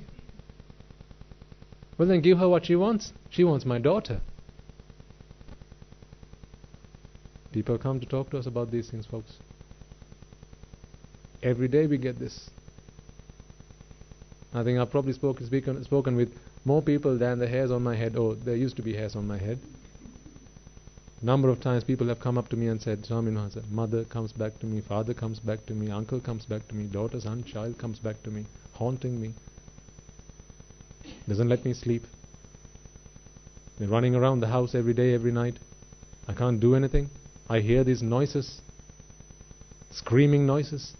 Well, then give her what she wants. She wants my daughter. People come to talk to us about these things, folks. Every day we get this. I think I've probably spoken with more people than the hairs on my head, or there used to be hairs on my head. Number of times people have come up to me and said, Swaminathan, mother comes back to me, father comes back to me, uncle comes back to me, daughter, son, child comes back to me, haunting me. Doesn't let me sleep. They're running around the house every day, every night. I can't do anything. I hear these noises, screaming noises.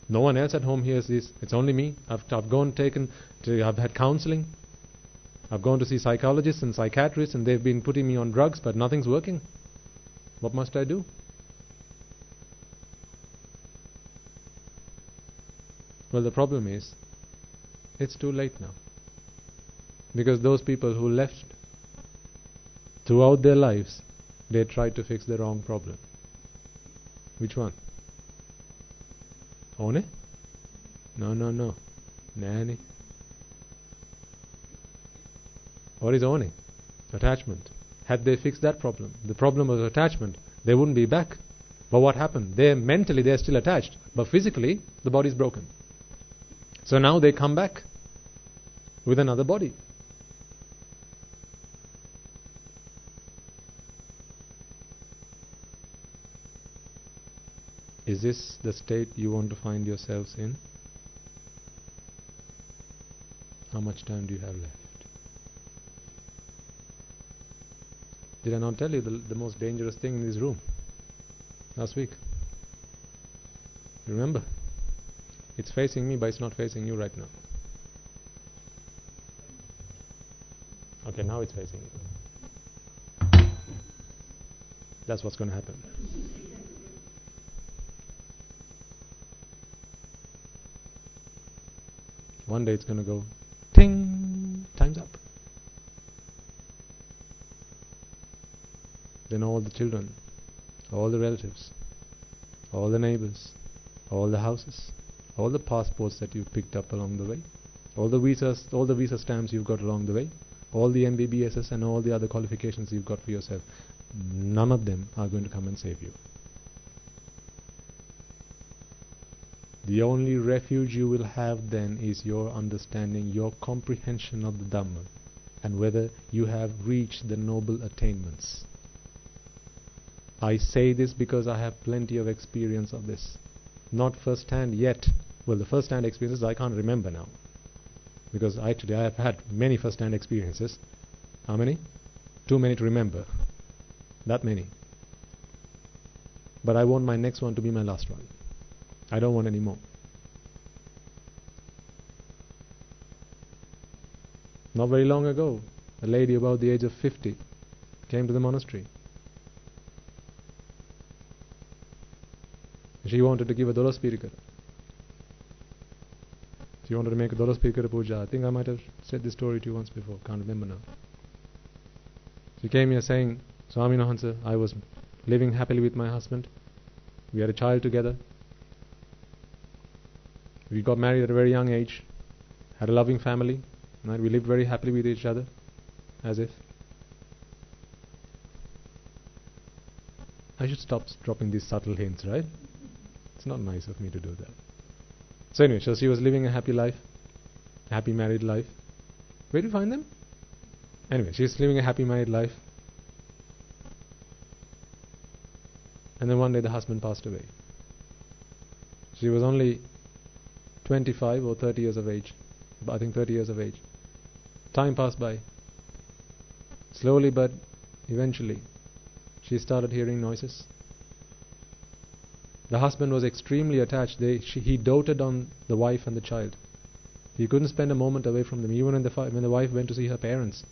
No one else at home hears this. It's only me. I've had counseling. I've gone to see psychologists and psychiatrists, and they've been putting me on drugs, but nothing's working. What must I do? Well, the problem is, it's too late now. Because those people who left throughout their lives, they tried to fix the wrong problem. Which one? One? No. Nanny. What is owning? Attachment. Had they fixed that problem, the problem of attachment, they wouldn't be back. But what happened? Mentally they're still attached, but physically the body's broken. So now they come back with another body. Is this the state you want to find yourselves in? How much time do you have left? Did I not tell you the most dangerous thing in this room last week? Remember? It's facing me, but it's not facing you right now. Okay, now it's facing you. That's what's going to happen. One day it's going to go, ting, time's up. Then all the children, all the relatives, all the neighbors, all the houses, all the passports that you've picked up along the way, all the visa stamps you've got along the way, all the MBBSs and all the other qualifications you've got for yourself, none of them are going to come and save you. The only refuge you will have then is your understanding, your comprehension of the Dhamma, and whether you have reached the noble attainments. I say this because I have plenty of experience of this. Not first hand yet. Well, the first hand experiences I can't remember now. Because actually I have had many first hand experiences. How many? Too many to remember. That many. But I want my next one to be my last one. I don't want any more. Not very long ago, a lady about the age of 50 came to the monastery. She wanted to give a Doros Pirikara. She wanted to make a Doros Pirikara puja. I think I might have said this story to you once before. Can't remember now. She came here saying, Swaminathan, I was living happily with my husband. We had a child together. We got married at a very young age. Had a loving family. Right? We lived very happily with each other. As if. I should stop dropping these subtle hints, right? It's not nice of me to do that. So anyway, so she was living a happy life, happy married life. Where do you find them? Anyway, she's living a happy married life. And then one day the husband passed away. She was only 25 or 30 years of age. I think 30 years of age. Time passed by. Slowly but eventually, she started hearing noises. The husband was extremely attached. He doted on the wife and the child. He couldn't spend a moment away from them. Even when the wife went to see her parents,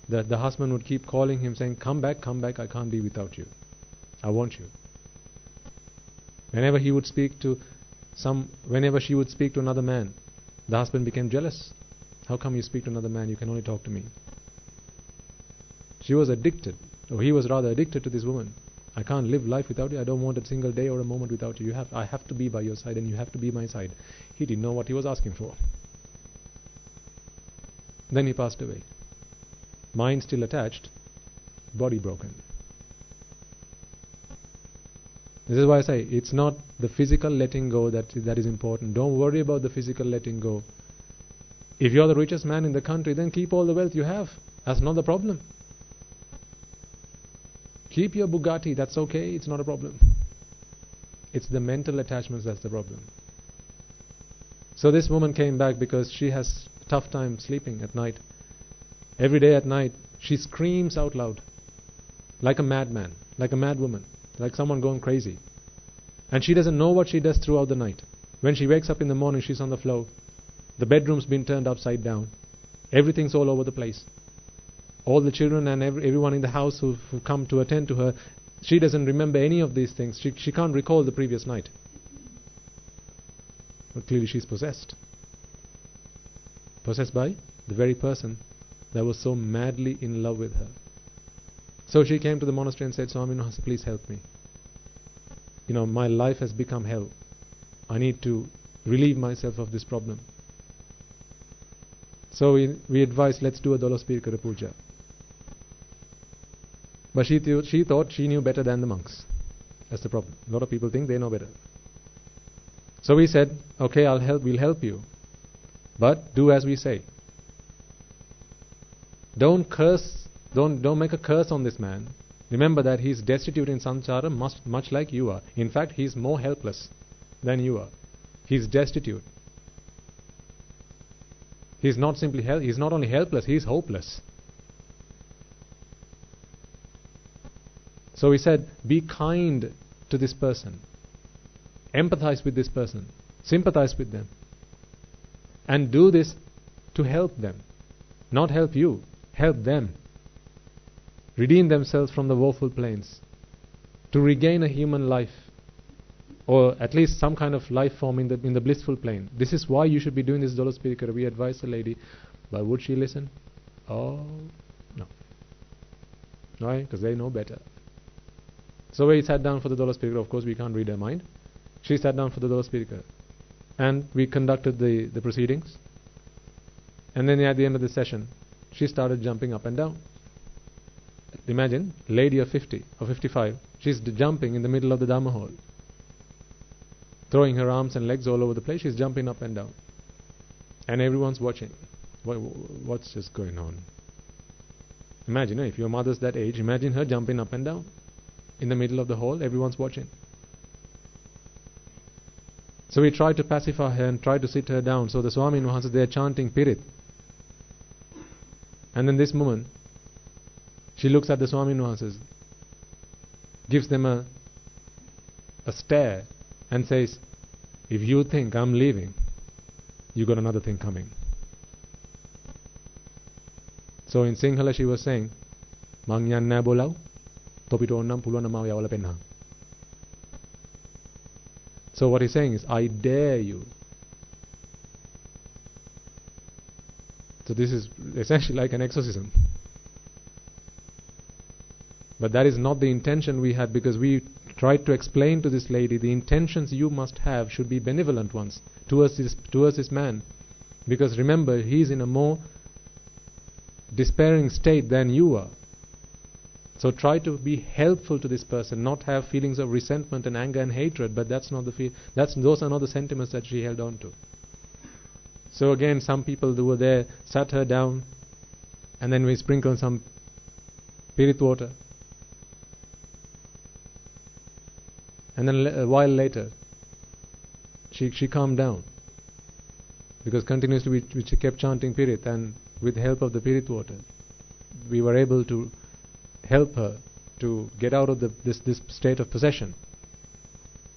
the husband would keep calling him saying, come back, I can't be without you. I want you. Whenever she would speak to another man, the husband became jealous. How come you speak to another man? You can only talk to me. She was addicted, or he was rather addicted to this woman. I can't live life without you. I don't want a single day or a moment without you. I have to be by your side, and you have to be my side. He didn't know what he was asking for. Then he passed away. Mind still attached, body broken. This is why I say it's not the physical letting go that is important. Don't worry about the physical letting go. If you're the richest man in the country, then keep all the wealth you have. That's not the problem. Keep your Bugatti, that's okay, it's not a problem. It's the mental attachments that's the problem. So this woman came back because she has a tough time sleeping at night. Every day at night, she screams out loud, like a madman, like a mad woman, like someone going crazy. And she doesn't know what she does throughout the night. When she wakes up in the morning, she's on the floor. The bedroom's been turned upside down. Everything's all over the place. All the children and everyone in the house who come to attend to her, she doesn't remember any of these things. She can't recall the previous night. But clearly she's possessed. Possessed by the very person that was so madly in love with her. So she came to the monastery and said, Swami Nuhasa, please help me. My life has become hell. I need to relieve myself of this problem. So we advised, let's do a Dolospirkara puja. But she thought she knew better than the monks. That's the problem. A lot of people think they know better. So we said, okay, we'll help you. But do as we say. Don't curse, don't make a curse on this man. Remember that he's destitute in samsara much like you are. In fact, he's more helpless than you are. He's destitute. He's not only helpless, he's hopeless. So we said, be kind to this person. Empathize with this person. Sympathize with them. And do this to help them. Not help you, help them. Redeem themselves from the woeful planes. To regain a human life. Or at least some kind of life form in the blissful plane. This is why you should be doing this Dolospirkara. We advised the lady. But would she listen? Oh, no. Why? Because they know better. So we sat down for the Dolospirkara. Of course we can't read her mind. She sat down for the Dolospirkara. And we conducted the proceedings. And then at the end of the session, she started jumping up and down. Imagine, lady of 50 or 55, she's jumping in the middle of the Dharma hall. Throwing her arms and legs all over the place, she's jumping up and down. And everyone's watching. What's just going on? Imagine, if your mother's that age, imagine her jumping up and down. In the middle of the hall, everyone's watching. So we tried to pacify her and tried to sit her down. So the Swami Nuhasa, they are chanting Pirit. And then this woman, she looks at the Swami Nuhasas, gives them a stare and says, if you think I'm leaving, you got another thing coming. So in Sinhala she was saying, Mang yanna bolau, topito onnam puluwan nama yawala penna. So what he's saying is, I dare you. So this is essentially like an exorcism. But that is not the intention we had, because we tried to explain to this lady the intentions you must have should be benevolent ones towards this man. Because remember, he is in a more despairing state than you are. So try to be helpful to this person, not have feelings of resentment and anger and hatred, but those are not the sentiments that she held on to. So again, some people who were there sat her down, and then we sprinkled some Pirit water. And then a while later, she calmed down, because continuously she kept chanting Pirit, and with the help of the Pirit water, we were able to help her to get out of this state of possession.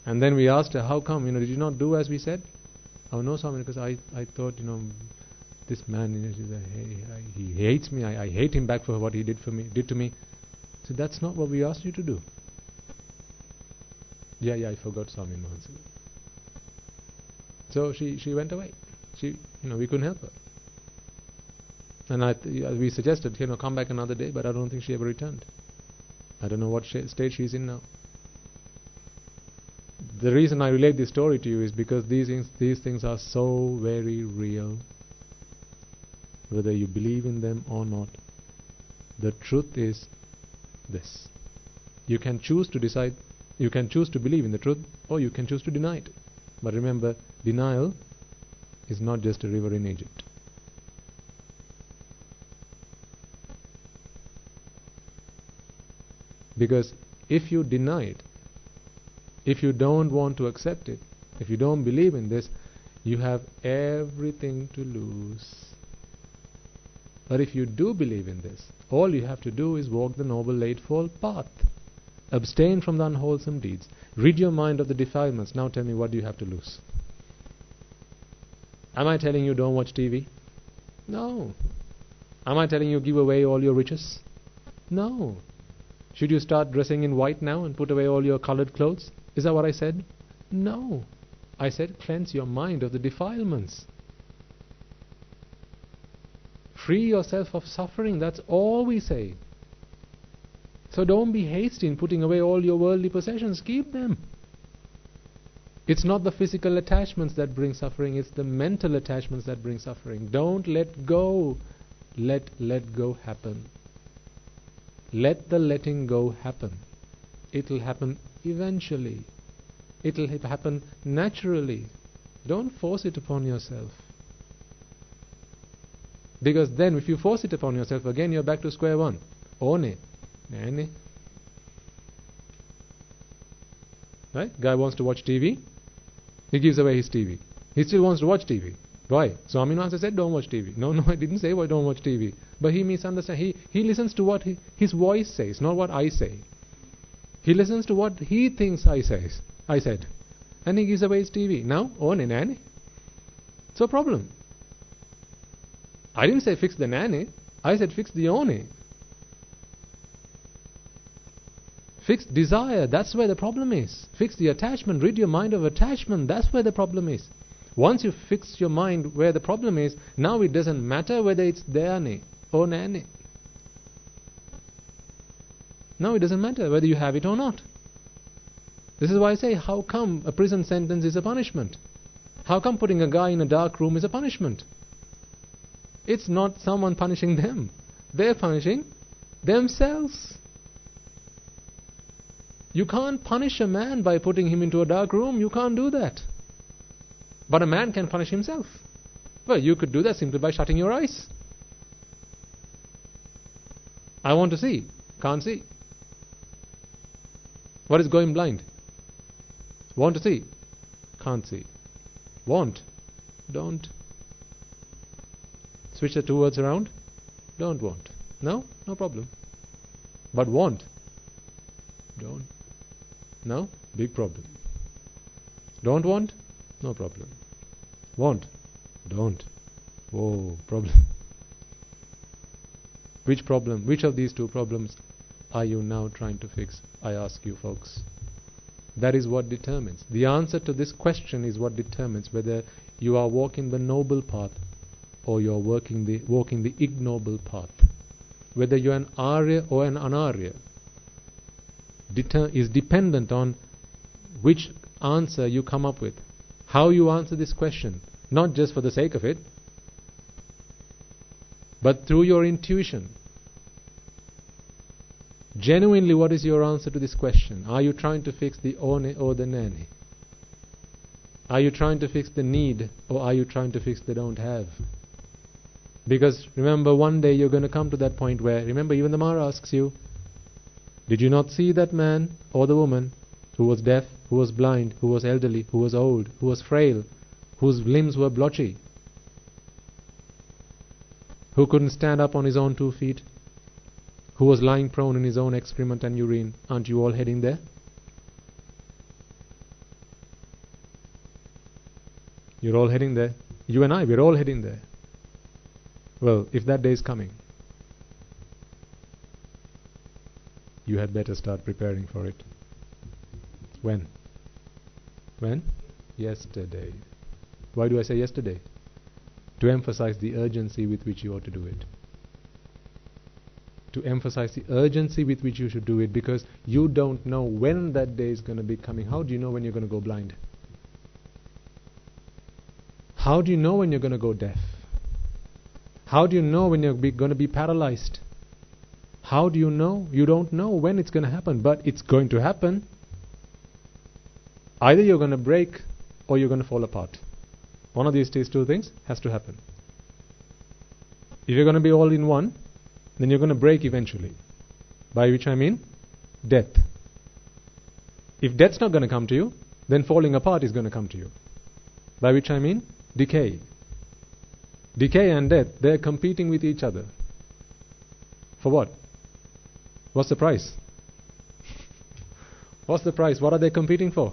And then we asked her, how come, did you not do as we said? Oh no, Swami, because I thought, this man, he hates me, I hate him back for what he did to me. So that's not what we asked you to do. Yeah, I forgot, Swami Mahansa. So she went away. We couldn't help her. And we suggested, come back another day, but I don't think she ever returned. I don't know what state she's in now. The reason I relate this story to you is because these things are so very real. Whether you believe in them or not, the truth is this. You can choose to decide, you can choose to believe in the truth, or you can choose to deny it. But remember, denial is not just a river in Egypt. Because if you deny it, if you don't want to accept it, if you don't believe in this, you have everything to lose. But if you do believe in this, all you have to do is walk the Noble Eightfold Path. Abstain from the unwholesome deeds. Rid your mind of the defilements. Now tell me, what do you have to lose? Am I telling you don't watch TV? No. Am I telling you give away all your riches? No. Should you start dressing in white now and put away all your colored clothes? Is that what I said? No. I said cleanse your mind of the defilements. Free yourself of suffering. That's all we say. So don't be hasty in putting away all your worldly possessions. Keep them. It's not the physical attachments that bring suffering. It's the mental attachments that bring suffering. Don't let go. Let go happen. Let the letting go happen. It'll happen eventually. It'll happen naturally. Don't force it upon yourself. Because then if you force it upon yourself, again you're back to square one. One. Nane. Right? Guy wants to watch TV. He gives away his TV. He still wants to watch TV. Why? Swami Mahansa said don't watch TV. No, I didn't say why don't watch TV. But he misunderstands. He listens to what his voice says, not what I say. He listens to what he thinks I said. And he gives away his TV. Now, nane. So problem. I didn't say fix the nane. I said fix the one. Fix desire. That's where the problem is. Fix the attachment. Rid your mind of attachment. That's where the problem is. Once you fix your mind where the problem is, now it doesn't matter whether it's there or nane. Now it doesn't matter whether you have it or not. This is why I say, how come a prison sentence is a punishment? How come putting a guy in a dark room is a punishment? It's not someone punishing them. They're punishing themselves. You can't punish a man by putting him into a dark room. You can't do that. But a man can punish himself. Well, you could do that simply by shutting your eyes. I want to see. Can't see. What is going blind? Want to see. Can't see. Want. Don't. Switch the two words around. Don't want. No? No problem. But want. Don't. No? Big problem. Don't want? No problem. Want? Don't. Whoa, problem. Which problem? Which of these two problems are you now trying to fix? I ask you folks. That is what determines. The answer to this question is what determines whether you are walking the noble path or you are walking the ignoble path. Whether you are an Arya or an Anarya is dependent on which answer you come up with. How you answer this question, not just for the sake of it, but through your intuition. Genuinely, what is your answer to this question? Are you trying to fix the one or the nane? Are you trying to fix the need or are you trying to fix the don't have? Because remember, one day you're going to come to that point where, remember, even the Mara asks you, did you not see that man or the woman who was deaf, who was blind, who was elderly, who was old, who was frail, whose limbs were blotchy, who couldn't stand up on his own 2 feet, who was lying prone in his own excrement and urine. Aren't you all heading there? You're all heading there. You and I, we're all heading there. Well, if that day is coming, you had better start preparing for it. When? When? Yesterday. Why do I say yesterday? To emphasize the urgency with which you ought to do it. To emphasize the urgency with which you should do it, because you don't know when that day is going to be coming. How do you know when you're going to go blind? How do you know when you're going to go deaf? How do you know when you're going to be paralyzed? How do you know? You don't know when it's going to happen, but it's going to happen. Either you're going to break or you're going to fall apart. One of these two things has to happen. If you're going to be all in one, then you're going to break eventually. By which I mean death. If death's not going to come to you, then falling apart is going to come to you. By which I mean decay. Decay and death, they're competing with each other. For what? What's the price? What's the price? What are they competing for?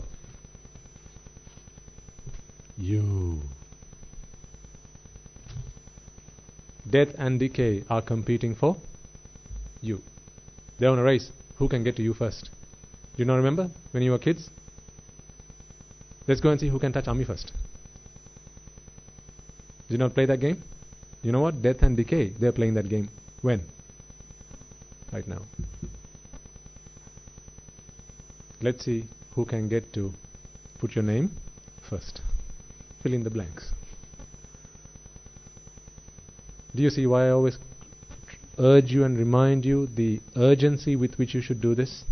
You. Death and decay are competing for you. They're on a race. Who can get to you first? Do you not remember when you were kids? Let's go and see who can touch Ami first. Did you not play that game? You know what? Death and decay, they're playing that game. When? Right now. Let's see who can get to put your name first. Fill in the blanks. Do you see why I always urge you and remind you the urgency with which you should do this?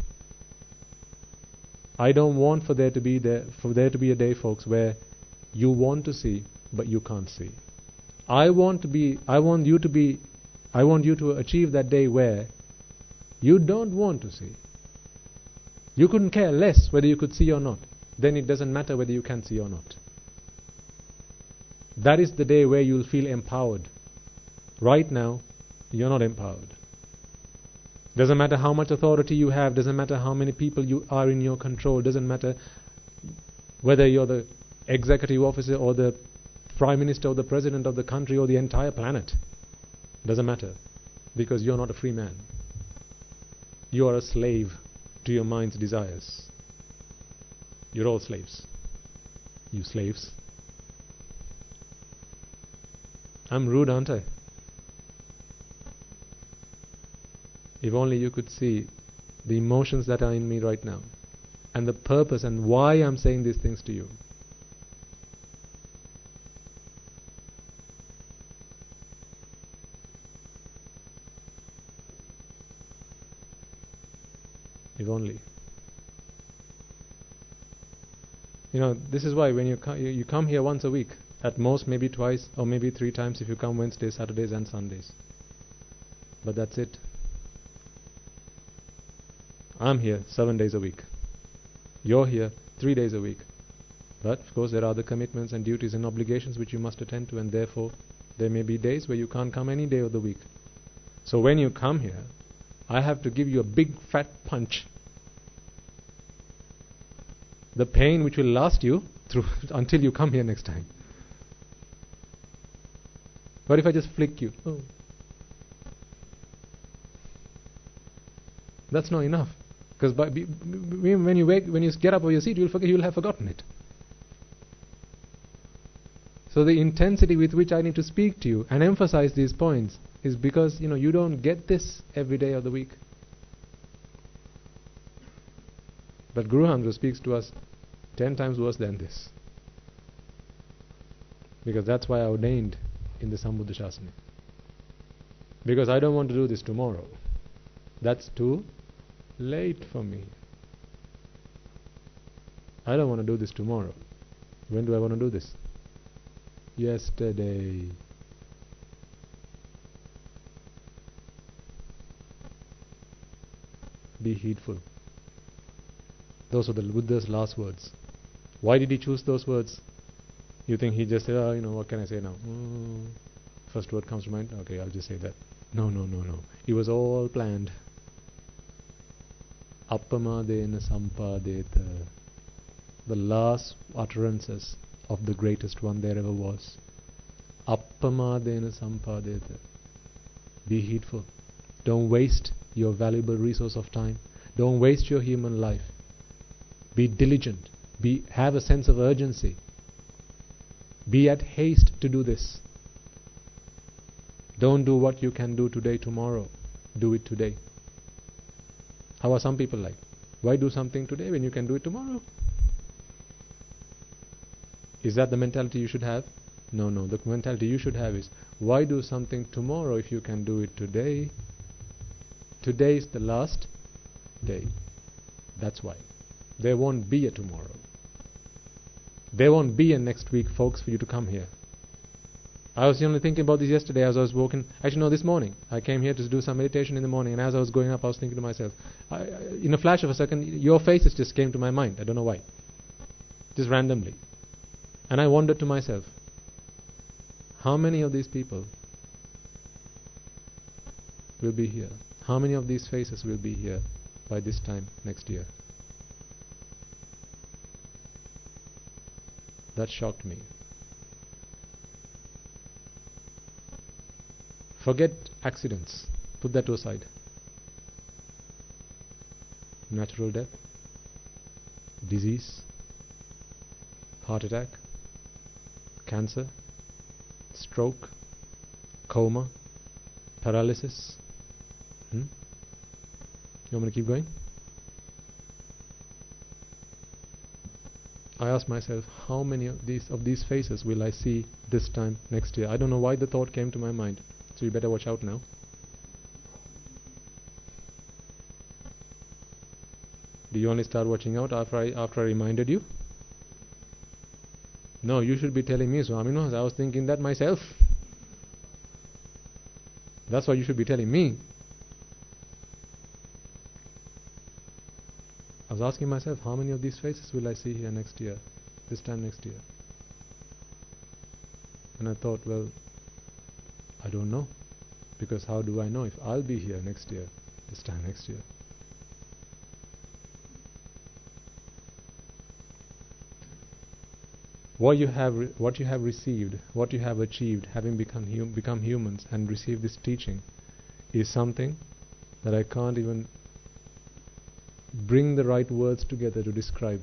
I don't want for there to be a day, folks, where you want to see but you can't see. I want you to achieve that day where you don't want to see. You couldn't care less whether you could see or not. Then it doesn't matter whether you can see or not. That is the day where you'll feel empowered. Right now, you're not empowered. Doesn't matter how much authority you have, doesn't matter how many people you are in your control, doesn't matter whether you're the executive officer or the prime minister or the president of the country or the entire planet. Doesn't matter, because you're not a free man. You are a slave to your mind's desires. You're all slaves. You slaves. I'm rude, aren't I? If only you could see the emotions that are in me right now, and the purpose and why I'm saying these things to you. If only. You know, this is why when you come here once a week, at most maybe twice or maybe 3 times if you come Wednesdays, Saturdays and Sundays. But that's it. I'm here 7 days a week. You're here 3 days a week. But of course there are other commitments and duties and obligations which you must attend to, and therefore there may be days where you can't come any day of the week. So when you come here, I have to give you a big fat punch. The pain which will last you through until you come here next time. What if I just flick you? Oh. That's not enough. Because when you get up of your seat, you'll have forgotten it. So the intensity with which I need to speak to you and emphasize these points is because you don't get this every day of the week. But Guru Hamza speaks to us 10 times worse than this. Because that's why I ordained in the Sambuddha Shasana. Because I don't want to do this tomorrow. That's too late for me. I don't want to do this tomorrow. When do I want to do this? Yesterday. Be heedful. Those are the Buddha's last words. Why did he choose those words? You think he just said, what can I say now? First word comes to mind. Okay, I'll just say that. No. It was all planned. Appamadena sampadeta. The last utterances of the greatest one there ever was. Appamadena sampadeta. Be heedful. Don't waste your valuable resource of time. Don't waste your human life. Be diligent. Have a sense of urgency. Be at haste to do this. Don't do what you can do today, tomorrow. Do it today. How are some people like? Why do something today when you can do it tomorrow? Is that the mentality you should have? No. The mentality you should have is, why do something tomorrow if you can do it today? Today is the last day. That's why. There won't be a tomorrow. There won't be a next week, folks, for you to come here. I was only thinking about this yesterday as I was walking. Actually, no, this morning. I came here to do some meditation in the morning, and as I was going up, I was thinking to myself, in a flash of a second, your faces just came to my mind. I don't know why. Just randomly. And I wondered to myself, how many of these people will be here? How many of these faces will be here by this time next year? That shocked me. Forget accidents. Put that to aside. Natural death, disease, heart attack, cancer, stroke, coma, paralysis. You want me to keep going? I asked myself, how many of these faces will I see this time next year? I don't know why the thought came to my mind. So you better watch out now. Do you only start watching out after I reminded you? No, you should be telling me, Swami. No, I was thinking that myself. That's what you should be telling me. I was asking myself, how many of these faces will I see here next year, this time next year? And I thought, well, I don't know, because how do I know if I'll be here next year, this time next year? What you have received, what you have achieved, having become humans and received this teaching, is something that I can't even bring the right words together to describe.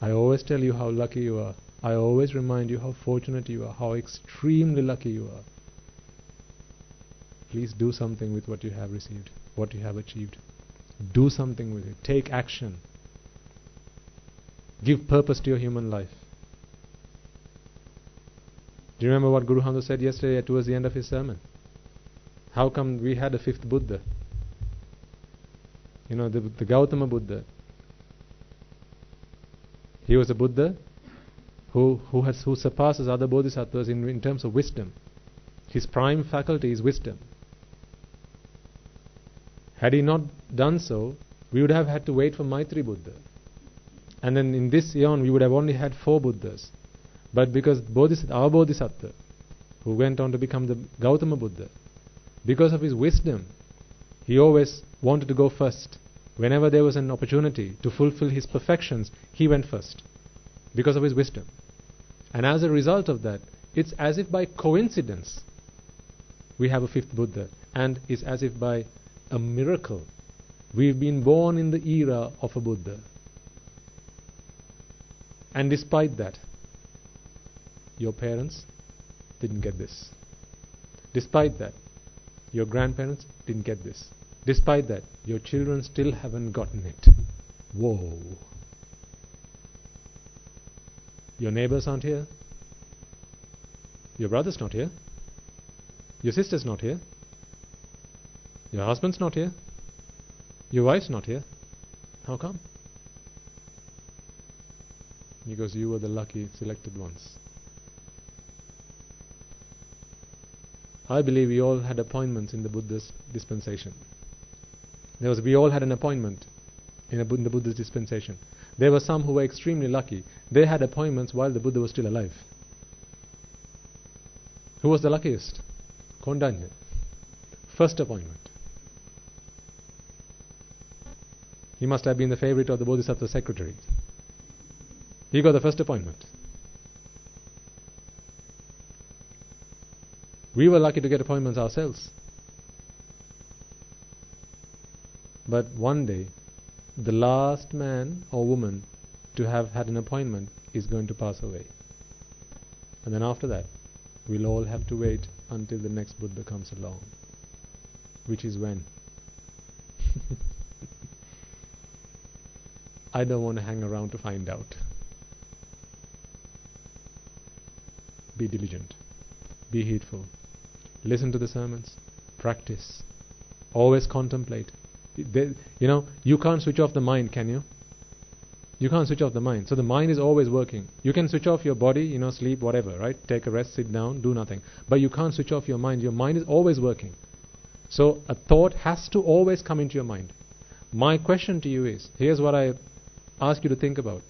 I always tell you how lucky you are. I always remind you how fortunate you are, how extremely lucky you are. Please do something with what you have received, what you have achieved. Do something with it. Take action. Give purpose to your human life. Do you remember what Guru Hamda said yesterday towards the end of his sermon? How come we had a fifth Buddha? You know, the Gautama Buddha. He was a Buddha who surpasses other bodhisattvas in terms of wisdom. His prime faculty is wisdom. Had he not done so, we would have had to wait for Maitri Buddha. And then in this eon, we would have only had 4 Buddhas. But because our Bodhisattva, who went on to become the Gautama Buddha, because of his wisdom, he always wanted to go first. Whenever there was an opportunity to fulfill his perfections, he went first, because of his wisdom. And as a result of that, it's as if by coincidence we have a 5th Buddha, and it's as if by a miracle we've been born in the era of a Buddha. And despite that, your parents didn't get this. Despite that, your grandparents didn't get this. Despite that, your children still haven't gotten it. Whoa. Your neighbors aren't here. Your brother's not here. Your sister's not here. Your husband's not here. Your wife's not here. How come? Because you were the lucky selected ones. I believe we all had appointments in the Buddha's dispensation. We all had an appointment in the Buddha's dispensation. There were some who were extremely lucky. They had appointments while the Buddha was still alive. Who was the luckiest? Kondanya. First appointment. He must have been the favorite of the Bodhisattva secretary. He got the first appointment. We were lucky to get appointments ourselves. But one day, the last man or woman to have had an appointment is going to pass away. And then after that, we'll all have to wait until the next Buddha comes along. Which is when? I don't want to hang around to find out. Be diligent. Be heedful. Listen to the sermons. Practice. Always contemplate. You can't switch off the mind, can you? You can't switch off the mind. So the mind is always working. You can switch off your body, sleep, whatever, right? Take a rest, sit down, do nothing. But you can't switch off your mind. Your mind is always working. So a thought has to always come into your mind. My question to you is, here's what I ask you to think about.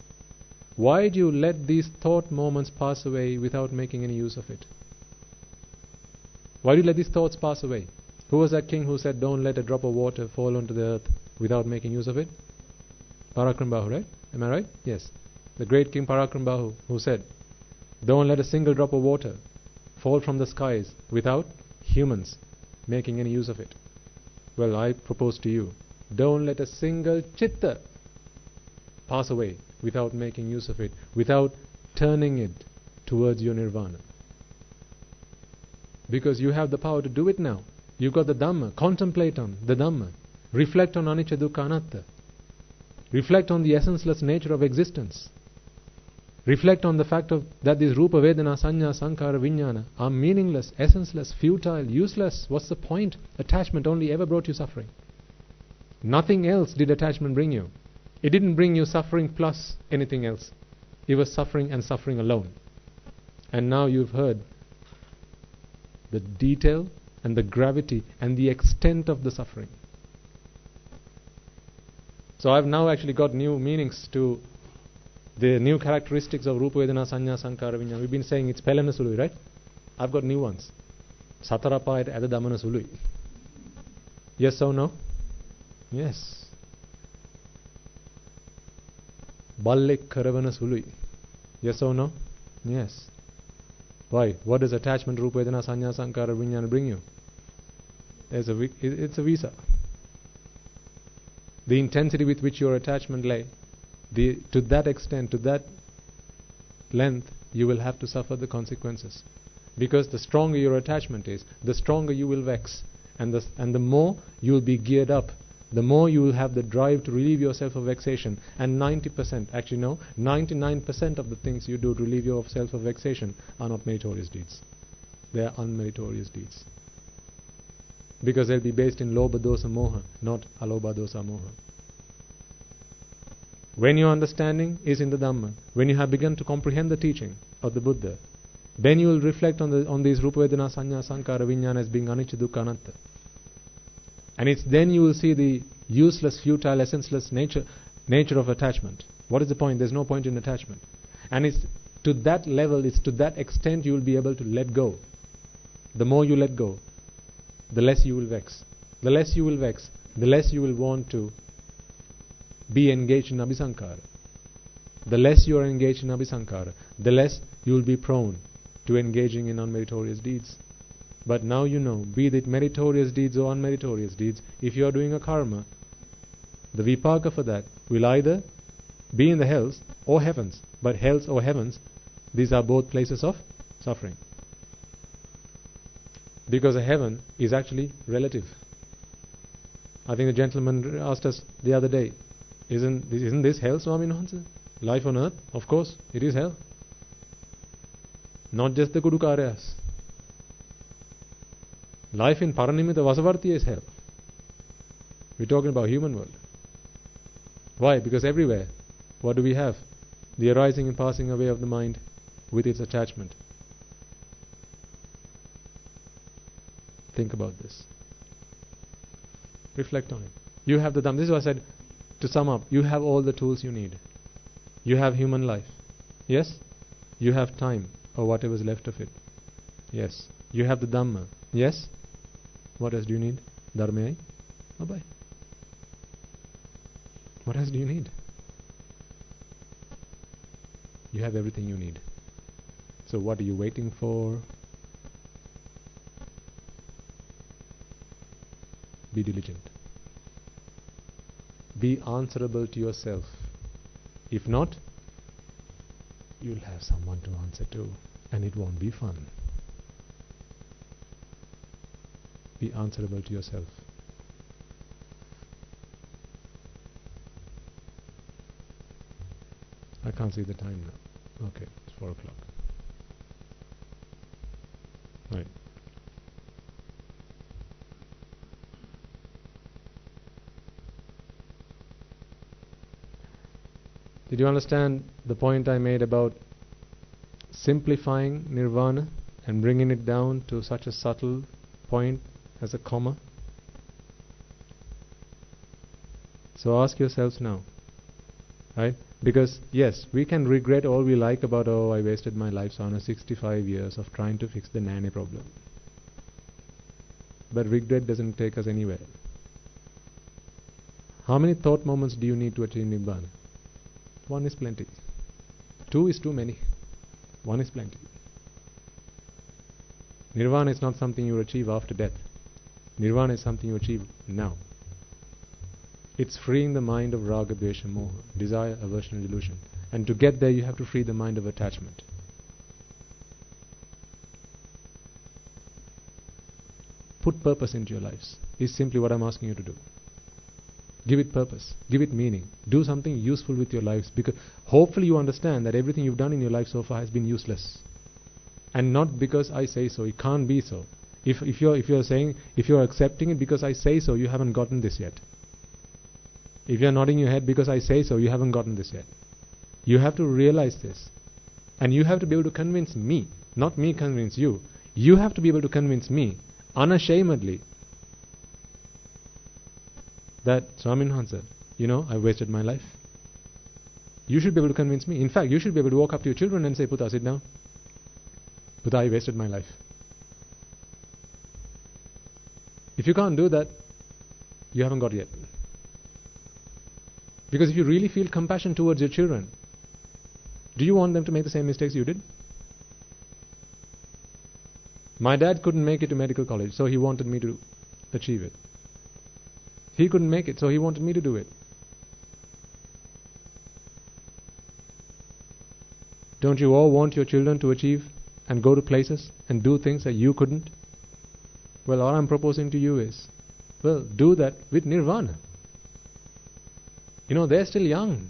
Why do you let these thought moments pass away without making any use of it? Why do you let these thoughts pass away? Who was that king who said, don't let a drop of water fall onto the earth without making use of it? Parakrambahu, right? Am I right? Yes. The great King Parakrambahu who said, don't let a single drop of water fall from the skies without humans making any use of it. Well, I propose to you, don't let a single chitta pass away without making use of it, without turning it towards your nirvana. Because you have the power to do it now. You've got the Dhamma. Contemplate on the Dhamma. Reflect on anicca dukkha anatta. Reflect on the essenceless nature of existence. Reflect on the fact that these rupa, vedana, sanya, sankhara, vijnana are meaningless, essenceless, futile, useless. What's the point? Attachment only ever brought you suffering. Nothing else did attachment bring you. It didn't bring you suffering plus anything else. It was suffering and suffering alone. And now you've heard the detail and the gravity and the extent of the suffering. So I've now actually got new meanings to the new characteristics of Rupa Vedana Sanya Sankhara Vijnana. We've been saying it's Pelana Sului, right? I've got new ones. Satarapayat Ada Damana Sului. Yes or no? Yes. Ballek Karavana Sului. Yes or no? Yes. Why? What does attachment Rupa Vedana Sanya Sankhara Vijnana bring you? It's a visa. The intensity with which your attachment lay, to that extent, to that length, you will have to suffer the consequences. Because the stronger your attachment is, the stronger you will vex. And the more you will be geared up, the more you will have the drive to relieve yourself of vexation. And 90%, actually no, 99% of the things you do to relieve yourself of vexation are not meritorious deeds. They are unmeritorious deeds. Because they'll be based in lobha dosa moha, not alobha dosa moha. When your understanding is in the Dhamma, when you have begun to comprehend the teaching of the Buddha, then you will reflect on these Rupa Vedana Sanya Sankhara Vijnana as being anicca dukkha anatta. And it's then you will see the useless, futile, essenceless nature of attachment. What is the point? There's no point in attachment. And it's to that level, it's to that extent you will be able to let go. The more you let go, the less you will vex. The less you will vex, the less you will want to be engaged in abhisankara. The less you are engaged in abhisankara, the less you will be prone to engaging in unmeritorious deeds. But now you know, be it meritorious deeds or unmeritorious deeds, if you are doing a karma, the vipaka for that will either be in the hells or heavens. But hells or heavens, these are both places of suffering. Because a heaven is actually relative. I think the gentleman asked us the other day, isn't this hell, Swami Nahansa? Life on earth? Of course, it is hell. Not just the kudu karyas. Life in Paranimita Vasavarti is hell. We're talking about human world. Why? Because everywhere, what do we have? The arising and passing away of the mind with its attachment. Think about this. Reflect on it. You have the Dhamma. This is what I said. To sum up, you have all the tools you need. You have human life. Yes? You have time, or whatever is left of it. Yes. You have the Dhamma. Yes? What else do you need? Dharmayai Obai. What else do you need? You have everything you need. So what are you waiting for? Be diligent. Be answerable to yourself. If not, you'll have someone to answer to, and it won't be fun. Be answerable to yourself. I can't see the time now. Okay, it's 4 o'clock. Right. Did you understand the point I made about simplifying nirvana and bringing it down to such a subtle point as a comma? So ask yourselves now, right? Because yes, we can regret all we like about, oh, I wasted my life on 65 years of trying to fix the nanny problem. But regret doesn't take us anywhere. How many thought moments do you need to achieve Nibbana? 1 is plenty. 2 is too many. 1 is plenty. Nirvana is not something you achieve after death. Nirvana is something you achieve now. It's freeing the mind of raga, dvesha, moha, desire, aversion and delusion. And to get there you have to free the mind of attachment. Put purpose into your lives is simply what I'm asking you to do. Give it purpose. Give it meaning. Do something useful with your lives, because hopefully you understand that everything you've done in your life so far has been useless. And not because I say so. It can't be so. If you're accepting it because I say so, you haven't gotten this yet. If you're nodding your head because I say so, you haven't gotten this yet. You have to realize this. And you have to be able to convince me, not me convince you. You have to be able to convince me, unashamedly, that Swamin Hansa, I wasted my life. You should be able to convince me. In fact, you should be able to walk up to your children and say, Putta, sit down. Putta, I wasted my life. If you can't do that, you haven't got yet. Because if you really feel compassion towards your children, do you want them to make the same mistakes you did? My dad couldn't make it to medical college, so he wanted me to achieve it. He couldn't make it, so he wanted me to do it. Don't you all want your children to achieve and go to places and do things that you couldn't? Well, all I'm proposing to you is, do that with nirvana. They're still young.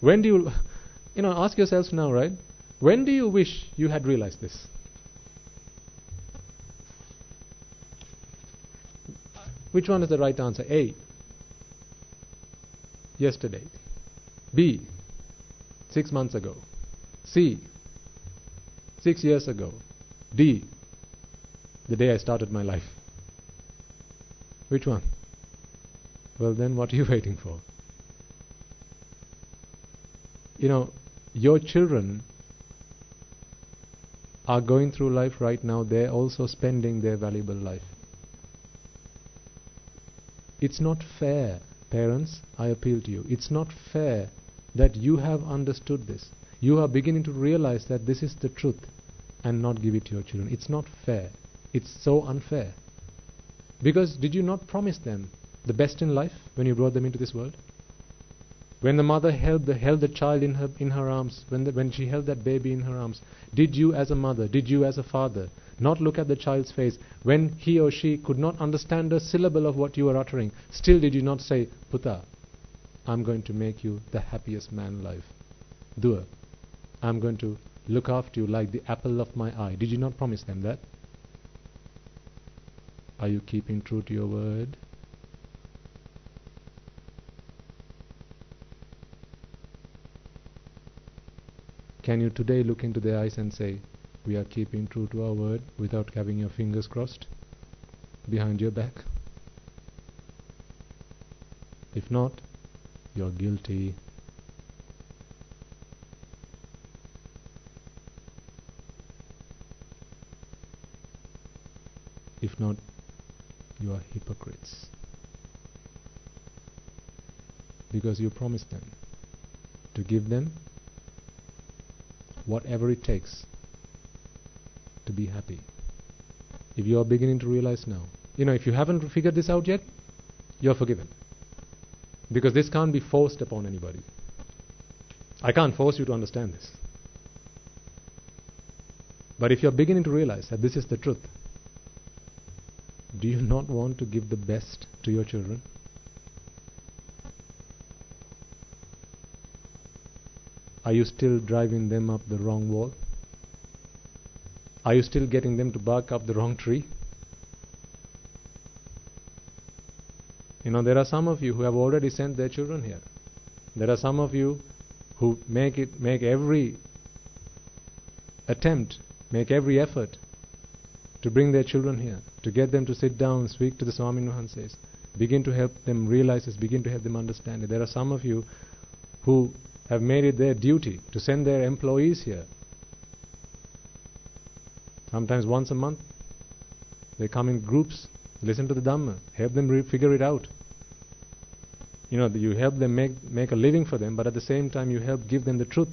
When do you, ask yourselves now, right? When do you wish you had realized this? Which one is the right answer? A, yesterday. B, 6 months ago. C, 6 years ago. D, the day I started my life. Which one? Well, then what are you waiting for? Your children are going through life right now. They're also spending their valuable life. It's not fair, parents, I appeal to you. It's not fair that you have understood this. You are beginning to realize that this is the truth and not give it to your children. It's not fair. It's so unfair. Because did you not promise them the best in life when you brought them into this world? When the mother held the child in her arms, when she held that baby in her arms, did you as a mother, did you as a father not look at the child's face when he or she could not understand a syllable of what you were uttering? Still did you not say, Putta, I'm going to make you the happiest man alive. Dua, I'm going to look after you like the apple of my eye. Did you not promise them that? Are you keeping true to your word? Can you today look into their eyes and say, we are keeping true to our word, without having your fingers crossed behind your back? If not, you're guilty. If not, you are hypocrites. Because you promised them to give them whatever it takes to be happy. If you are beginning to realize now, if you haven't figured this out yet, you're forgiven. Because this can't be forced upon anybody. I can't force you to understand this. But if you're beginning to realize that this is the truth, do you not want to give the best to your children? Are you still driving them up the wrong wall? Are you still getting them to bark up the wrong tree? There are some of you who have already sent their children here. There are some of you who make every attempt, make every effort to bring their children here, to get them to sit down, speak to the Swami Mahanses, begin to help them realize this, begin to help them understand it. There are some of you who have made it their duty to send their employees here. Sometimes once a month, they come in groups, listen to the Dhamma, help them figure it out. You help them make a living for them, but at the same time you help give them the truth.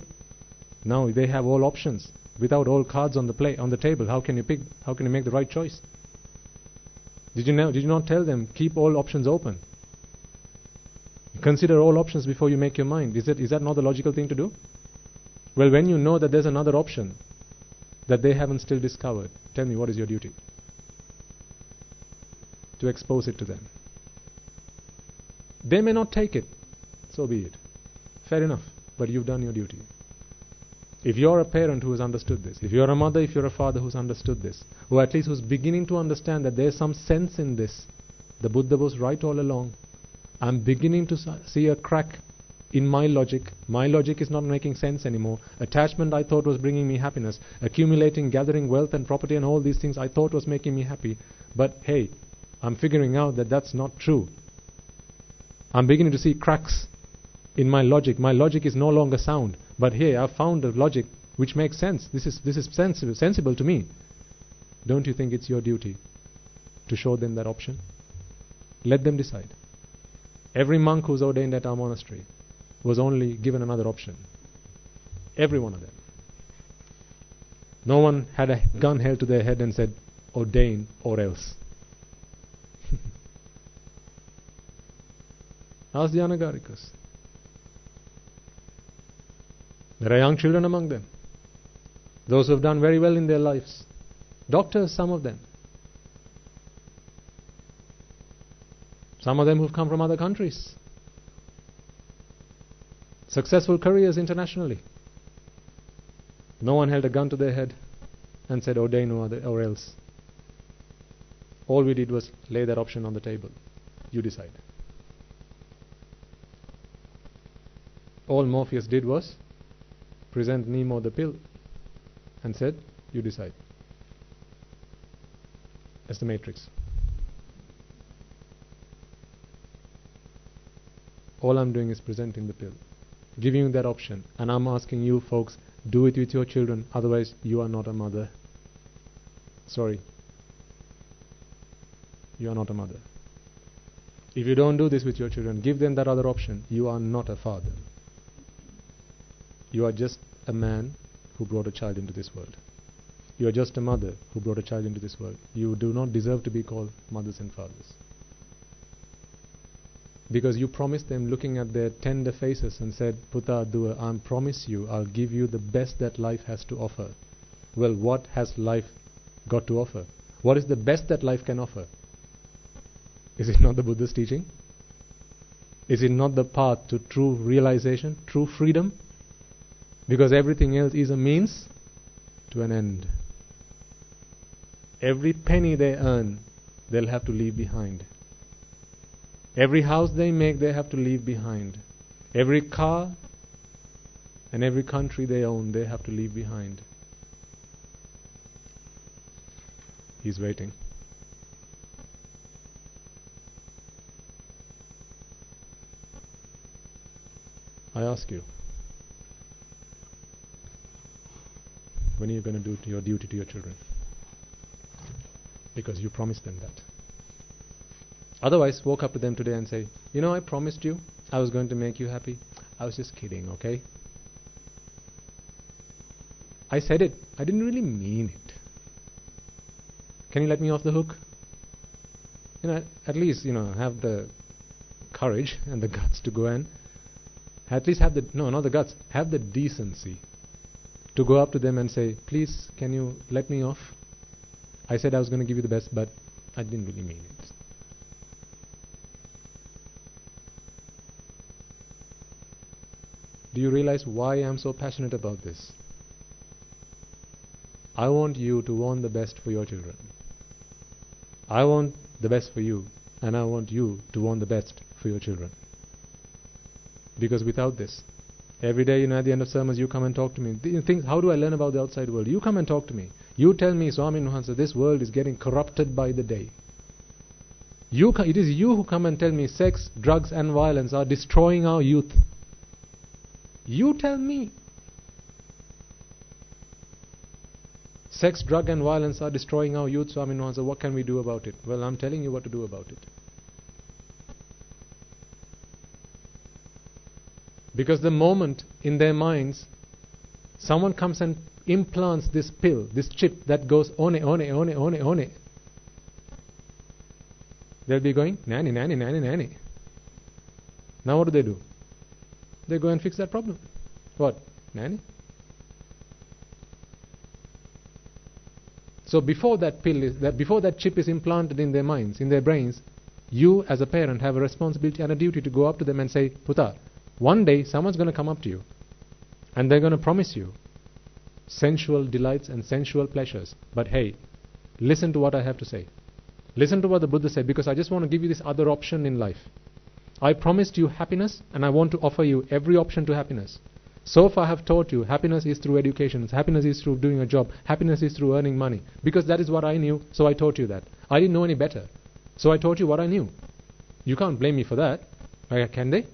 Now they have all options. Without all cards on the table, how can you pick? How can you make the right choice? Did you not tell them, keep all options open? Consider all options before you make your mind. Is that not the logical thing to do? Well, when you know that there's another option that they haven't still discovered, tell me, what is your duty? To expose it to them. They may not take it, so be it. Fair enough, but you've done your duty. If you're a parent who has understood this, if you're a mother, if you're a father who's understood this, or at least who's beginning to understand that there's some sense in this, the Buddha was right all along. I'm beginning to see a crack in my logic. My logic is not making sense anymore. Attachment I thought was bringing me happiness. Accumulating, gathering wealth and property and all these things I thought was making me happy. But hey, I'm figuring out that that's not true. I'm beginning to see cracks in my logic. My logic is no longer sound. But hey, I've found a logic which makes sense. This is sensible to me. Don't you think it's your duty to show them that option? Let them decide. Every monk who's ordained at our monastery was only given another option. Every one of them. No one had a gun held to their head and said, ordain or else. Ask the Anagarikas. There are young children among them. Those who have done very well in their lives. Doctors, some of them. Some of them who've come from other countries. Successful careers internationally. No one held a gun to their head and said ordain or else. All we did was lay that option on the table. You decide. All Morpheus did was present Nemo the pill and said, you decide. That's the matrix. All I'm doing is presenting the pill, giving you that option, and I'm asking you folks, do it with your children, otherwise you are not a mother. Sorry. You are not a mother. If you don't do this with your children, give them that other option, you are not a father. You are just a man who brought a child into this world. You are just a mother who brought a child into this world. You do not deserve to be called mothers and fathers. Because you promised them, looking at their tender faces, and said, Puta Dua, I promise you, I'll give you the best that life has to offer. Well, what has life got to offer? What is the best that life can offer? Is it not the Buddha's teaching? Is it not the path to true realization, true freedom? Because everything else is a means to an end. Every penny they earn, they'll have to leave behind. Every house they make, they have to leave behind. Every car and every country they own, they have to leave behind. He's waiting. I ask you, when are you going to do your duty to your children? because you promised them that. Otherwise, walk up to them today and say, I promised you I was going to make you happy. I was just kidding, okay? I said it. I didn't really mean it. Can you let me off the hook? At least, have the courage and the guts to go and at least have not the guts, have the decency to go up to them and say, please, can you let me off? I said I was going to give you the best, but I didn't really mean it. Do you realize why I'm so passionate about this? I want you to want the best for your children. I want the best for you, and I want you to want the best for your children. Because without this, every day, at the end of sermons, you come and talk to me. Things, how do I learn about the outside world? You come and talk to me. You tell me, Swami Nuhansa, this world is getting corrupted by the day. It is you who come and tell me sex, drugs and violence are destroying our youth. You tell me. Sex, drug and violence are destroying our youth, Swami Nuhansa. What can we do about it? Well, I'm telling you what to do about it. Because the moment in their minds someone comes and implants this pill, this chip that goes one, they'll be going, nanny, nanny, nanny, nanny. Now what do? They go and fix that problem. What? Nanny? So before that before that chip is implanted in their minds, in their brains, you as a parent have a responsibility and a duty to go up to them and say, Puta, one day someone's going to come up to you and they're going to promise you sensual delights and sensual pleasures. But hey, listen to what I have to say. Listen to what the Buddha said, because I just want to give you this other option in life. I promised you happiness, and I want to offer you every option to happiness. So far I have taught you happiness is through education, happiness is through doing a job, happiness is through earning money. Because that is what I knew, so I taught you that. I didn't know any better, so I taught you what I knew. You can't blame me for that. Can they?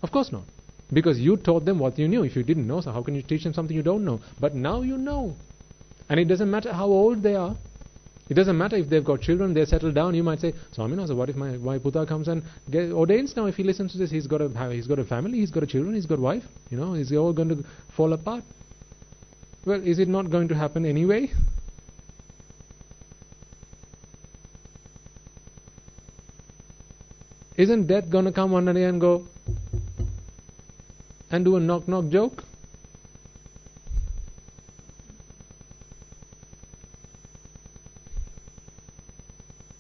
Of course not. Because you taught them what you knew. If you didn't know, so how can you teach them something you don't know? But now you know. And it doesn't matter how old they are. It doesn't matter if they've got children, they're settled down. You might say, Swami, so what if my Buddha comes and ordains now? If he listens to this, he's got a family, he's got a children, he's got a wife. Is he all going to fall apart? Well, is it not going to happen anyway? Isn't death going to come one day and go and do a knock-knock joke?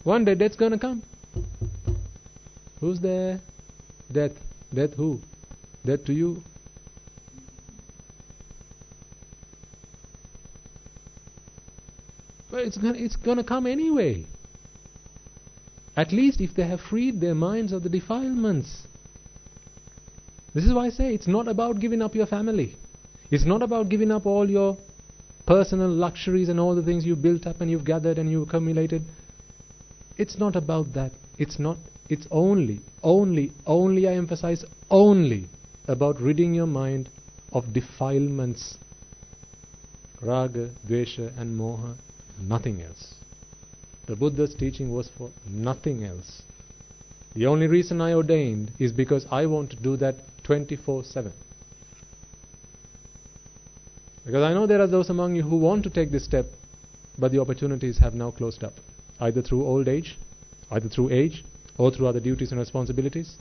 One day death's going to come. Who's there? Death. Death who? Death to you. Well, it's going to come anyway. At least if they have freed their minds of the defilements. This is why I say it's not about giving up your family. It's not about giving up all your personal luxuries and all the things you built up and you've gathered and you accumulated. It's not about that. It's only, I emphasize, only about ridding your mind of defilements. Raga, Dvesha and Moha. Nothing else. The Buddha's teaching was for nothing else. The only reason I ordained is because I want to do that 24/7. Because I know there are those among you who want to take this step, but the opportunities have now closed up. Either through old age, either through age, or through other duties and responsibilities,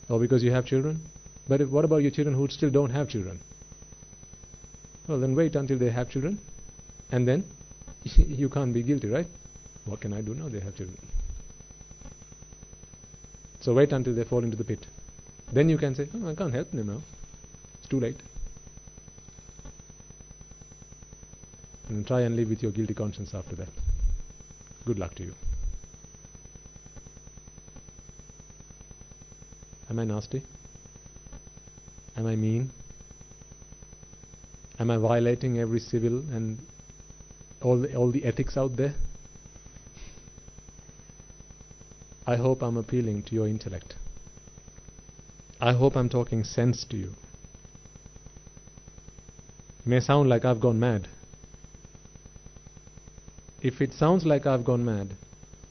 or because you have children. But what about your children who still don't have children? Well, then wait until they have children, and then you can't be guilty, right? What can I do now? They have children. So wait until they fall into the pit. Then you can say, oh, I can't help them now. It's too late. And try and live with your guilty conscience after that. Good luck to you. Am I nasty? Am I mean? Am I violating every civil and all the ethics out there? I hope I'm appealing to your intellect. I hope I'm talking sense to you. It may sound like I've gone mad. if it sounds like I've gone mad,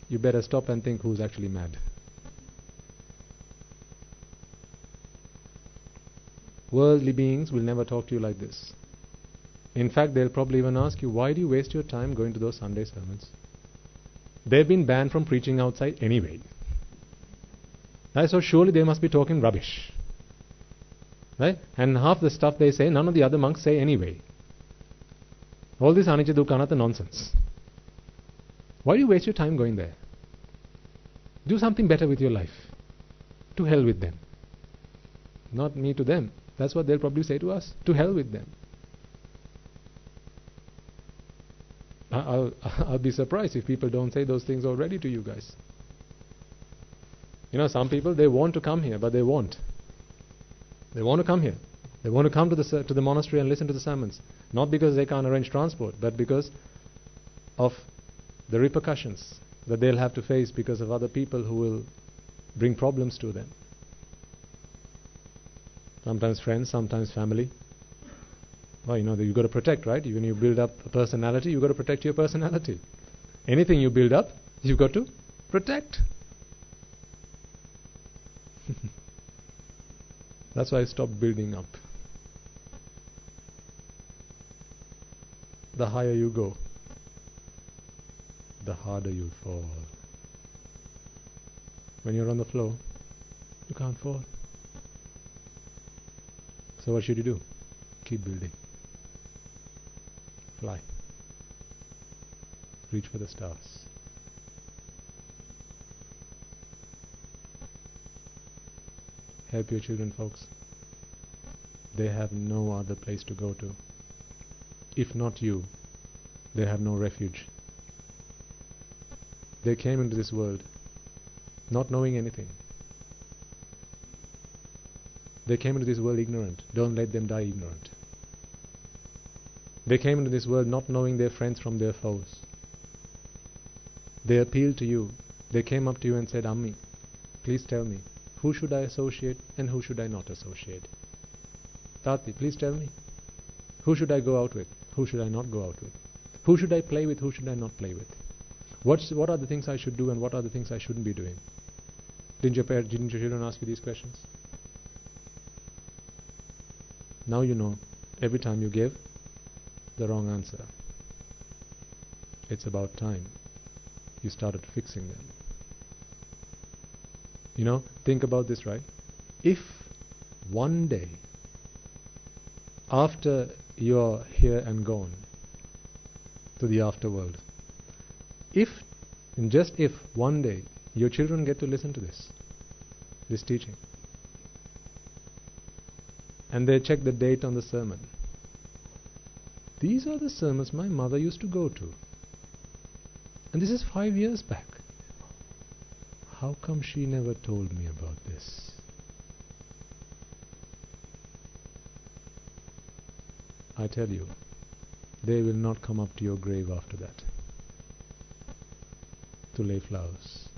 you better stop and think who's actually mad. Worldly beings will never talk to you like this. In fact, they'll probably even ask you, why do you waste your time going to those Sunday sermons? They've been banned from preaching outside anyway. Right? So surely they must be talking rubbish. Right? And half the stuff they say, none of the other monks say anyway. All this anicca dukkha anatta nonsense. Why do you waste your time going there? Do something better with your life. To hell with them. Not me to them. That's what they'll probably say to us. To hell with them. I'll be surprised if people don't say those things already to you guys. You know, some people, they want to come here, but they won't. They want to come here. They want to come to the monastery and listen to the sermons. Not because they can't arrange transport, but because of the repercussions that they'll have to face because of other people who will bring problems to them. Sometimes friends, sometimes family. Well, you know, you've got to protect, right? When you build up a personality, you've got to protect your personality. Anything you build up, you've got to protect. That's why I stopped building up. The higher you go, the harder you fall. When you're on the floor, you can't fall. So what should you do? Keep building. Fly. Reach for the stars. Help your children, folks. They have no other place to go to. If not you, they have no refuge. They came into this world not knowing anything. They came into this world ignorant. Don't let them die ignorant. They came into this world not knowing their friends from their foes. They appealed to you. They came up to you and said, Ammi, please tell me, who should I associate and who should I not associate? Tati, please tell me, who should I go out with? Who should I not go out with? Who should I play with? Who should I not play with? What are the things I should do and what are the things I shouldn't be doing? Didn't your children ask you these questions? Now you know, every time you give the wrong answer, it's about time you started fixing them. You know, think about this, right? If one day, after you're here and gone to the afterworld, if, and just if, one day your children get to listen to this teaching, and they check the date on the sermon, these are the sermons my mother used to go to, and this is 5 years back. How come she never told me about this? I tell you, they will not come up to your grave after that to lay flowers,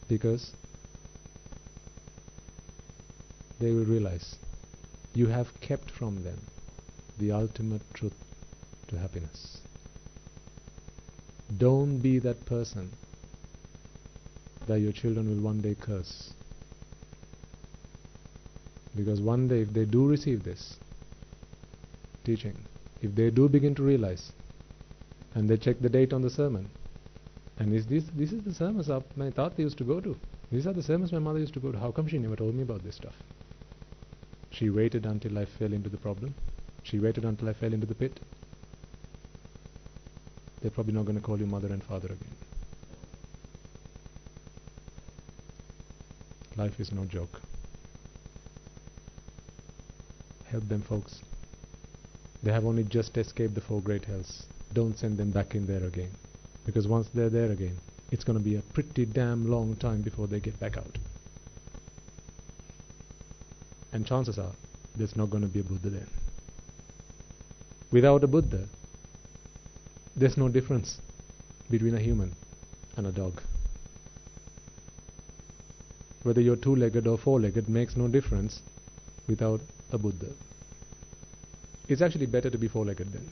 because they will realize you have kept from them the ultimate truth to happiness. Don't be that person that your children will one day curse. Because one day, if they do receive this teaching, if they do begin to realize, and they check the date on the sermon, and this is the sermons my tata used to go to. These are the sermons my mother used to go to. How come she never told me about this stuff? She waited until I fell into the problem. She waited until I fell into the pit. They're probably not going to call you mother and father again. Life is no joke. Help them, folks. They have only just escaped the 4 great hells. Don't send them back in there again. Because once they're there again, it's going to be a pretty damn long time before they get back out. And chances are, there's not going to be a Buddha then. Without a Buddha, there's no difference between a human and a dog. Whether you're 2-legged or 4-legged makes no difference without a Buddha. It's actually better to be 4-legged then.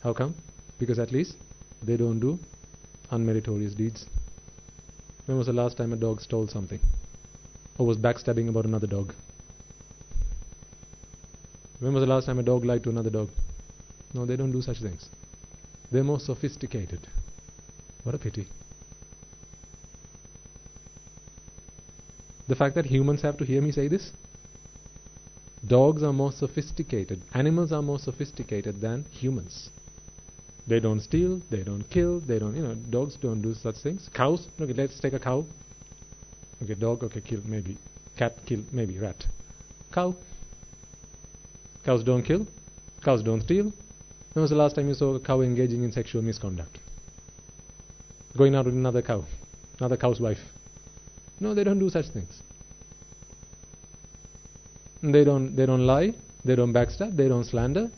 How come? Because at least they don't do unmeritorious deeds. When was the last time a dog stole something? Or was backstabbing about another dog? When was the last time a dog lied to another dog? No, they don't do such things. They're more sophisticated. What a pity. The fact that humans have to hear me say this? Dogs are more sophisticated. Animals are more sophisticated than humans. They don't steal, they don't kill, they don't, dogs don't do such things. Cows, okay, let's take a cow. Okay, dog, okay, kill, maybe. Cat, kill, maybe. Rat. Cow. Cows don't kill. Cows don't steal. When was the last time you saw a cow engaging in sexual misconduct? Going out with another cow, another cow's wife? No, they don't do such things. They don't lie, they don't backstab, they don't slander,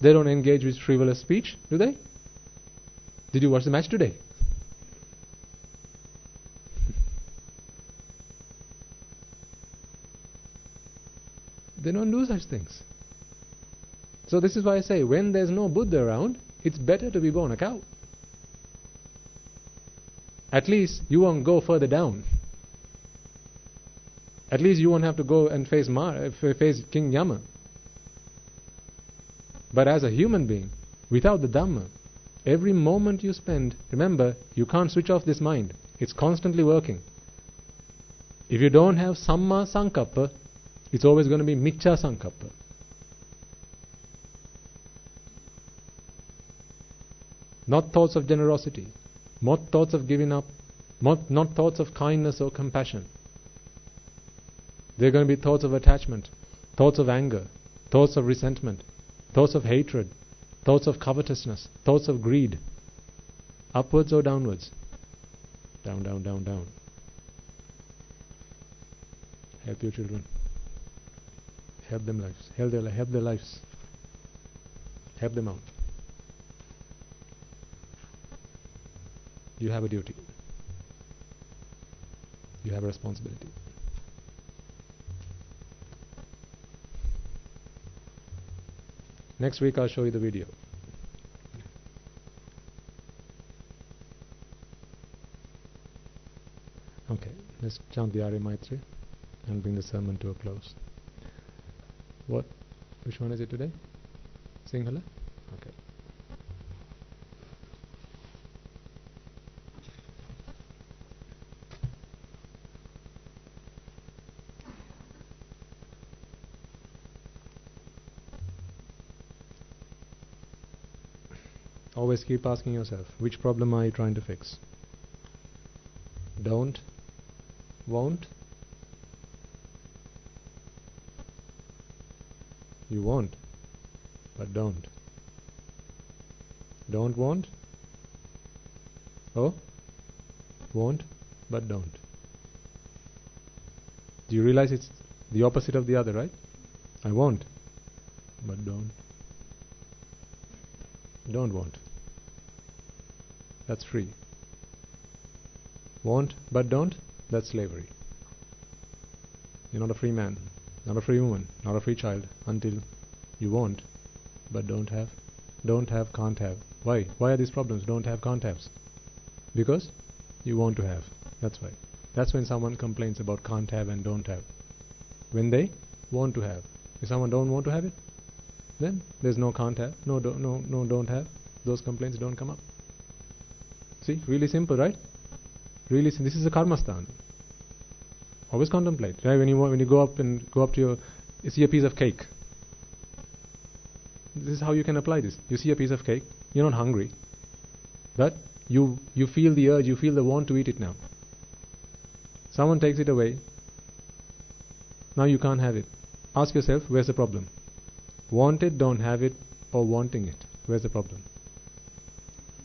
they don't engage with frivolous speech, do they? Did you watch the match today? They don't do such things. So this is why I say, when there's no Buddha around, it's better to be born a cow. At least you won't go further down. At least you won't have to go and face King Yama. But as a human being, without the Dhamma, every moment you spend, remember, you can't switch off this mind. It's constantly working. If you don't have Samma Sankappa, it's always going to be Miccha Sankappa. Not thoughts of generosity, not thoughts of giving up, not thoughts of kindness or compassion. They're going to be thoughts of attachment, thoughts of anger, thoughts of resentment, thoughts of hatred, thoughts of covetousness, thoughts of greed. Upwards or downwards? Down, down, down, down. Help your children. Help them lives. Help their lives. Help them out. You have a duty. You have a responsibility. Next week I'll show you the video. Okay, let's chant the Arya Maitri and bring the sermon to a close. Which one is it today? Sinhala? Okay. Always keep asking yourself, which problem are you trying to fix? Don't, won't. You won't, but don't. Don't want. Oh, won't, but don't. Do you realize it's the opposite of the other, right? I won't, but don't. Don't want. That's free. Want, but don't, that's slavery. You're not a free man, not a free woman, not a free child until you want, but don't have. Don't have, can't have. Why? Why are these problems? Don't have, can't haves. Because you want to have. That's why. That's when someone complains about can't have and don't have. When they want to have. If someone don't want to have it, then there's no can't have, no don't have. Those complaints don't come up. See, really simple, right? Really, this is a karma sthan. Always contemplate, right? When you go up to you see a piece of cake. This is how you can apply this. You see a piece of cake, you're not hungry, but you feel the urge, you feel the want to eat it now. Someone takes it away. Now you can't have it. Ask yourself, where's the problem? Want it, don't have it, or wanting it? Where's the problem?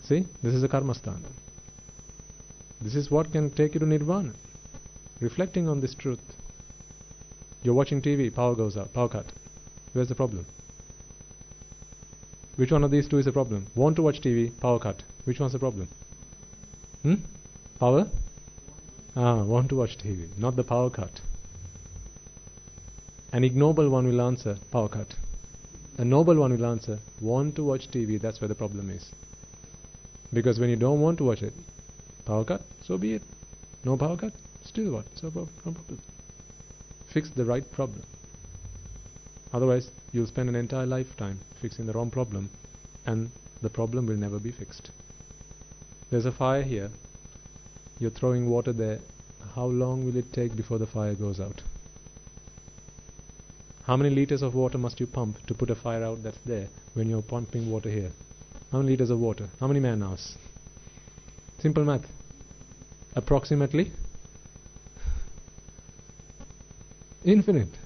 See, this is a karma sthan. This is what can take you to Nibbana. Reflecting on this truth. You're watching TV, power goes out, power cut. Where's the problem? Which one of these two is a problem? Want to watch TV, power cut. Which one's the problem? Power? Want to watch TV, not the power cut. An ignoble one will answer, power cut. A noble one will answer, want to watch TV, that's where the problem is. Because when you don't want to watch it, power cut, so be it. No power cut, still what? So no problem. Fix the right problem. Otherwise, you'll spend an entire lifetime fixing the wrong problem, and the problem will never be fixed. There's a fire here. You're throwing water there. How long will it take before the fire goes out? How many liters of water must you pump to put a fire out that's there when you're pumping water here? How many liters of water? How many man hours? Simple math. Approximately infinite.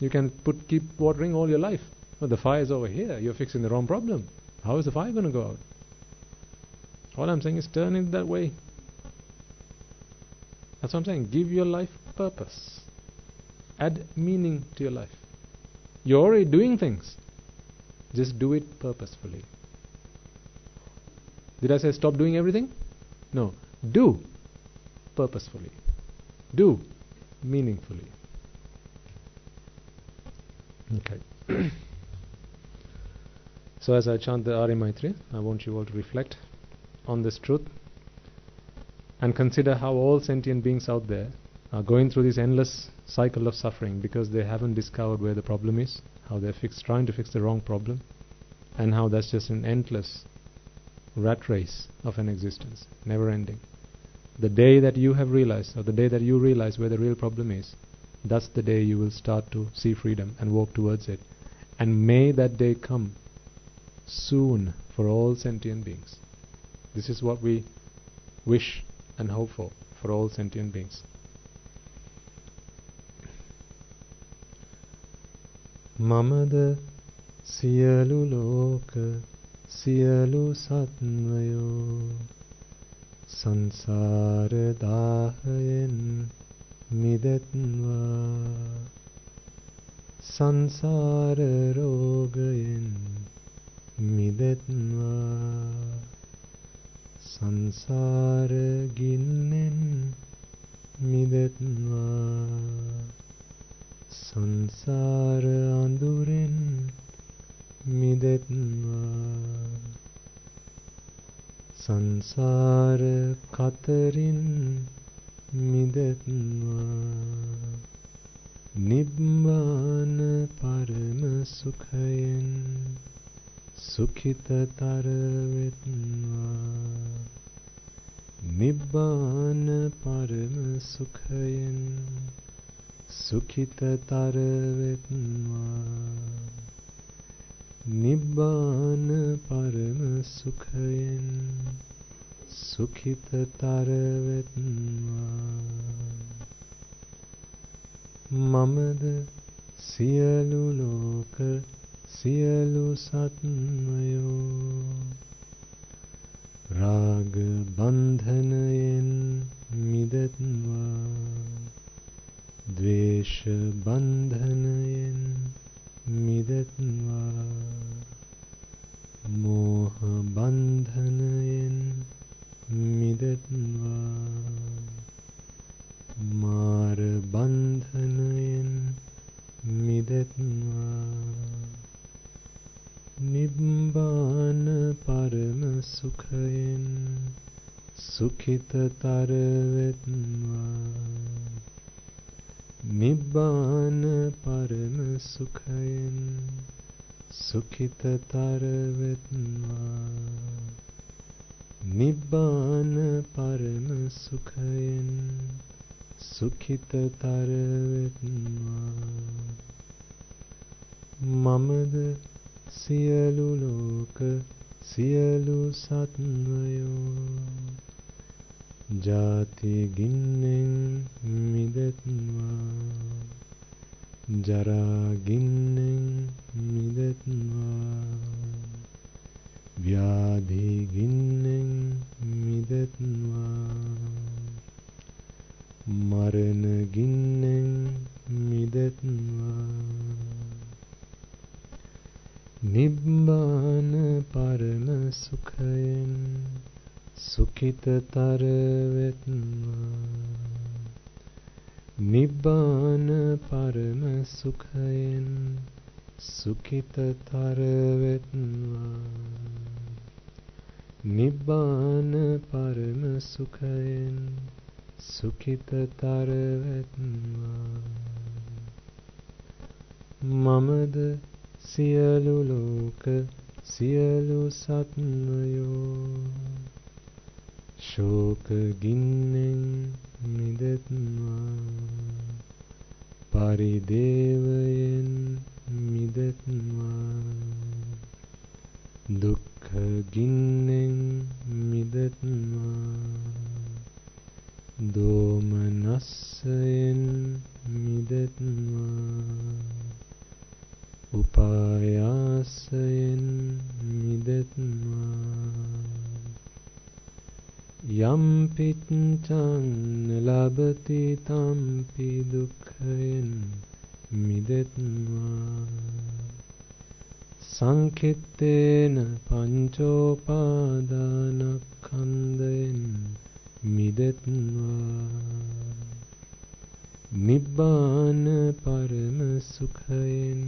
You can keep watering all your life. But the fire is over here. You're fixing the wrong problem. How is the fire going to go out? All I'm saying is turn it that way. That's what I'm saying. Give your life purpose. Add meaning to your life. You're already doing things. Just do it purposefully. Did I say stop doing everything? No. Do purposefully. Do meaningfully. Okay. So as I chant the Arya Maitri, I want you all to reflect on this truth and consider how all sentient beings out there are going through this endless cycle of suffering because they haven't discovered where the problem is, how they're trying to fix the wrong problem, and how that's just an endless rat race of an existence, never ending. The day that you have realized, or the day that you realize where the real problem is, that's the day you will start to see freedom and walk towards it. And may that day come soon for all sentient beings. This is what we wish and hope for all sentient beings. Mamada siyalu loka siyalu satvayo sansara dahayen midetva sansara rogayen midetva sansara ginnen midetva sansara anduren midetva sansara katarin midetva Nibbana parama sukhayen sukhitatar vetva Nibbana parama sukhayen sukhitatar vetva Nibbana parama sukhayen sukhitatar vetva Mamada siyalu loka siyalu satvayo raga bandhanayen midetva dvesha bandhanayen midetva moha bandhanayen midetva Mara bandhanayen midetva Nibbana parama sukhayen sukhitatar vetva Nibbana parama sukhayen sukhitatar vetva Nibbana parama sukhayen sukhitatar vetva Mamada siyalu loka siyalu satvayo jati ginnen midetva jara ginnen midetva vyadhi ginnen midetva marana ginnen midetva Nibbana parama sukhayen sukhitatar vetva Nibbana parama sukhayen sukhitatar vetva Nibbana parama sukhayen sukhitatara vetnva mamada siyalu loka siyalu satmayo shoka ginnen midetnva paridevayen midetnva dukkha ginnen midetnva domanassayen midetnva upayasayen midetnva yampittan labati tampi dukkhayen midetnva sankittena panchopadanakkhandayen midetnva nibbana parama sukhayen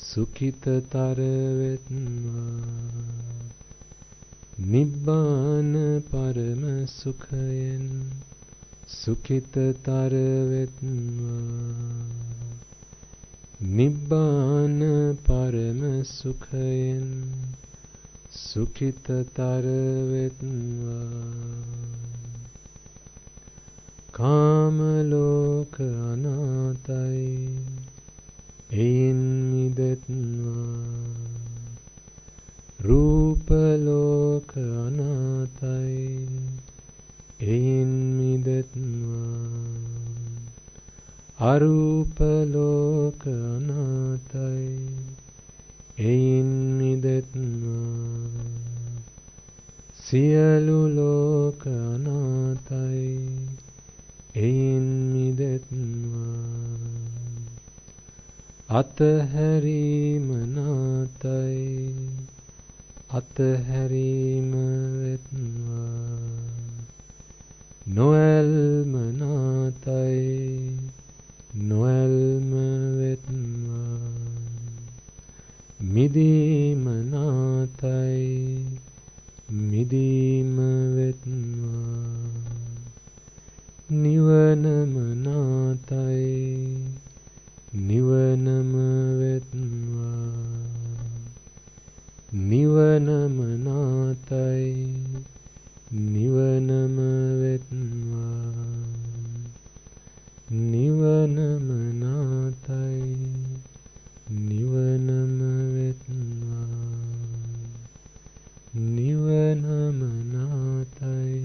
sukhitatara vetnva nibbana parama sukhayen sukhitatara vetnva nibbana parama sukhayen sukhitatara vetnva kamaloka anatai eyin midetnva rupaloka anatai eyin midetnva arupaloka anatai eyin midetnva siyalu loka anatai eyin midetnva atharima natai atharima vetnva noelma natai noelma vetnva midima natai midima vetnva nivanama natai nivanama vetnva nivanama natai nivanama vetnva nivanama natai nivanama vetnva nivanama natai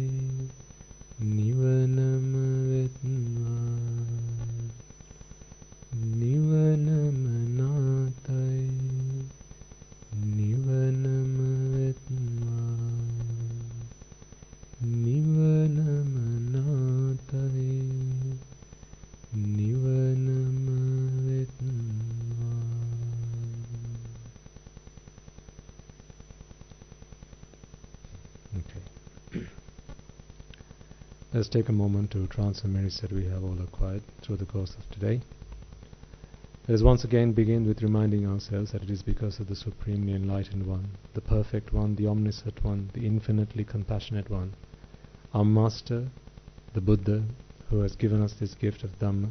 nivanama vetnva nivanama natai nivanama vetnva nivanama natai nivanama vetnva. Okay. Let's take a moment to transfer merits that we have all acquired through the course of today. Let us once again begin with reminding ourselves that it is because of the Supremely Enlightened One, the Perfect One, the Omniscient One, the Infinitely Compassionate One, our Master, the Buddha, who has given us this gift of Dhamma.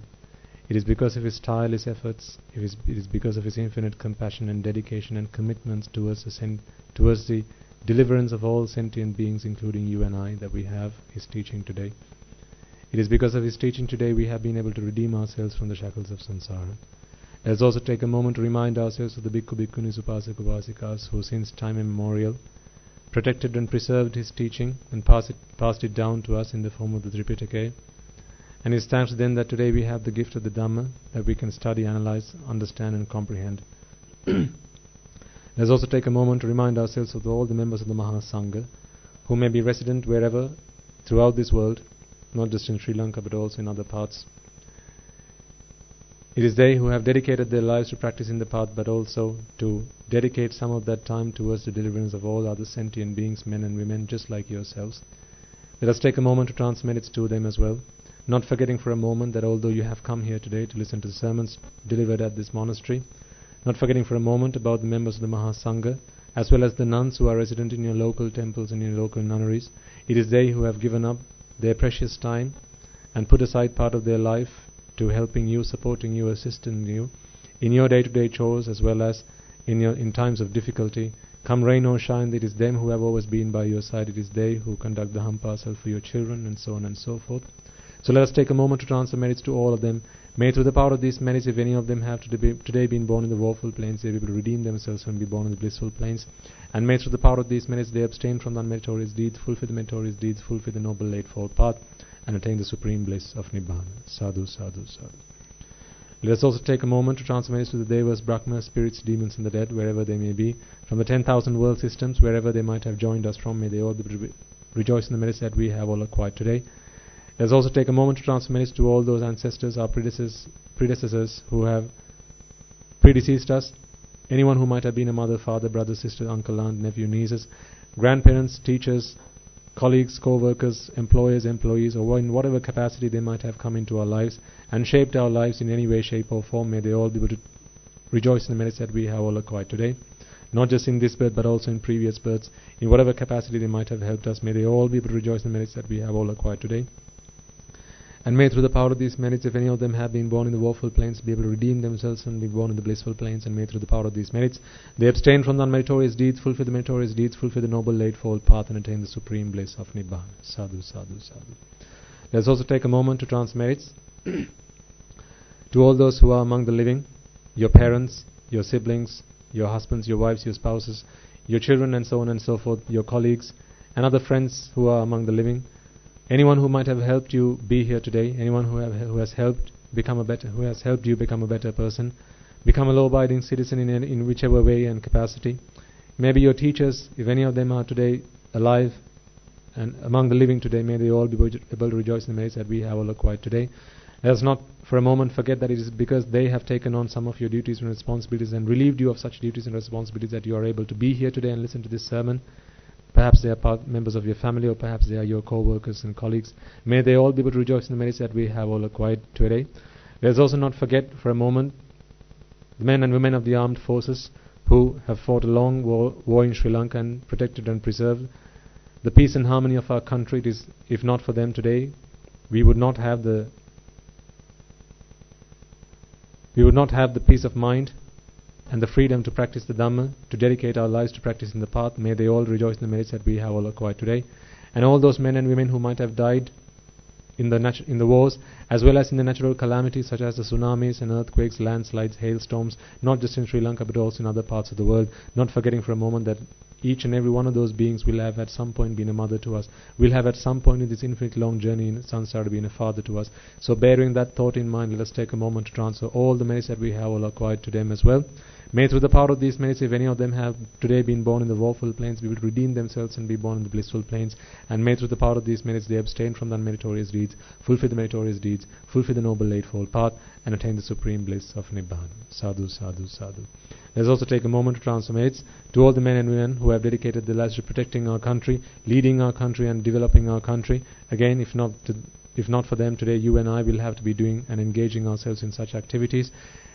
It is because of his tireless efforts, it is because of his infinite compassion and dedication and commitments towards the deliverance of all sentient beings, including you and I, that we have his teaching today. It is because of his teaching today we have been able to redeem ourselves from the shackles of samsara. Let us also take a moment to remind ourselves of the Bhikkhu Bhikkhunis, Upasak Upasikas, who since time immemorial protected and preserved his teaching and passed it down to us in the form of the Tripitaka. And it's thanks to them that today we have the gift of the Dhamma that we can study, analyze, understand and comprehend. Let us also take a moment to remind ourselves of all the members of the Mahasangha who may be resident wherever throughout this world, not just in Sri Lanka but also in other parts. It is they who have dedicated their lives to practicing the path, but also to dedicate some of that time towards the deliverance of all other sentient beings, men and women, just like yourselves. Let us take a moment to transmit it to them as well, not forgetting for a moment that although you have come here today to listen to the sermons delivered at this monastery, not forgetting for a moment about the members of the Mahasangha, as well as the nuns who are resident in your local temples and your local nunneries. It is they who have given up their precious time and put aside part of their life to helping you, supporting you, assisting you in your day-to-day chores as well as in times of difficulty. Come rain or shine, it is them who have always been by your side. It is they who conduct the hum parcel for your children, and so on and so forth. So let us take a moment to transfer merits to all of them. May through the power of these merits, if any of them have today been born in the woeful planes, they will redeem themselves and be born in the blissful planes. And may through the power of these merits, they abstain from the unmeritorious deeds, fulfill the meritorious deeds, fulfill the noble eightfold path, and attain the supreme bliss of Nibbana. Sadhu, sadhu, sadhu. Let us also take a moment to transfer merits to the Devas, Brahmas, spirits, demons, and the dead, wherever they may be, from the 10,000 world systems, wherever they might have joined us from. May they all rejoice in the merits that we have all acquired today. Let us also take a moment to transfer merits to all those ancestors, our predecessors who have predeceased us, anyone who might have been a mother, father, brother, sister, uncle, aunt, nephew, nieces, grandparents, teachers, colleagues, co-workers, employers, employees, or in whatever capacity they might have come into our lives and shaped our lives in any way, shape or form. May they all be able to rejoice in the merits that we have all acquired today, not just in this birth but also in previous births. In whatever capacity they might have helped us, may they all be able to rejoice in the merits that we have all acquired today. And may through the power of these merits, if any of them have been born in the woeful planes, be able to redeem themselves and be born in the blissful planes. And may through the power of these merits, they abstain from the unmeritorious deeds, fulfill the meritorious deeds, fulfill the noble eightfold path, and attain the supreme bliss of Nibbana. Sadhu, sadhu, sadhu. Let us also take a moment to transfer merits to all those who are among the living, your parents, your siblings, your husbands, your wives, your spouses, your children, and so on and so forth, your colleagues, and other friends who are among the living. Anyone who might have helped you be here today, anyone who has helped you become a better person, become a law-abiding citizen in whichever way and capacity. Maybe your teachers, if any of them are today alive and among the living today, may they all be able to rejoice in the merits that we have all acquired today. Let us not for a moment forget that it is because they have taken on some of your duties and responsibilities and relieved you of such duties and responsibilities that you are able to be here today and listen to this sermon. Perhaps they are members of your family, or perhaps they are your co-workers and colleagues. May they all be able to rejoice in the merits that we have all acquired today. Let us also not forget for a moment the men and women of the armed forces who have fought a long war in Sri Lanka and protected and preserved the peace and harmony of our country. It is, if not for them today, we would not have the peace of mind and the freedom to practice the Dhamma, to dedicate our lives to practicing the path. May they all rejoice in the merits that we have all acquired today. And all those men and women who might have died in the wars, as well as in the natural calamities such as the tsunamis and earthquakes, landslides, hailstorms, not just in Sri Lanka but also in other parts of the world, not forgetting for a moment that each and every one of those beings will have at some point been a mother to us, will have at some point in this infinite long journey in samsara been a father to us. So bearing that thought in mind, let us take a moment to transfer all the merits that we have all acquired to them as well. May through the power of these merits, if any of them have today been born in the woeful planes, we will redeem themselves and be born in the blissful planes. And may through the power of these merits, they abstain from the unmeritorious deeds, fulfill the meritorious deeds, fulfill the noble eightfold path, and attain the supreme bliss of Nibbana. Sadhu, sadhu, sadhu. Let us also take a moment to transfer merits to all the men and women who have dedicated their lives to protecting our country, leading our country, and developing our country. Again, if not for them today, you and I will have to be doing and engaging ourselves in such activities.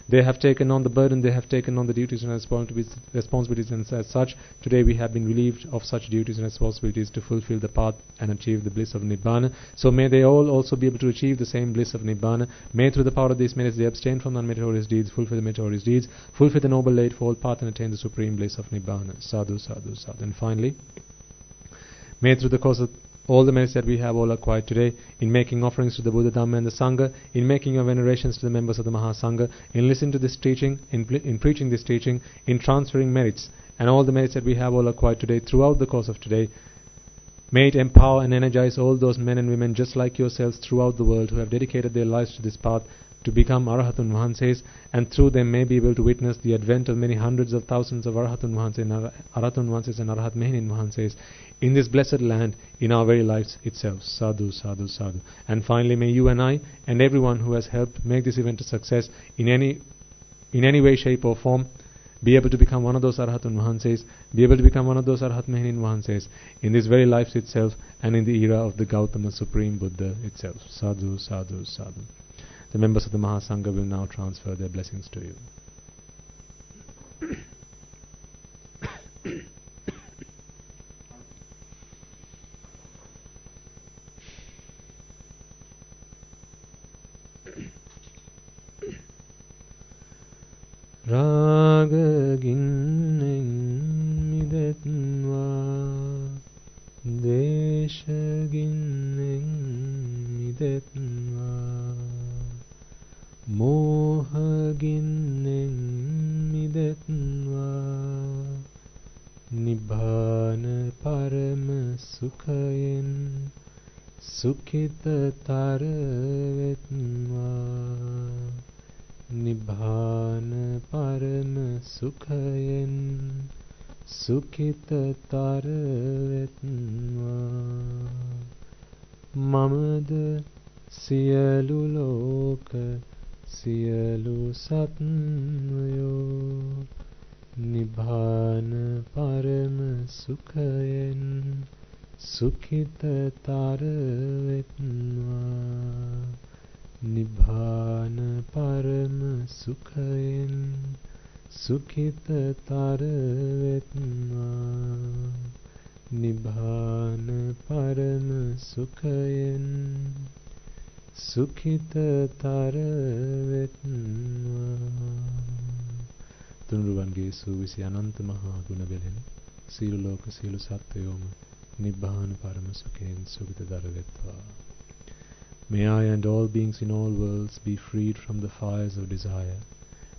They have taken on the burden, they have taken on the duties and responsibilities, and as such, today we have been relieved of such duties and responsibilities to fulfill the path and achieve the bliss of Nibbana. So may they all also be able to achieve the same bliss of Nibbana. May through the power of these merits they abstain from the unmeritorious deeds, fulfill the meritorious deeds, fulfill the noble eightfold path, and attain the supreme bliss of Nibbana. Sadhu, sadhu, sadhu. And finally, may through the course of all the merits that we have all acquired today, in making offerings to the Buddha, Dhamma and the Sangha, in making your venerations to the members of the Mahasangha, in listening to this teaching, in preaching this teaching, in transferring merits, and all the merits that we have all acquired today throughout the course of today, may it empower and energize all those men and women just like yourselves throughout the world who have dedicated their lives to this path to become Arahatun Vahanses, and through them may be able to witness the advent of many hundreds of thousands of Arahatun Vahanses and Arahat Mehenin Vahanses in this blessed land, in our very lives itself. Sadhu, sadhu, sadhu. And finally, may you and I and everyone who has helped make this event a success in any way, shape or form, be able to become one of those Arahatun Vahanses, be able to become one of those Arahat Mehenin Vahanses in this very life itself and in the era of the Gautama Supreme Buddha itself. Sadhu, sadhu, sadhu. The members of the Mahasangha will now transfer their blessings to you. රාගගින්නෙන් මිදෙත්වා දේශගින්නෙන් මිදෙත්වා මෝහගින්නෙන් මිදෙත්වා නිබ්බාන පරම සුඛයෙන් සුඛිතතර වෙත්වා නිබ්බාන පරම සුඛයෙන් සුඛිතතර වෙත්වා මමද සියලු ලෝක සියලු සත්වයෝ නිබ්බාන පරම සුඛයෙන් සුඛිතතර වෙත්වා නිබ්බාන පරම සුඛයෙන් සුඛිතතර වෙත්වා නිබ්බාන පරම සුඛයෙන් සුඛිතතර වෙත්වා තුනුරුවන්ගේ සූවිසි අනන්ත මහා ගුණ වලින් සීල ලෝක සීල සත්වයෝම නිබ්බාන පරම සුඛයෙන් සුඛිතතර වෙත්වා. May I and all beings in all worlds be freed from the fires of desire.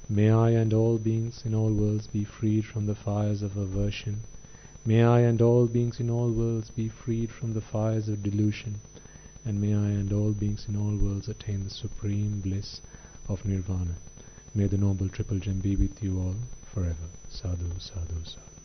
May I and all beings in all worlds be freed from the fires of aversion. May I and all beings in all worlds be freed from the fires of delusion. And may I and all beings in all worlds attain the supreme bliss of Nirvana. May the Noble Triple Gem be with you all forever. Sadhu, sadhu, sadhu.